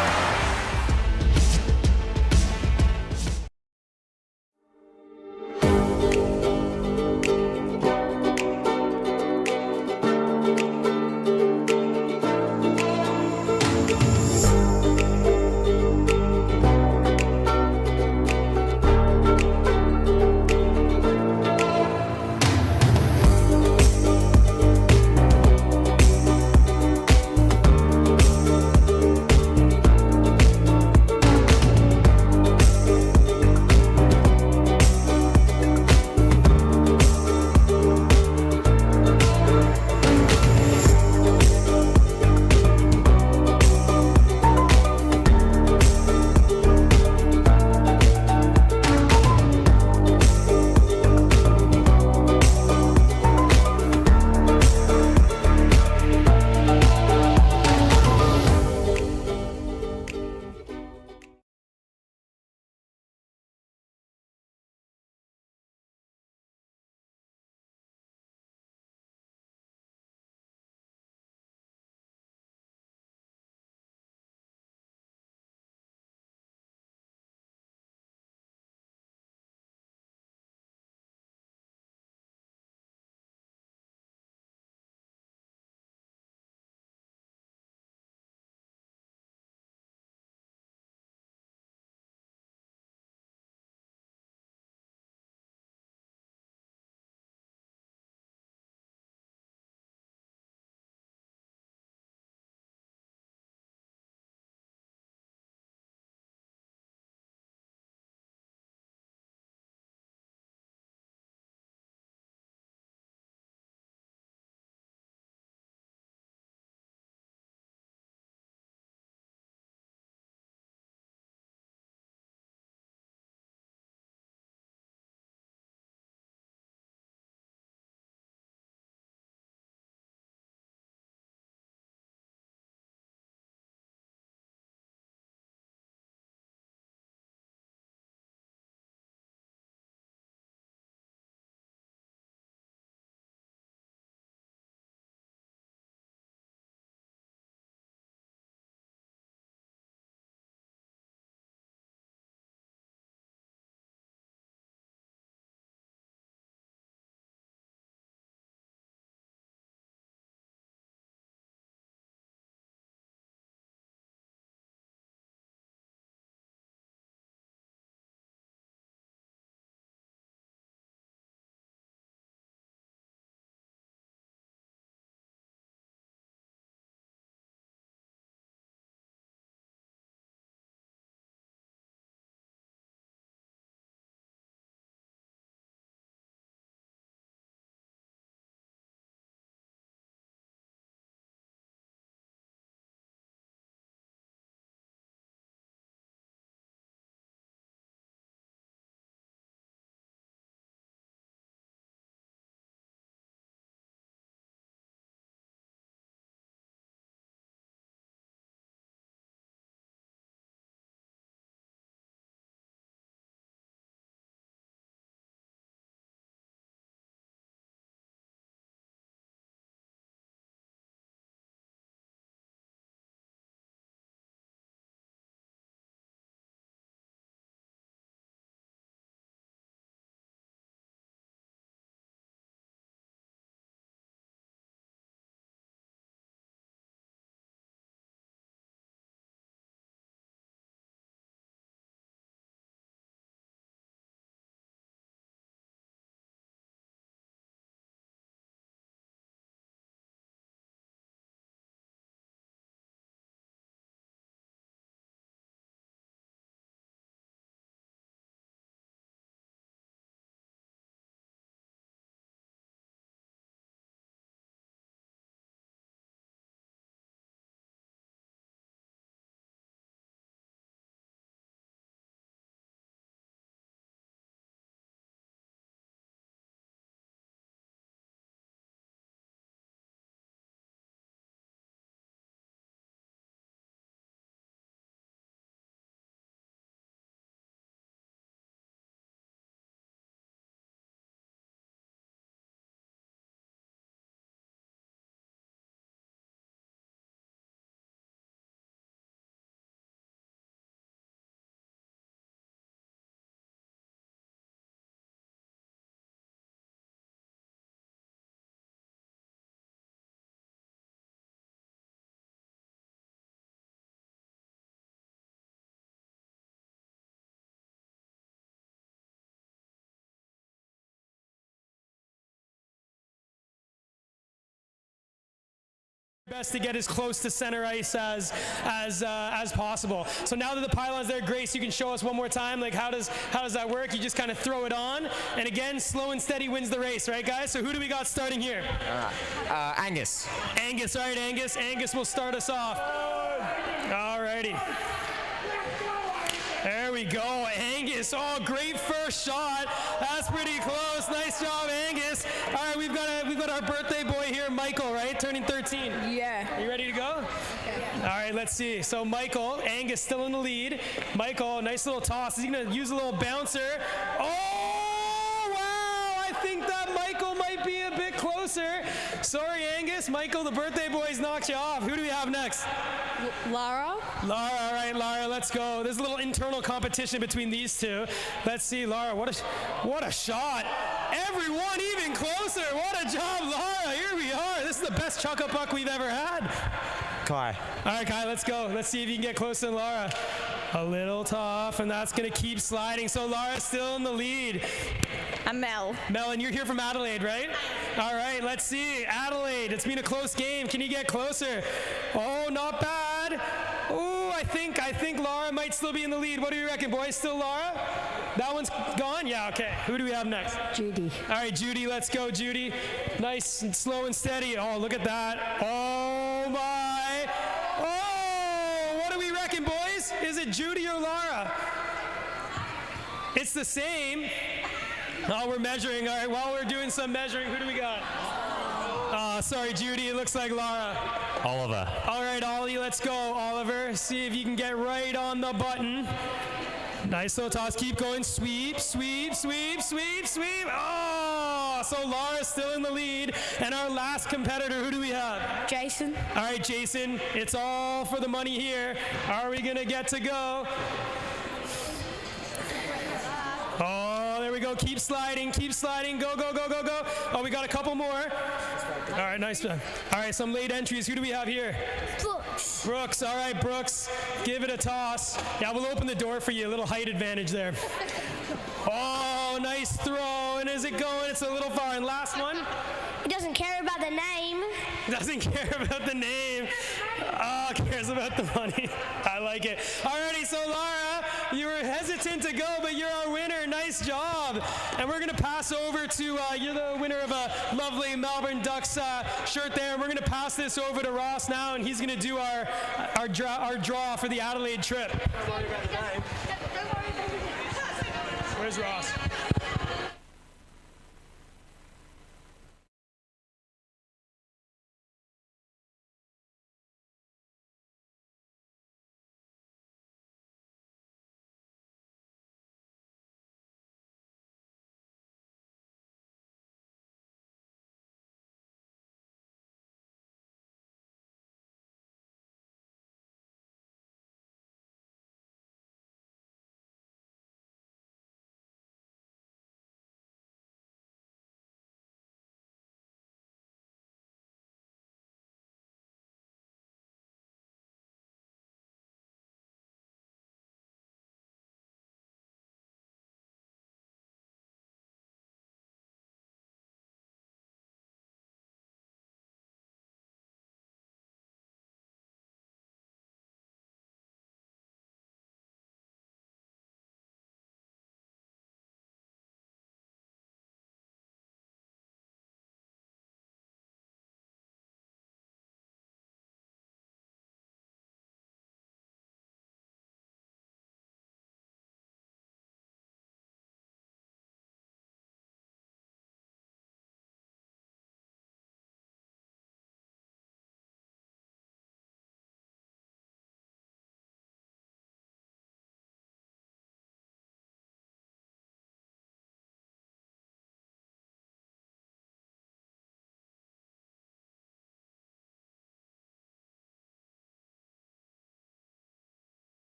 Best to get as close to center ice as possible. So now that the pylon's there, Grace, you can show us one more time. Like how does that work? You just kind of throw it on, and again, slow and steady wins the race, right, guys? So who do we got starting here? Angus. Angus, all right, Angus. Angus will start us off. All righty. There we go, Angus. Oh, great first shot. That's pretty close. Nice job, Angus. All right, we've got our birthday boy here, Michael, right? Turning 13. Yeah. Are you ready to go? Okay. All right, let's see. So Michael, Angus still in the lead. Michael, nice little toss. Is he gonna use a little bouncer? Oh, wow! I think that Michael might be a bit closer. Sorry, Angus. Michael, the birthday boy's knocked you off. Who do we have next? Lara. Lara, all right, Lara, let's go. There's a little internal competition between these two. Let's see, Lara, what a shot. Everyone even closer. What a job, Lara. Here we are. This is the best chuck-a-puck we've ever had. Kai. All right, Kai, let's go. Let's see if you can get closer than Lara. A little tough, and that's going to keep sliding. So Lara's still in the lead. I'm Mel. Mel, and you're here from Adelaide, right? All right, let's see. Adelaide, it's been a close game. Can you get closer? Oh, not bad. Oh, I think Lara might still be in the lead. What do you reckon, boys? Still Lara? That one's gone? Yeah, okay. Who do we have next? Judy. All right, Judy, let's go, Judy. Nice and slow and steady. Oh, look at that. Oh, my. Oh, what do we reckon, boys? Is it Judy or Lara? It's the same. Oh, we're measuring. All right, while we're doing some measuring, who do we got? Sorry, Judy. It looks like Lara. Oliver. All right, Ollie, let's go, Oliver. See if you can get right on the button. Nice little toss. Keep going. Sweep, sweep, sweep, sweep, sweep. Oh, so Lara's still in the lead. And our last competitor, who do we have? Jason. All right, Jason. It's all for the money here. Are we going to get to go? Oh, there we go. Keep sliding. Keep sliding. Go, go, go, go, go. Oh, we got a couple more. All right, nice. All right, some late entries. Who do we have here? Brooks. Brooks. All right, Brooks. Give it a toss. Yeah, we'll open the door for you. A little height advantage there. Oh, nice throw. And is it going? It's a little far. And last one. He doesn't care about the name. Doesn't care about the name. Oh, cares about the money. I like it. Alrighty, so Lara, you were hesitant to go, but you're our winner. Nice job. And we're going to pass over to, you're the winner of a lovely Melbourne Ducks shirt there. And we're going to pass this over to Ross now, and he's going to do our draw for the Adelaide trip. Where's Ross?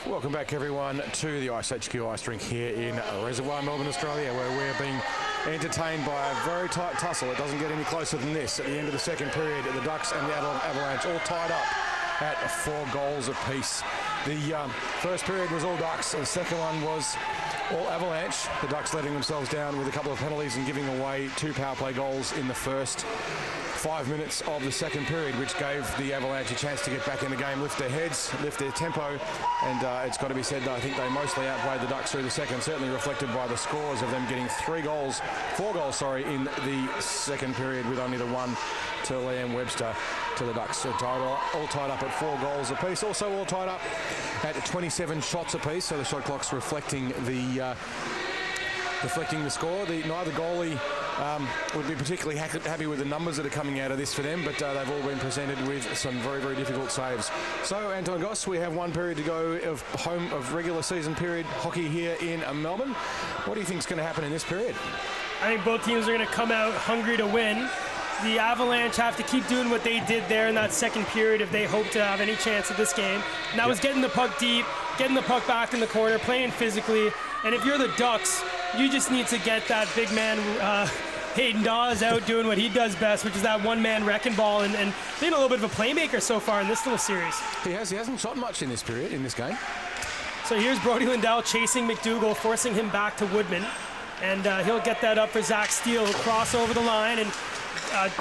Welcome back, everyone, to the Ice HQ Ice Rink here in Reservoir, Melbourne, Australia, where we're being entertained by a very tight tussle. It doesn't get any closer than this. At the end of the second period, the Ducks and the Adelaide Avalanche all tied up at 4 goals apiece. The first period was all Ducks, and the second one was all Avalanche. The Ducks letting themselves down with a couple of penalties and giving away 2 power play goals in the first 5 minutes of the second period, which gave the Avalanche a chance to get back in the game, lift their heads, lift their tempo, and it's got to be said that I think they mostly outplayed the Ducks through the second, certainly reflected by the scores of them getting 4 goals, in the second period, with only the one to Liam Webster to the Ducks. So all tied up at 4 goals apiece, also all tied up at 27 shots apiece, so the shot clock's reflecting the score. Neither goalie would be particularly happy with the numbers that are coming out of this for them, but they've all been presented with some very, very difficult saves. So, Anton Goss, we have 1 period to go of regular season period hockey here in Melbourne. What do you think is going to happen in this period? I think both teams are going to come out hungry to win. The Avalanche have to keep doing what they did there in that second period if they hope to have any chance at this game. And that was getting the puck deep, getting the puck back in the corner, playing physically. And if you're the Ducks, you just need to get that big man Hayden Dawes out doing what he does best, which is that one-man wrecking ball, and being a little bit of a playmaker so far in this little series. He hasn't shot much in this period, in this game. So here's Brody Lindell chasing McDougall, forcing him back to Woodman. And he'll get that up for Zach Steele, cross over the line, and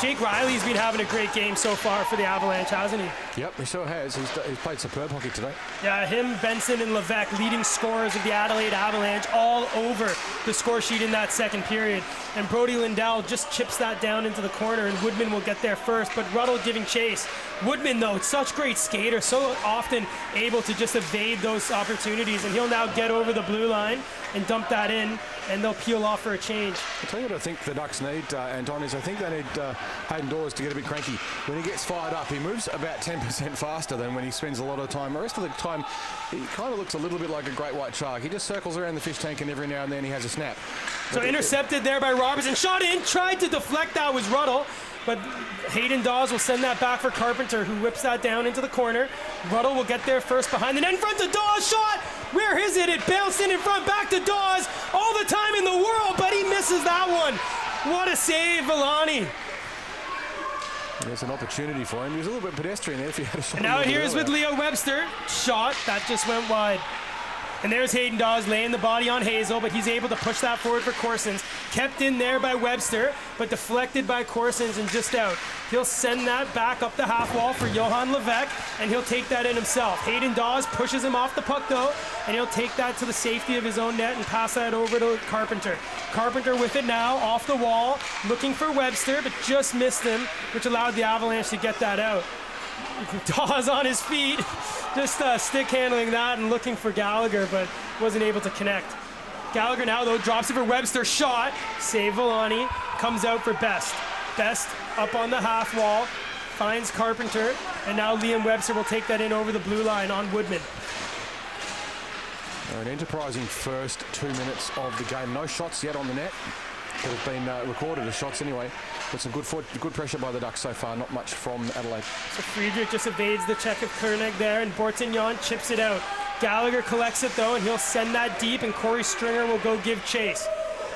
Jake Riley's been having a great game so far for the Avalanche, hasn't he? Yep, he sure has. He's played superb hockey today. Yeah, him, Benson, and Levesque, leading scorers of the Adelaide Avalanche, all over the score sheet in that second period. And Brody Lindell just chips that down into the corner, and Woodman will get there first, but Ruddle giving chase. Woodman, though, such great skater, so often able to just evade those opportunities, and he'll now get over the blue line and dump that in, and they'll peel off for a change. I'll tell you what I think the Ducks need, Anton, is I think they need Hayden Dawes to get a bit cranky. When he gets fired up, he moves about 10% faster than when he spends a lot of time. The rest of the time, he kind of looks a little bit like a great white shark. He just circles around the fish tank, and every now and then he has a snap. So intercepted there by Robertson, shot in, tried to deflect, that was Ruddle, but Hayden Dawes will send that back for Carpenter, who whips that down into the corner. Ruddle will get there first behind the net, in front to Dawes, shot! Where is it? It bounced in front, back to Dawes, all the time in the world, but he misses that one. What a save, Villani. There's an opportunity for him. He was a little bit pedestrian there if he had a shot. And now here's with Leo Webster, shot, that just went wide. And there's Hayden Dawes laying the body on Hazel, but he's able to push that forward for Corsons. Kept in there by Webster, but deflected by Corsons and just out. He'll send that back up the half wall for Johan Levesque, and he'll take that in himself. Hayden Dawes pushes him off the puck, though, and he'll take that to the safety of his own net and pass that over to Carpenter. Carpenter with it now, off the wall, looking for Webster, but just missed him, which allowed the Avalanche to get that out. Dawes on his feet, just stick handling that and looking for Gallagher, but wasn't able to connect. Gallagher now, though, drops it for Webster, shot, save Villani, comes out for Best. Best up on the half wall, finds Carpenter, and now Liam Webster will take that in over the blue line on Woodman. An enterprising first 2 minutes of the game. No shots yet on the net. That have been recorded as shots anyway. But some good pressure by the Ducks so far, not much from Adelaide. So Friedrich just evades the check of Koenig there, and Bortignon chips it out. Gallagher collects it though, and he'll send that deep, and Corey Stringer will go give chase.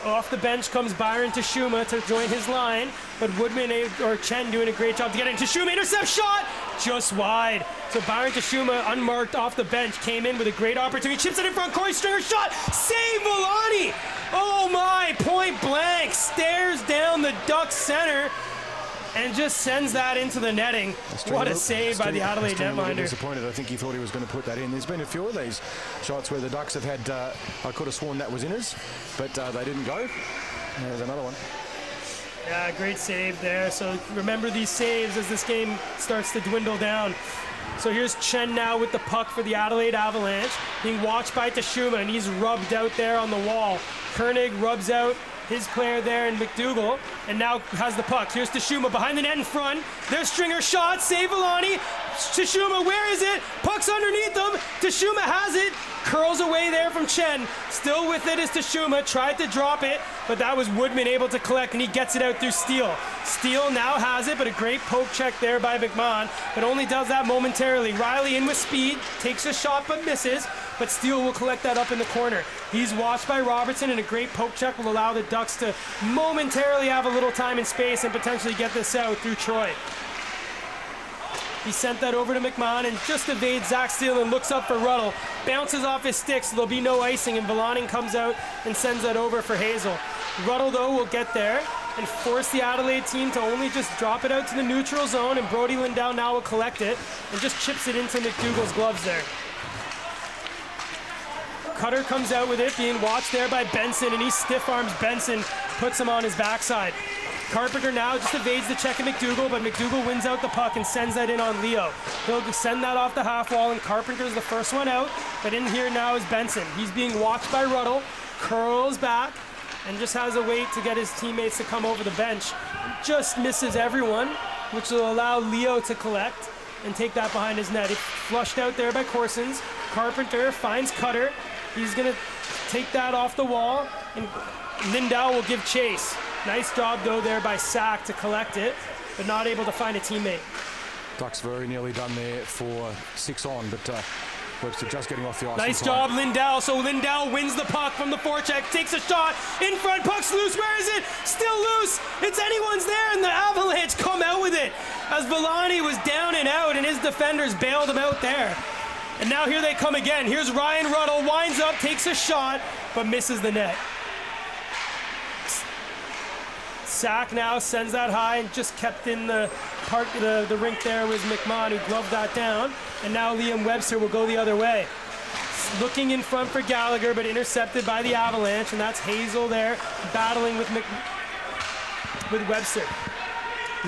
Off the bench comes Byron Tashuma to join his line, but Woodman or Chen doing a great job to get it. Tashuma intercept shot, just wide. So Byron Tashuma, unmarked off the bench, came in with a great opportunity, chips it in front, Corey Stringer shot, save Villani! Oh my, point blank, stares down the Ducks center and just sends that into the netting. What a save by the Adelaide netminder. Disappointed. I think he thought he was going to put that in. There's been a few of these shots where the Ducks have had, I could have sworn that was inners, but they didn't go. There's another one. Yeah, great save there. So remember these saves as this game starts to dwindle down. So here's Chen now with the puck for the Adelaide Avalanche, being watched by Tashuma, and he's rubbed out there on the wall. Koenig rubs out his player there in McDougall, and now has the puck. Here's Tashuma behind the net in front. There's Stringer shot, save Villani. Tashuma, where is it? Puck's underneath him. Tashuma has it. Curls away there from Chen. Still with it is Tashuma. Tried to drop it, but that was Woodman able to collect, and he gets it out through Steele. Steele now has it, but a great poke check there by McMahon, but only does that momentarily. Riley in with speed, takes a shot but misses, but Steele will collect that up in the corner. He's watched by Robertson, and a great poke check will allow the Ducks to momentarily have a little time and space and potentially get this out through Troy. He sent that over to McMahon and just evades Zach Steele and looks up for Ruddle. Bounces off his stick, so there'll be no icing, and Villani comes out and sends that over for Hazel. Ruddle, though, will get there and force the Adelaide team to only just drop it out to the neutral zone, and Brody Lindell now will collect it and just chips it into McDougall's gloves there. Cutter comes out with it, being watched there by Benson, and he stiff arms Benson, puts him on his backside. Carpenter now just evades the check of McDougall, but McDougall wins out the puck and sends that in on Leo. He'll send that off the half wall, and Carpenter's the first one out, but in here now is Benson. He's being watched by Ruddle, curls back, and just has a wait to get his teammates to come over the bench. Just misses everyone, which will allow Leo to collect and take that behind his net. He flushed out there by Corsons. Carpenter finds Cutter. He's going to take that off the wall, and Lindell will give chase. Nice job, though, there by Sack to collect it, but not able to find a teammate. Ducks very nearly done there for 6 on, but Webster just getting off the ice. Nice job, Lindell. So Lindell wins the puck from the forecheck, takes a shot in front. Puck's loose. Where is it? Still loose. It's anyone's there, and the Avalanche come out with it as Villani was down and out, and his defenders bailed him out there. And now here they come again. Here's Ryan Ruddle, winds up, takes a shot, but misses the net. Sack now sends that high and just kept in the park. The rink there was McMahon who gloved that down, and now Liam Webster will go the other way. Looking in front for Gallagher, but intercepted by the Avalanche, and that's Hazel there battling with Webster.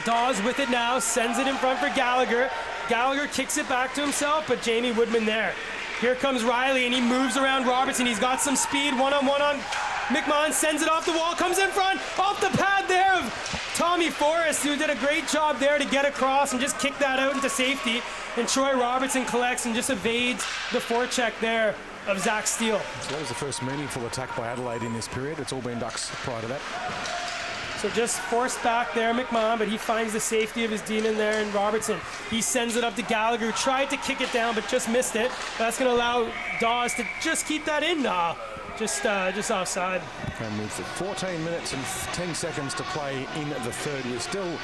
Dawes with it now, sends it in front for Gallagher. Gallagher kicks it back to himself, but Jamie Woodman there. Here comes Riley, and he moves around Robertson. He's got some speed, one-on-one on McMahon, sends it off the wall, comes in front, off the pad there of Tommy Forrest, who did a great job there to get across and just kick that out into safety. And Troy Robertson collects and just evades the forecheck there of Zach Steele. So that was the first meaningful attack by Adelaide in this period. It's all been Ducks prior to that. So just forced back there, McMahon, but he finds the safety of his demon there in Robertson. He sends it up to Gallagher, who tried to kick it down, but just missed it. That's going to allow Dawes to just keep that in. Just offside. And with 14 minutes and 10 seconds to play in the third, we're still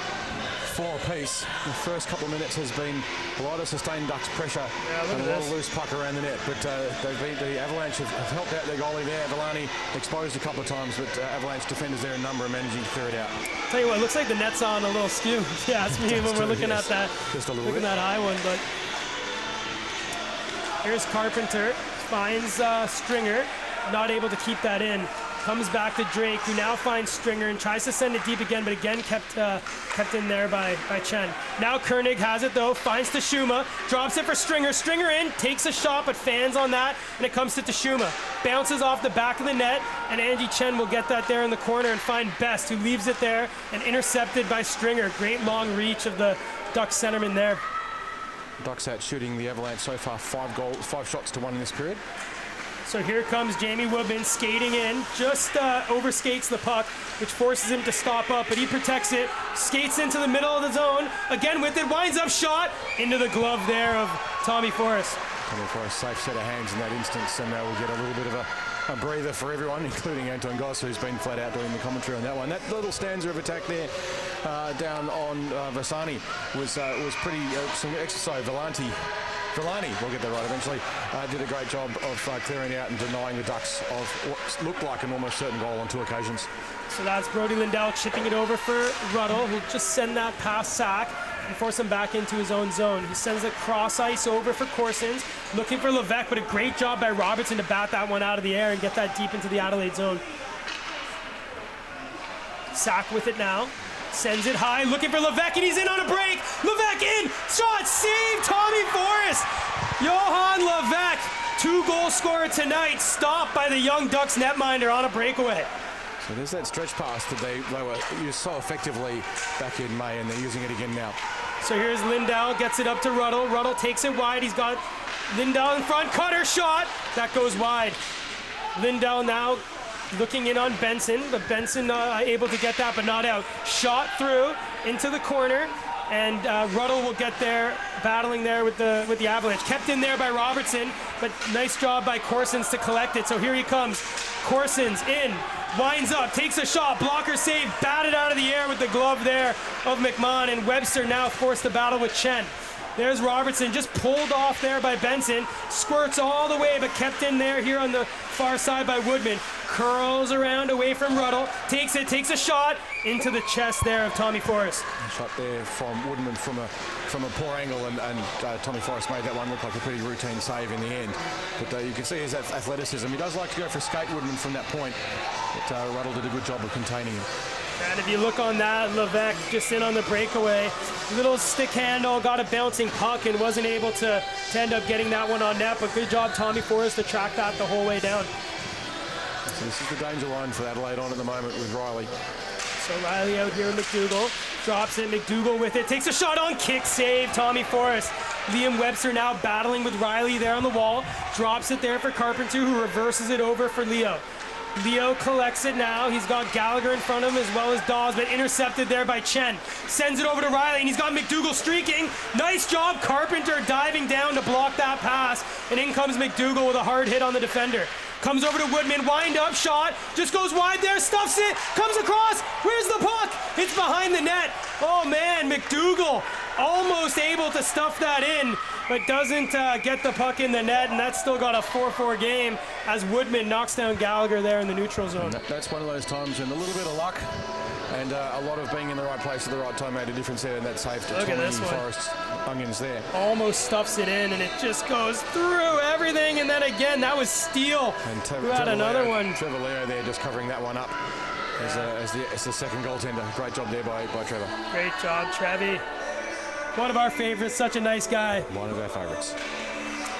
4 apiece. The first couple of minutes has been a lot of sustained Ducks pressure and a lot of loose puck around the net. But the Avalanche have helped out their goalie there. Villani exposed a couple of times, but Avalanche defenders there in number are managing to clear it out. Tell you what, it looks like the net's on a little skew. Yeah, it's me when we're looking at that. Just a little looking bit. at that high one, but here's Carpenter, finds Stringer. Not able to keep that in. Comes back to Drake, who now finds Stringer and tries to send it deep again, but again kept in there by Chen. Now Koenig has it though, finds Tashuma, drops it for Stringer. Stringer in, takes a shot, but fans on that, and it comes to Tashuma. Bounces off the back of the net, and Angie Chen will get that there in the corner and find Best, who leaves it there and intercepted by Stringer. Great long reach of the Ducks centerman there. Ducks out shooting the Avalanche so far 5 shots to 1 in this period. So here comes Jamie Woodman skating in, just overskates the puck, which forces him to stop up, but he protects it, skates into the middle of the zone, again with it, winds up shot, into the glove there of Tommy Forrest. Tommy Forrest, safe set of hands in that instance, and we'll get a little bit of a breather for everyone, including Anton Goss, who's been flat out doing the commentary on that one. That little stanza of attack there down on Vasani was pretty, Villani, we'll get that right eventually, did a great job of clearing out and denying the Ducks of what looked like an almost certain goal on 2 occasions. So that's Brody Lindell chipping it over for Ruddle, who'll just send that past Sack and force him back into his own zone. He sends it cross ice over for Corsons, looking for Levesque, but a great job by Robertson to bat that one out of the air and get that deep into the Adelaide zone. Sack with it now. Sends it high, looking for Levesque, and he's in on a break. Levesque in, shot, save, Tommy Forrest. Johan Levesque, 2-goal scorer tonight, stopped by the young Ducks netminder on a breakaway. So there's that stretch pass that they were used so effectively back in May, and they're using it again now. So here's Lindell, gets it up to Ruddle. Ruddle takes it wide. He's got Lindell in front. Cutter shot. That goes wide. Lindell now looking in on Benson, but Benson able to get that, but not out. Shot through into the corner, and Ruddle will get there, battling there with the Avalanche. Kept in there by Robertson, but nice job by Corsons to collect it. So here he comes. Corsons in, winds up, takes a shot, blocker save, batted out of the air with the glove there of McMahon, and Webster now forced to battle with Chen. There's Robertson, just pulled off there by Benson, squirts all the way, but kept in there here on the far side by Woodman. Curls around away from Ruddle, takes it, takes a shot into the chest there of Tommy Forrest. Shot there from Woodman from a poor angle, and Tommy Forrest made that one look like a pretty routine save in the end. But you can see his athleticism. He does like to go for a skate, Woodman, from that point. But Ruddle did a good job of containing him. And if you look on that, Levesque just in on the breakaway. Little stick handle, got a bouncing puck and wasn't able to end up getting that one on net. But good job, Tommy Forrest, to track that the whole way down. So this is the danger line for Adelaide on at the moment with Riley. So Riley out here, McDougall drops it, McDougall with it, takes a shot on, kick save, Tommy Forrest. Liam Webster now battling with Riley there on the wall, drops it there for Carpenter, who reverses it over for Leo. Leo collects it now. He's got Gallagher in front of him as well as Dawes, but intercepted there by Chen. Sends it over to Riley, and he's got McDougall streaking. Nice job, Carpenter diving down to block that pass, and in comes McDougall with a hard hit on the defender. Comes over to Woodman, wind up shot, just goes wide there, stuffs it, comes across, where's the puck? It's behind the net. Oh man, McDougall almost able to stuff that in, but doesn't get the puck in the net, and that's still got a 4-4 game as Woodman knocks down Gallagher there in the neutral zone. That's one of those times when a little bit of luck and a lot of being in the right place at the right time made a difference there, and that saved Tommy Forrest's onions there. Almost stuffs it in, and it just goes through everything, and then again, that was Steele, who had another one. Trevor Leo there just covering that one up as the second goaltender. Great job there by Trevor. Great job, Trevi. One of our favorites, such a nice guy. One of our favorites.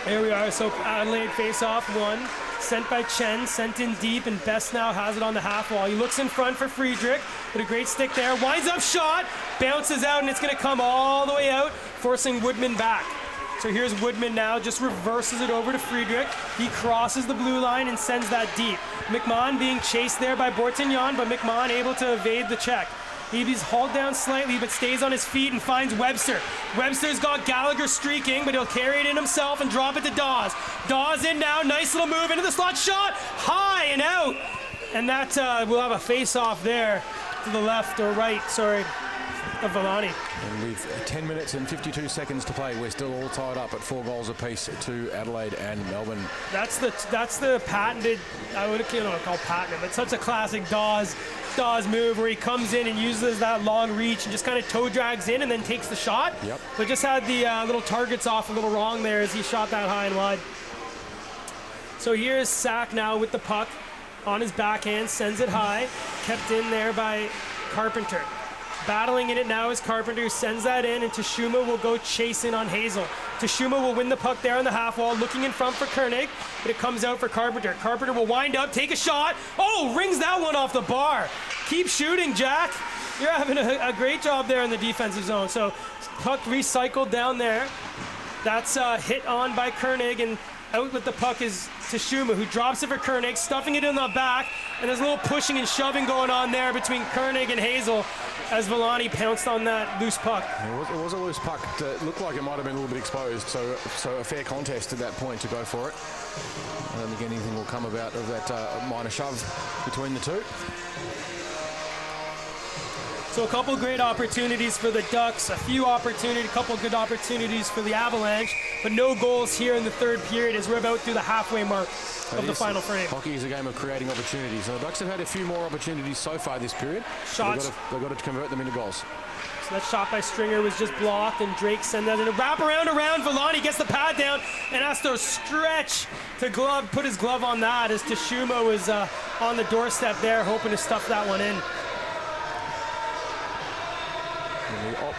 Here we are, so Adelaide face-off one. Sent by Chen, sent in deep, and Best now has it on the half wall. He looks in front for Friedrich, with a great stick there. Winds up shot, bounces out, and it's going to come all the way out, forcing Woodman back. So here's Woodman now, just reverses it over to Friedrich. He crosses the blue line and sends that deep. McMahon being chased there by Bortignon, but McMahon able to evade the check. He's hauled down slightly, but stays on his feet and finds Webster. Webster's got Gallagher streaking, but he'll carry it in himself and drop it to Dawes. Dawes in now, nice little move into the slot, shot, high and out. And that will have a face-off there to the left or right, sorry, of Villani. And with 10 minutes and 52 seconds to play, we're still all tied up at 4 goals apiece to Adelaide and Melbourne. That's the patented, I would call patented, but such a classic Dawes move where he comes in and uses that long reach and just kind of toe drags in and then takes the shot. Yep. But just had the little targets off a little wrong there as he shot that high and wide. So here's Sack now with the puck on his backhand, sends it high, kept in there by Carpenter. Battling in it now is Carpenter, who sends that in, and Tashuma will go chasing on Hazel. Tashuma will win the puck there on the half wall, looking in front for Koenig, but it comes out for Carpenter. Carpenter will wind up, take a shot. Oh, rings that one off the bar. Keep shooting, Jack. You're having a great job there in the defensive zone. So puck recycled down there. That's hit on by Koenig, and out with the puck is Tashuma, who drops it for Koenig, stuffing it in the back, and there's a little pushing and shoving going on there between Koenig and Hazel as Villani pounced on that loose puck. It was a loose puck. It looked like it might have been a little bit exposed, so a fair contest at that point to go for it. I don't think anything will come about of that minor shove between the two. So a couple great opportunities for the Ducks, a couple good opportunities for the Avalanche, but no goals here in the third period as we're about through the halfway mark of the final frame. Hockey is a game of creating opportunities, and the Ducks have had a few more opportunities so far this period. Shots. They've got to convert them into goals. So that shot by Stringer was just blocked, and Drake sends that in a wrap around. Villani gets the pad down and has to stretch to put his glove on that as Tashuma was on the doorstep there, hoping to stuff that one in.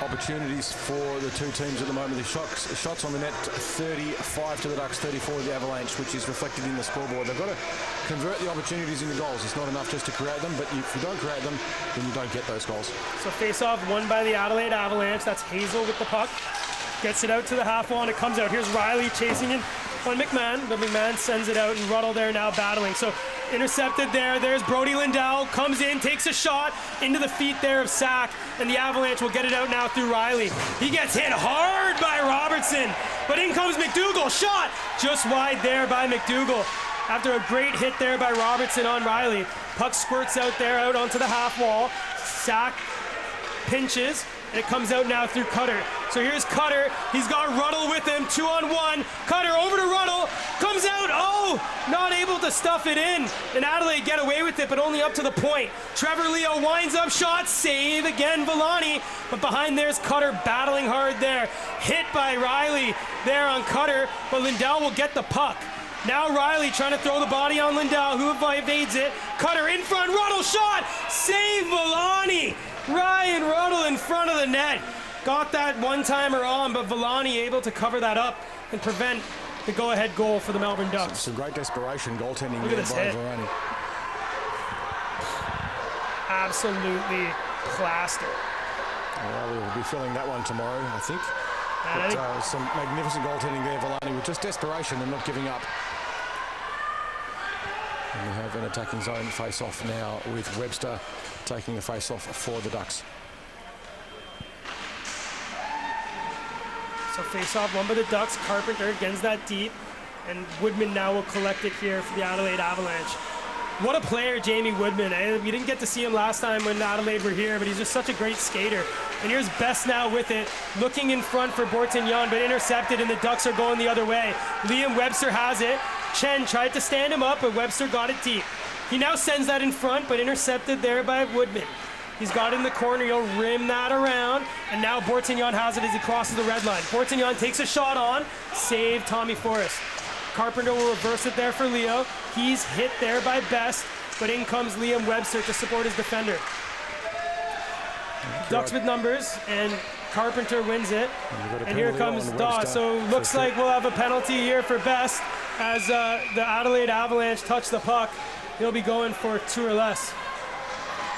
opportunities for the two teams at the moment. The shots on the net, 35 to the Ducks, 34 to the Avalanche, which is reflected in the scoreboard. They've got to convert the opportunities into goals. It's not enough just to create them, but if you don't create them, then you don't get those goals. So face-off won by the Adelaide Avalanche. That's Hazel with the puck. Gets it out to the half wall, and it comes out. Here's Riley chasing it on McMahon, but McMahon sends it out, and Ruddle there now battling. So intercepted there. There's Brody Lindell, comes in, takes a shot into the feet there of Sack, and the Avalanche will get it out now through Riley. He gets hit hard by Robertson, but in comes McDougall. Shot just wide there by McDougall. After a great hit there by Robertson on Riley, puck squirts out there, out onto the half wall. Sack pinches, and it comes out now through Cutter. So here's Cutter. He's got Ruddle with him, 2-on-1. Cutter over to Ruddle, comes out. Oh, not able to stuff it in. And Adelaide get away with it, but only up to the point. Trevor Leo winds up, shot, save again, Villani. But behind there's Cutter battling hard there. Hit by Riley there on Cutter, but Lindell will get the puck. Now Riley trying to throw the body on Lindell, who evades it. Cutter in front, Ruddle shot, save Villani. Ryan Ruddle in front of the net. Got that one-timer on, but Villani able to cover that up and prevent the go-ahead goal for the Melbourne Ducks. Some great desperation goaltending Look at there this by hit. Villani. Absolutely plastered. Well, we'll be filling that one tomorrow, I think. But, some magnificent goaltending there, Villani, with just desperation and not giving up. And we have an attacking zone face-off now with Webster taking the face-off for the Ducks. So face-off won by the Ducks. Carpenter gets that deep, and Woodman now will collect it here for the Adelaide Avalanche. What a player, Jamie Woodman. We didn't get to see him last time when Adelaide were here, but he's just such a great skater. And here's Best now with it, looking in front for Bortignon, but intercepted, and the Ducks are going the other way. Liam Webster has it. Chen tried to stand him up, but Webster got it deep. He now sends that in front, but intercepted there by Woodman. He's got it in the corner. He'll rim that around, and now Bortignon has it as he crosses the red line. Bortignon takes a shot on, save Tommy Forrest. Carpenter will reverse it there for Leo. He's hit there by Best, but in comes Liam Webster to support his defender. Ducks with numbers, and Carpenter wins it. And here comes Dawes. So looks like we'll have a penalty here for Best as the Adelaide Avalanche touch the puck. He'll be going for 2 or less.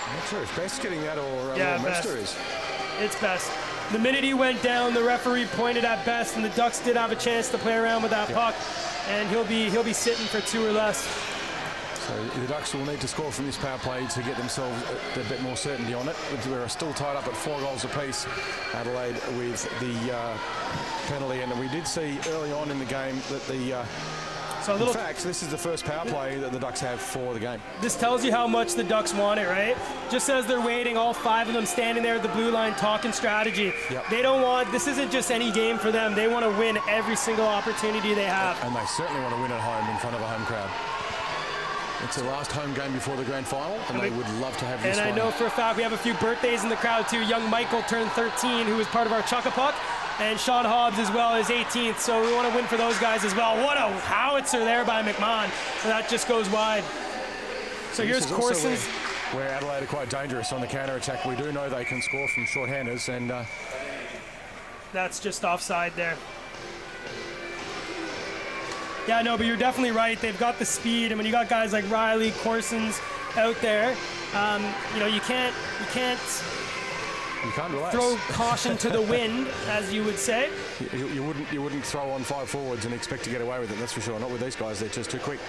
I'm not sure if Best's getting that or Webster is. It's Best. The minute he went down, the referee pointed at Best, and the Ducks did have a chance to play around with that puck, and he'll be sitting for 2 or less. So the Ducks will need to score from this power play to get themselves a bit more certainty on it. We're still tied up at 4 goals apiece, Adelaide, with the penalty, and we did see early on in the game that the in fact, this is the first power play that the Ducks have for the game. This tells you how much the Ducks want it, right? Just as they're waiting, all 5 of them standing there at the blue line talking strategy. They don't want, this isn't just any game for them. They want to win every single opportunity they have. And they certainly want to win at home in front of a home crowd. It's the last home game before the grand final, and they would love to have this one. And I know for a fact we have a few birthdays in the crowd too. Young Michael turned 13, who was part of our Chuck-a-Puck. And Sean Hobbs as well is 18th, so we want to win for those guys as well. What a howitzer there by McMahon. That just goes wide. So here's Corson's. Where Adelaide are quite dangerous on the counter-attack. We do know they can score from short-handers, and that's just offside there. Yeah, no, but you're definitely right. They've got the speed, and when you got guys like Riley, Corson's out there, you can't relax. Throw caution to the wind, as you would say. You wouldn't throw on 5 forwards and expect to get away with it, that's for sure. Not with these guys, they're just too quick.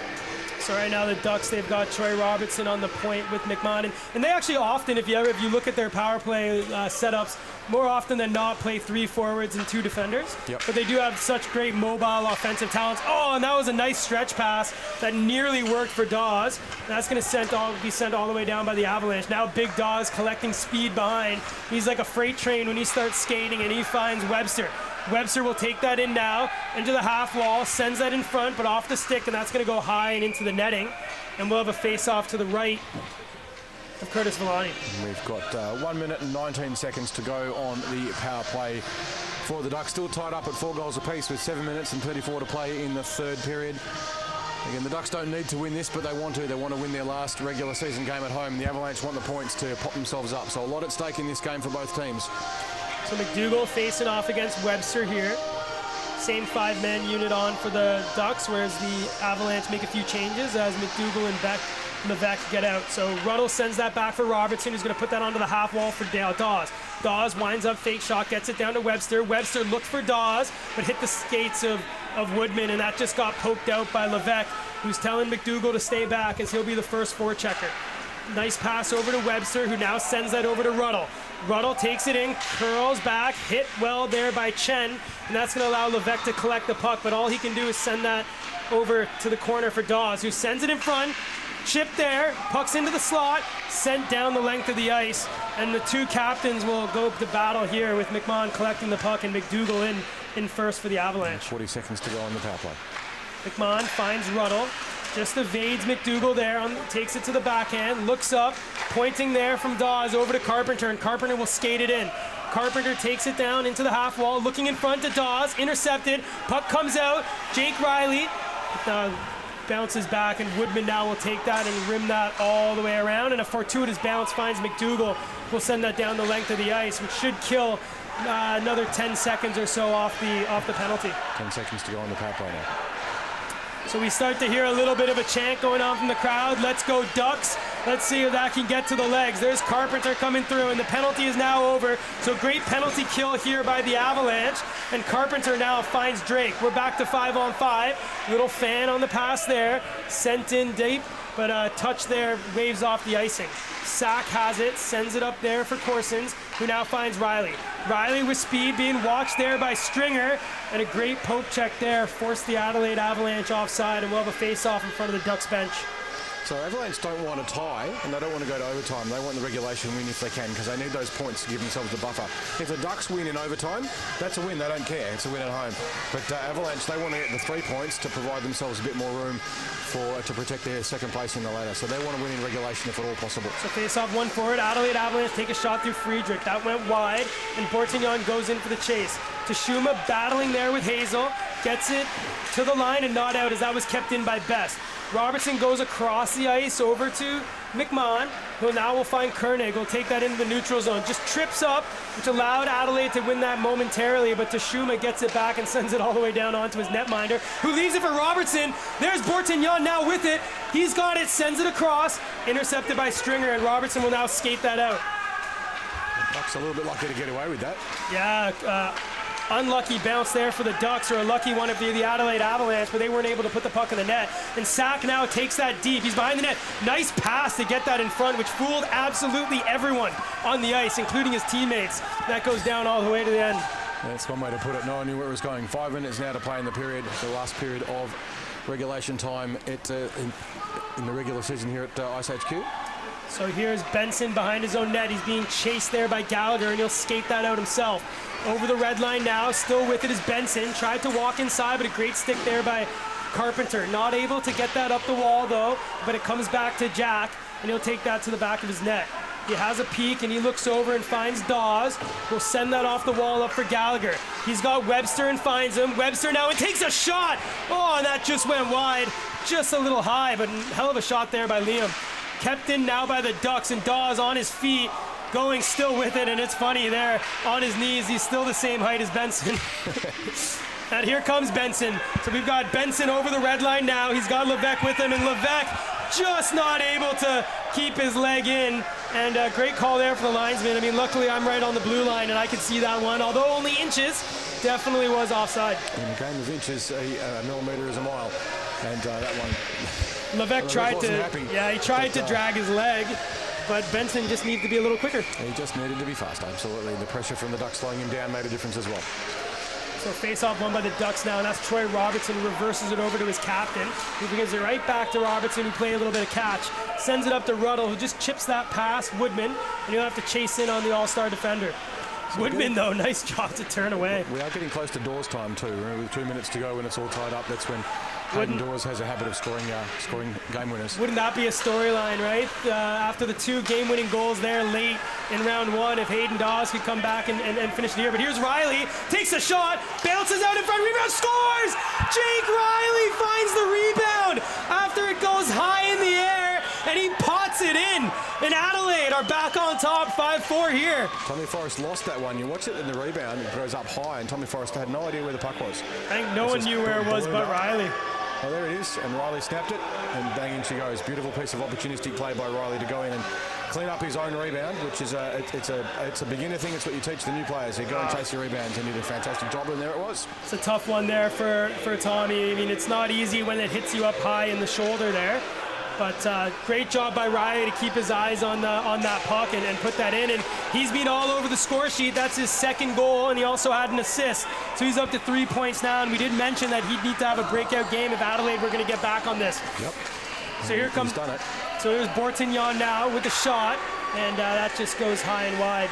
So right now the Ducks, they've got Troy Robertson on the point with McMahon. And they actually often, if you look at their power play setups, more often than not play 3 forwards and 2 defenders. But they do have such great mobile offensive talents. Oh, and that was a nice stretch pass that nearly worked for Dawes. That's going to be sent all the way down by the Avalanche. Now Big Dawes collecting speed behind. He's like a freight train when he starts skating, and he finds Webster. Webster will take that in now into the half wall, sends that in front, but off the stick, and that's going to go high and into the netting. And we'll have a face-off to the right of Curtis Villani. We've got 1 minute and 19 seconds to go on the power play for the Ducks. Still tied up at 4 goals apiece with 7 minutes and 34 to play in the 3rd period. Again, the Ducks don't need to win this, but they want to. They want to win their last regular season game at home. The Avalanche want the points to pop themselves up. So a lot at stake in this game for both teams. So McDougall facing off against Webster here. Same 5-man unit on for the Ducks, whereas the Avalanche make a few changes as McDougall and Levesque get out. So Ruddle sends that back for Robertson, who's going to put that onto the half wall for Dawes. Dawes winds up, fake shot, gets it down to Webster. Webster looked for Dawes, but hit the skates of Woodman, and that just got poked out by Levesque, who's telling McDougall to stay back as he'll be the first forechecker. Nice pass over to Webster, who now sends that over to Ruddle. Ruddle takes it in, curls back, hit well there by Chen, and that's going to allow Levesque to collect the puck, but all he can do is send that over to the corner for Dawes, who sends it in front. Chip there, puck's into the slot, sent down the length of the ice, and the two captains will go to battle here with McMahon collecting the puck and McDougall in first for the Avalanche. 40 seconds to go on the power play. McMahon finds Ruddle, just evades McDougall there, takes it to the backhand, looks up, pointing there from Dawes over to Carpenter, and Carpenter will skate it in. Carpenter takes it down into the half wall, looking in front to Dawes, intercepted, puck comes out, Jake Riley bounces back, and Woodman now will take that and rim that all the way around, and a fortuitous bounce finds McDougall. Will send that down the length of the ice, which should kill another 10 seconds or so off the penalty. 10 seconds to go on the power play now. So we start to hear a little bit of a chant going on from the crowd. Let's go Ducks. Let's see if that can get to the legs. There's Carpenter coming through, and the penalty is now over. So great penalty kill here by the Avalanche, and Carpenter now finds Drake. We're back to 5-on-5. Little fan on the pass there, sent in deep, but a touch there waves off the icing. Sack has it, sends it up there for Corsons, who now finds Riley. Riley with speed being watched there by Stringer, and a great poke check there forced the Adelaide Avalanche offside, and we'll have a face-off in front of the Ducks bench. So Avalanche don't want a tie, and they don't want to go to overtime. They want the regulation win if they can, because they need those points to give themselves the buffer. If the Ducks win in overtime, that's a win. They don't care. It's a win at home. But Avalanche, they want to get the 3 points to provide themselves a bit more room to protect their second place in the ladder. So they want to win in regulation if at all possible. So face-off one forward. Adelaide Avalanche take a shot through Friedrich. That went wide, and Bortignon goes in for the chase. Tashuma battling there with Hazel. Gets it to the line and not out, as that was kept in by Best. Robertson goes across the ice over to McMahon, who now will find Koenig. Will take that into the neutral zone. Just trips up, which allowed Adelaide to win that momentarily, but Tashuma gets it back and sends it all the way down onto his netminder, who leaves it for Robertson. There's Bortignon now with it. He's got it, sends it across, intercepted by Stringer, and Robertson will now skate that out. Ducks a little bit lucky to get away with that. Yeah, unlucky bounce there for the Ducks, or a lucky one of the Adelaide Avalanche, but they weren't able to put the puck in the net. And Sack now takes that deep. He's behind the net. Nice pass to get that in front, which fooled absolutely everyone on the ice, including his teammates. That goes down all the way to the end. That's one way to put it. No one knew where it was going. 5 minutes now to play in the period, the last period of regulation time in the regular season here at Ice HQ. So here's Benson behind his own net. He's being chased there by Gallagher, and he'll skate that out himself. Over the red line now, still with it is Benson. Tried to walk inside, but a great stick there by Carpenter. Not able to get that up the wall, though, but it comes back to Jack, and he'll take that to the back of his net. He has a peek, and he looks over and finds Dawes. Will send that off the wall up for Gallagher. He's got Webster and finds him. Webster now and takes a shot. Oh, and that just went wide. Just a little high, but hell of a shot there by Liam. Kept in now by the Ducks, and Dawes on his feet, going still with it, and it's funny there, on his knees, he's still the same height as Benson. And here comes Benson. So we've got Benson over the red line now. He's got Levesque with him, and Levesque just not able to keep his leg in. And a great call there for the linesman. I mean, luckily I'm right on the blue line, and I can see that one, although only inches, definitely was offside. In a game of inches, a millimetre is a mile, and that one... Levesque tried to drag his leg, but Benson just needed to be a little quicker. He just needed to be fast, absolutely. The pressure from the Ducks slowing him down made a difference as well. So face-off won by the Ducks now, and that's Troy Robertson, reverses it over to his captain, who gives it right back to Robertson, who played a little bit of catch. Sends it up to Ruddle, who just chips that past Woodman, and he'll have to chase in on the all-star defender. So Woodman, though, nice job to turn away. We are getting close to Dawes time, too. With 2 minutes to go when it's all tied up, that's when Hayden Dawes has a habit of scoring game winners. Wouldn't that be a storyline, right? After the 2 game-winning goals there late in round 1, if Hayden Dawes could come back and finish the year. But here's Riley, takes a shot, bounces out in front, rebound, scores! Jake Riley finds the rebound after it goes high in the air, and he pots it in. win. And Adelaide are back on top, 5-4 here. Tommy Forrest lost that one. You watch it in the rebound, it goes up high, and Tommy Forrest had no idea where the puck was. I think no one knew where it was but Riley. Oh, there it is, and Riley snapped it, and bang in she goes. Beautiful piece of opportunistic play by Riley to go in and clean up his own rebound, which is it's a beginner thing. It's what you teach the new players. You go and chase your rebounds, and he did a fantastic job, and there it was. It's a tough one there for Tommy. I mean, it's not easy when it hits you up high in the shoulder there. But great job by Riley to keep his eyes on that puck and put that in. And he's been all over the score sheet. That's his second goal, and he also had an assist. So he's up to 3 points now. And we did mention that he'd need to have a breakout game if Adelaide were going to get back on this. Yep. So here comes. He's done it. So here's Bortignon now with the shot, and that just goes high and wide.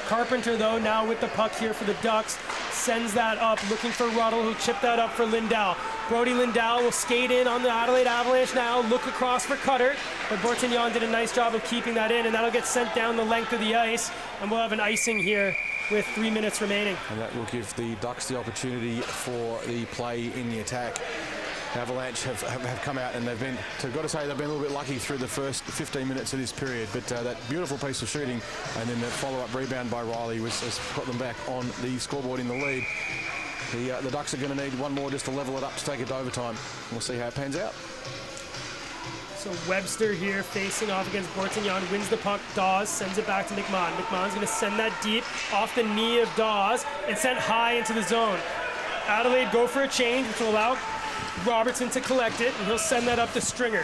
Carpenter, though, now with the puck here for the Ducks, sends that up, looking for Ruddle, who chipped that up for Lindell. Brody Lindell will skate in on the Adelaide Avalanche now, look across for Cutter, but Bortignon did a nice job of keeping that in, and that'll get sent down the length of the ice, and we'll have an icing here with 3 minutes remaining. And that will give the Ducks the opportunity for the play in the attack. Avalanche have come out, and they've been, so I've got to say, they've been a little bit lucky through the first 15 minutes of this period, but that beautiful piece of shooting and then the follow-up rebound by Riley has put them back on the scoreboard in the lead. The Ducks are going to need one more just to level it up to take it to overtime. We'll see how it pans out. So Webster here facing off against Bortignon, wins the puck. Dawes sends it back to McMahon. McMahon's going to send that deep off the knee of Dawes and sent high into the zone. Adelaide go for a change, which will allow Robertson to collect it, and he'll send that up to Stringer.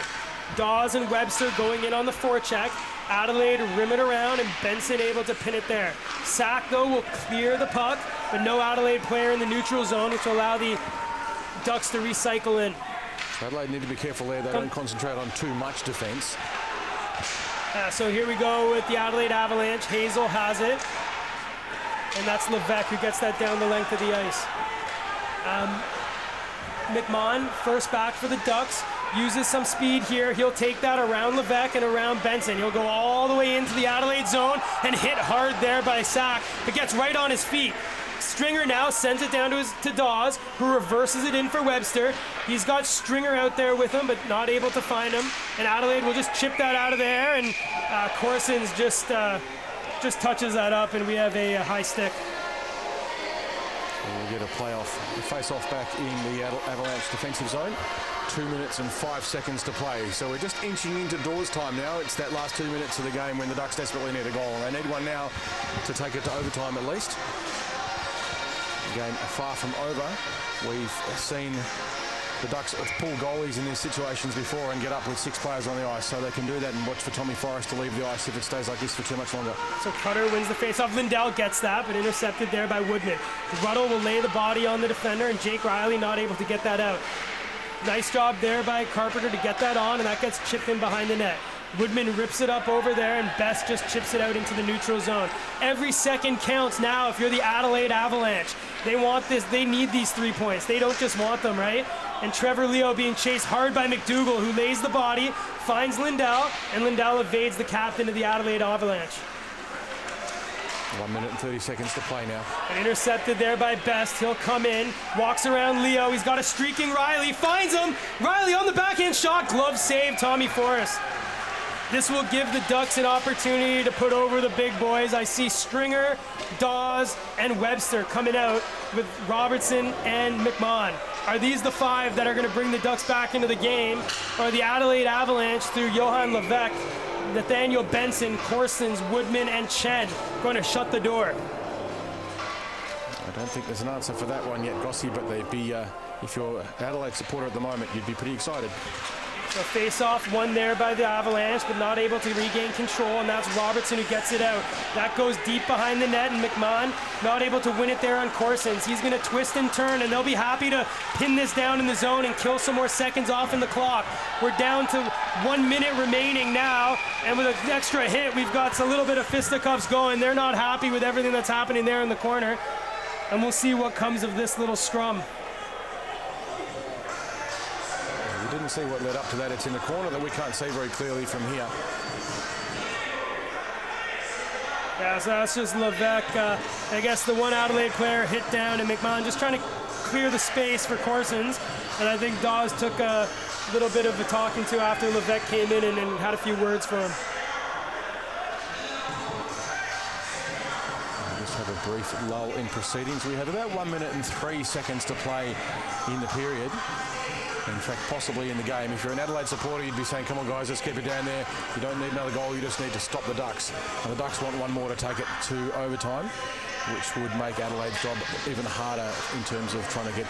Dawes and Webster going in on the forecheck. Adelaide rim it around, and Benson able to pin it there. Sack, though, will clear the puck, but no Adelaide player in the neutral zone, which will allow the Ducks to recycle in. Adelaide need to be careful there. They don't concentrate on too much defense. So here we go with the Adelaide Avalanche. Hazel has it, and that's Levesque who gets that down the length of the ice. McMahon, first back for the Ducks, uses some speed here. He'll take that around Levesque and around Benson. He'll go all the way into the Adelaide zone and hit hard there by Sack, but gets right on his feet. Stringer now sends it down to Dawes, who reverses it in for Webster. He's got Stringer out there with him, but not able to find him. And Adelaide will just chip that out of there, and Corsons just touches that up, and we have a high stick. We'll get a face-off back in the Avalanche defensive zone. 2 minutes and 5 seconds to play. So we're just inching into Dawes time now. It's that last 2 minutes of the game when the Ducks desperately need a goal. They need one now to take it to overtime at least. The game far from over. We've seen the Ducks pull goalies in these situations before and get up with 6 players on the ice, so they can do that and watch for Tommy Forrest to leave the ice if it stays like this for too much longer. So Cutter wins the faceoff. Lindell gets that, but intercepted there by Woodman. Ruddle will lay the body on the defender, and Jake Riley not able to get that out. Nice job there by Carpenter to get that on, and that gets chipped in behind the net. Woodman rips it up over there, and Best just chips it out into the neutral zone. Every second counts now if you're the Adelaide Avalanche. They want this, they need these 3 points. They don't just want them, right? And Trevor Leo being chased hard by McDougall, who lays the body, finds Lindell, and Lindell evades the captain of the Adelaide Avalanche. 1 minute and 30 seconds to play now. And intercepted there by Best. He'll come in, walks around Leo. He's got a streaking Riley, finds him. Riley on the backhand shot, glove save, Tommy Forrest. This will give the Ducks an opportunity to put over the big boys. I see Stringer, Dawes, and Webster coming out with Robertson and McMahon. Are these the 5 that are going to bring the Ducks back into the game? Or the Adelaide Avalanche through Johan Levesque, Nathaniel Benson, Corsons, Woodman, and Chen going to shut the door? I don't think there's an answer for that one yet, Gossie, but they'd be, if you're an Adelaide supporter at the moment, you'd be pretty excited. So face-off won there by the Avalanche, but not able to regain control, and that's Robertson who gets it out. That goes deep behind the net, and McMahon not able to win it there on Corsons. He's going to twist and turn, and they'll be happy to pin this down in the zone and kill some more seconds off in the clock. We're down to 1 minute remaining now, and with an extra hit, we've got a little bit of fisticuffs going. They're not happy with everything that's happening there in the corner, and we'll see what comes of this little scrum. Didn't see what led up to that. It's in the corner that we can't see very clearly from here. Yeah, so that's just Levesque. I guess the one Adelaide player hit down, and McMahon just trying to clear the space for Corsons. And I think Dawes took a little bit of a talking to after Levesque came in and had a few words for him. Just have a brief lull in proceedings. We have about 1 minute and 3 seconds to play in the period. In fact, possibly in the game. If you're an Adelaide supporter, you'd be saying, come on guys, let's keep it down there. You don't need another goal, you just need to stop the Ducks. And the Ducks want one more to take it to overtime, which would make Adelaide's job even harder in terms of trying to get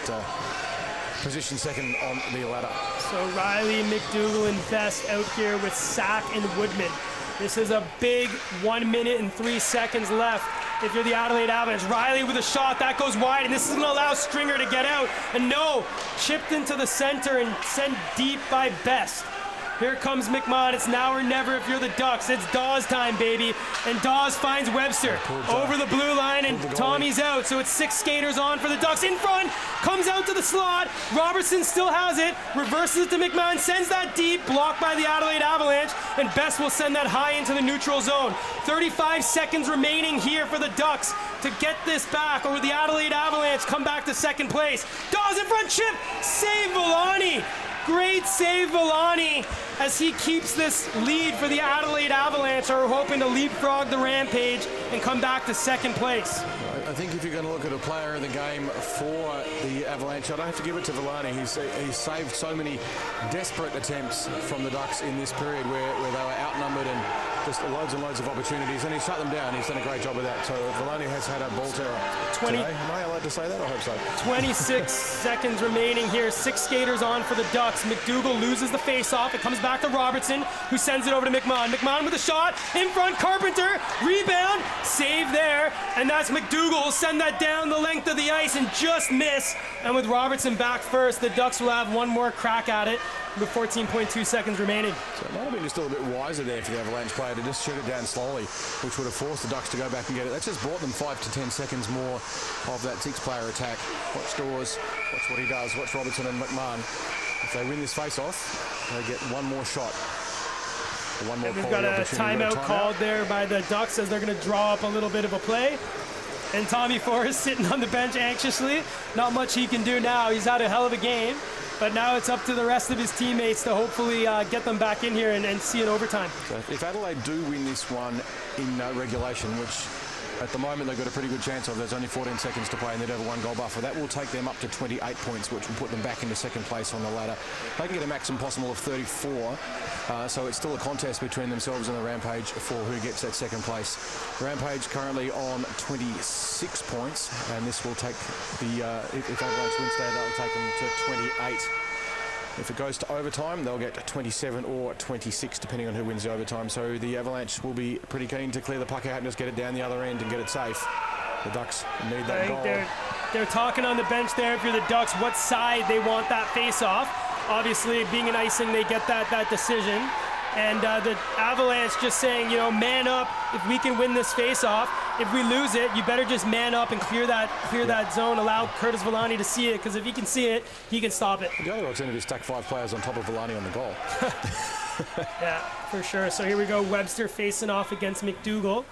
position second on the ladder. So Riley, McDougall and Best out here with Sack and Woodman. This is a big 1 minute and 3 seconds left. If you're the Adelaide Avalanche, Riley with a shot, that goes wide, and this is going to allow Stringer to get out. And no, chipped into the center and sent deep by Best. Here comes McMahon. It's now or never if you're the Ducks. It's Dawes time, baby. And Dawes finds Webster over the blue line, and Tommy's out. So it's 6 skaters on for the Ducks. In front, comes out to the slot. Robertson still has it. Reverses it to McMahon. Sends that deep, blocked by the Adelaide Avalanche. And Best will send that high into the neutral zone. 35 seconds remaining here for the Ducks to get this back, or the Adelaide Avalanche come back to second place. Dawes in front, chip, save Villani. Great save, Villani, as he keeps this lead for the Adelaide Avalanche, who are hoping to leapfrog the Rampage and come back to second place. I think if you're going to look at a player in the game for the Avalanche, I don't have to give it to Villani. He's saved so many desperate attempts from the Ducks in this period where they were outnumbered and just loads and loads of opportunities, and he shut them down. He's done a great job of that. So Villani has had a ball terror today. Am I allowed to say that? I hope so. 26 seconds remaining here. 6 skaters on for the Ducks. McDougall loses the face-off. It comes back to Robertson, who sends it over to McMahon. McMahon with a shot. In front, Carpenter. Rebound. Save there. And that's McDougall. Send that down the length of the ice and just miss. And with Robertson back first, the Ducks will have one more crack at it with 14.2 seconds remaining. So it might have been just a little bit wiser there for the Avalanche player to just shoot it down slowly, which would have forced the Ducks to go back and get it. That's just brought them 5 to 10 seconds more of that 6-player attack. Watch Dawes, watch what he does, watch Robertson and McMahon. If they win this face-off, they get one more shot. One more. We've got a timeout called there by the Ducks as they're going to draw up a little bit of a play. And Tommy Forrest sitting on the bench anxiously. Not much he can do now. He's had a hell of a game. But now it's up to the rest of his teammates to hopefully get them back in here and see an overtime. So if Adelaide do win this one in regulation, which at the moment they've got a pretty good chance of, there's only 14 seconds to play and they'd have a 1-goal buffer, that will take them up to 28 points, which will put them back into second place on the ladder. They can get a maximum possible of 34, so it's still a contest between themselves and the Rampage for who gets that second place. Rampage currently on 26 points, and this will take the, if Avalanche wins today, that will take them to 28. If it goes to overtime, they'll get 27 or 26, depending on who wins the overtime. So the Avalanche will be pretty keen to clear the puck out and just get it down the other end and get it safe. The Ducks need that goal. They're talking on the bench there, if you're the Ducks, what side they want that face-off. Obviously, being an icing, they get that decision. And the Avalanche just saying, you know, man up. If we can win this face-off, if we lose it, you better just man up and clear that zone. Allow Curtis Villani to see it, because if he can see it, he can stop it. The other alternative is stack 5 players on top of Villani on the goal. Yeah, for sure. So here we go, Webster facing off against McDougall.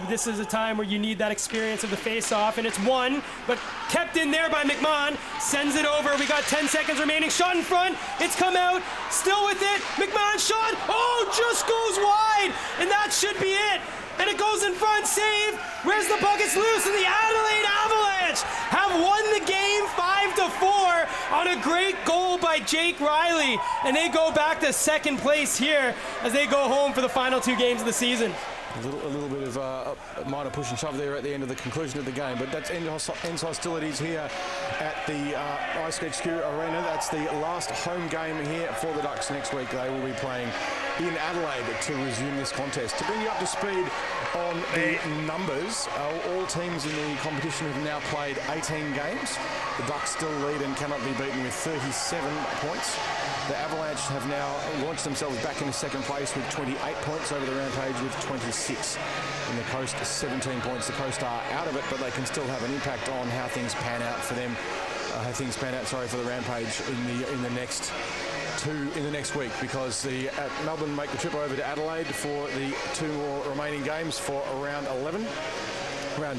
This is a time where you need that experience of the face-off, and it's won, but kept in there by McMahon. Sends it over. We got 10 seconds remaining. Shot in front. It's come out. Still with it. McMahon shot. Oh, just goes wide, and that should be it. And it goes in front. Save. Where's the puck? It's loose, and the Adelaide Avalanche have won the game 5-4 on a great goal by Jake Riley, and they go back to second place here as they go home for the final 2 games of the season. A little bit of a minor push and shove there at the end of the conclusion of the game, but that's ends hostilities here at the Ice HQ Arena. That's the last home game here for the Ducks. Next week they will be playing in Adelaide to resume this contest. To bring you up to speed on the numbers, all teams in the competition have now played 18 games. The Ducks still lead and cannot be beaten with 37 points. The Avalanche have now launched themselves back into second place with 28 points over the Rampage with 26. And the Coast 17 points. The Coast are out of it, but they can still have an impact on how things pan out for them. For the Rampage in the next two in the next week, because the Melbourne make the trip over to Adelaide for the two more remaining games for round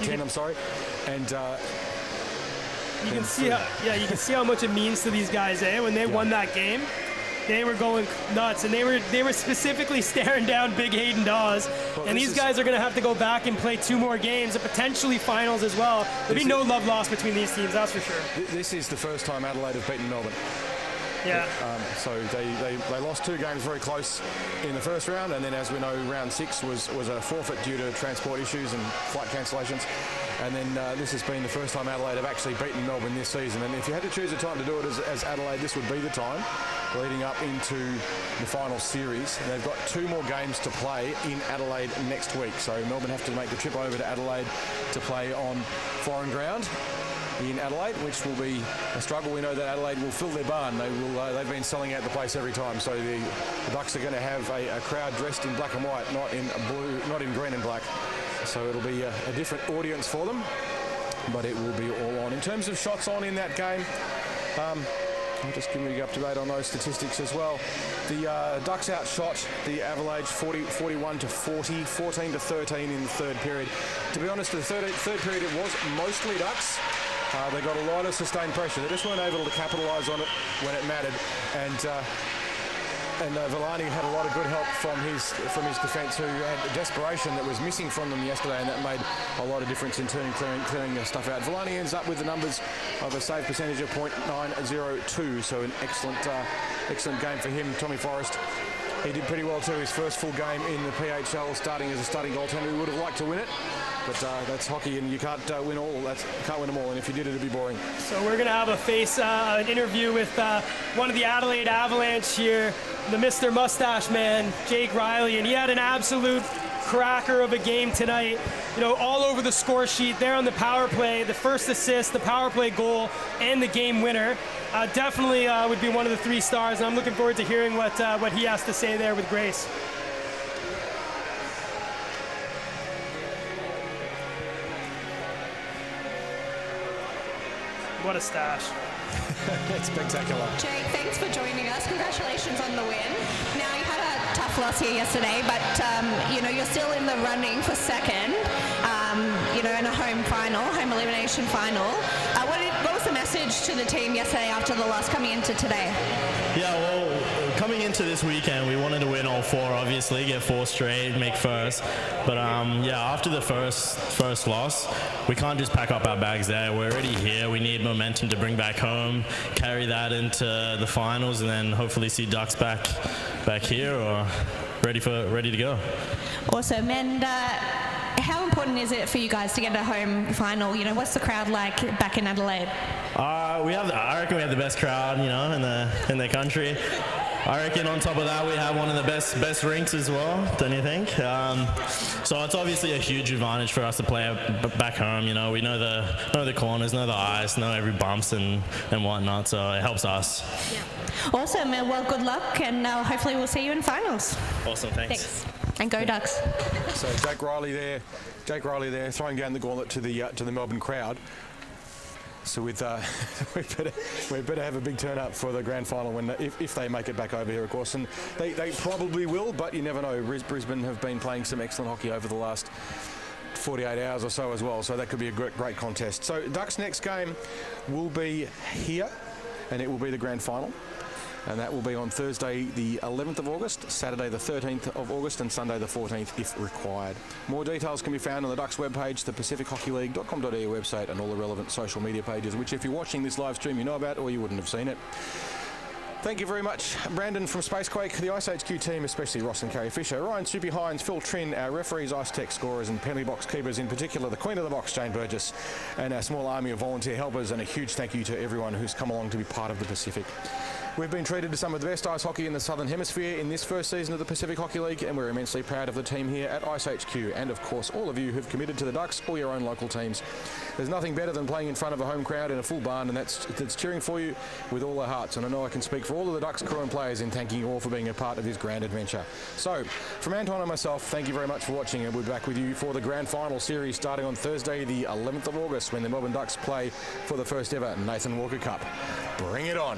10, I'm sorry. And you can see how much it means to these guys, when they won that game. They were going nuts, and they were specifically staring down Big Hayden Dawes. Well, and these guys are going to have to go back and play two more games, and potentially finals as well. There'll be no love lost between these teams, that's for sure. This is the first time Adelaide have beaten Melbourne. Yeah. So they lost two games very close in the first round, and then, as we know, round 6 was a forfeit due to transport issues and flight cancellations. And then this has been the first time Adelaide have actually beaten Melbourne this season. And if you had to choose a time to do it as Adelaide, this would be the time, leading up into the final series. And they've got two more games to play in Adelaide next week. So Melbourne have to make the trip over to Adelaide to play on foreign ground in Adelaide, which will be a struggle. We know that Adelaide will fill their barn. They've been selling out the place every time. So the Ducks are going to have a crowd dressed in black and white, not in blue, not in green and black. So it'll be a different audience for them, but it will be all on. In terms of shots on in that game, I'll just give you up to date on those statistics as well. The Ducks outshot the Avalanche 41 to 40, 14 to 13 in the third period. To be honest, the third period it was mostly Ducks. They got a lot of sustained pressure. They just weren't able to capitalise on it when it mattered. And Villani had a lot of good help from his defence, who had desperation that was missing from them yesterday, and that made a lot of difference in clearing stuff out. Villani ends up with the numbers of a save percentage of .902, so an excellent game for him. Tommy Forrest, he did pretty well too. His first full game in the PHL, starting as a starting goaltender. He would have liked to win it, but that's hockey, and you can't win them all. And if you did, it'd be boring. So we're gonna have an interview with one of the Adelaide Avalanche here, the Mr. Mustache Man, Jake Riley, and he had an absolute cracker of a game tonight. You know, all over the score sheet there on the power play, the first assist, the power play goal, and the game winner. Definitely would be one of the 3 stars, and I'm looking forward to hearing what he has to say there with Grace. What a stash. It's spectacular. Jake, thanks for joining us. Congratulations on the win. Now, you had a tough loss here yesterday, but you're still in the running for second, in a home elimination final. What was the message to the team yesterday after the loss coming into today? Yeah, well, coming into this weekend, we wanted to win all 4, obviously, get 4 straight, make first. But after the first loss, we can't just pack up our bags there. We're already here. We need momentum to bring back home, carry that into the finals, and then hopefully see Ducks back here or ready to go. Awesome. And how important is it for you guys to get a home final? What's the crowd like back in Adelaide? I reckon we have the best crowd, in the country. I reckon on top of that, we have one of the best rinks as well, don't you think? So it's obviously a huge advantage for us to play back home. We know the corners, know the ice, know every bumps and whatnot, so it helps us. Yeah. Awesome. Well, good luck, and hopefully we'll see you in finals. Awesome, thanks. And go Ducks. So Jake Riley there, throwing down the gauntlet to the Melbourne crowd. So we better have a big turn up for the grand final if they make it back over here, of course, and they probably will, but you never know. Brisbane have been playing some excellent hockey over the last 48 hours or so as well, so that could be a great contest. So Ducks' next game will be here, and it will be the grand final. And that will be on Thursday the 11th of August, Saturday the 13th of August, and Sunday the 14th if required. More details can be found on the Ducks webpage, the pacifichockeyleague.com.au website, and all the relevant social media pages, which if you're watching this live stream you know about, or you wouldn't have seen it. Thank you very much, Brandon from Spacequake, the Ice HQ team, especially Ross and Carrie Fisher, Ryan Soupy Hines, Phil Trin, our referees, Ice Tech scorers and penalty box keepers, in particular the Queen of the Box, Jane Burgess, and our small army of volunteer helpers, and a huge thank you to everyone who's come along to be part of the Pacific. We've been treated to some of the best ice hockey in the Southern Hemisphere in this first season of the Pacific Hockey League, and we're immensely proud of the team here at Ice HQ, and of course all of you who've committed to the Ducks or your own local teams. There's nothing better than playing in front of a home crowd in a full barn, and that's cheering for you with all their hearts, and I know I can speak for all of the Ducks crew and players in thanking you all for being a part of this grand adventure. So, from Anton and myself, thank you very much for watching, and we'll be back with you for the grand final series starting on Thursday the 11th of August when the Melbourne Ducks play for the first ever Nathan Walker Cup. Bring it on.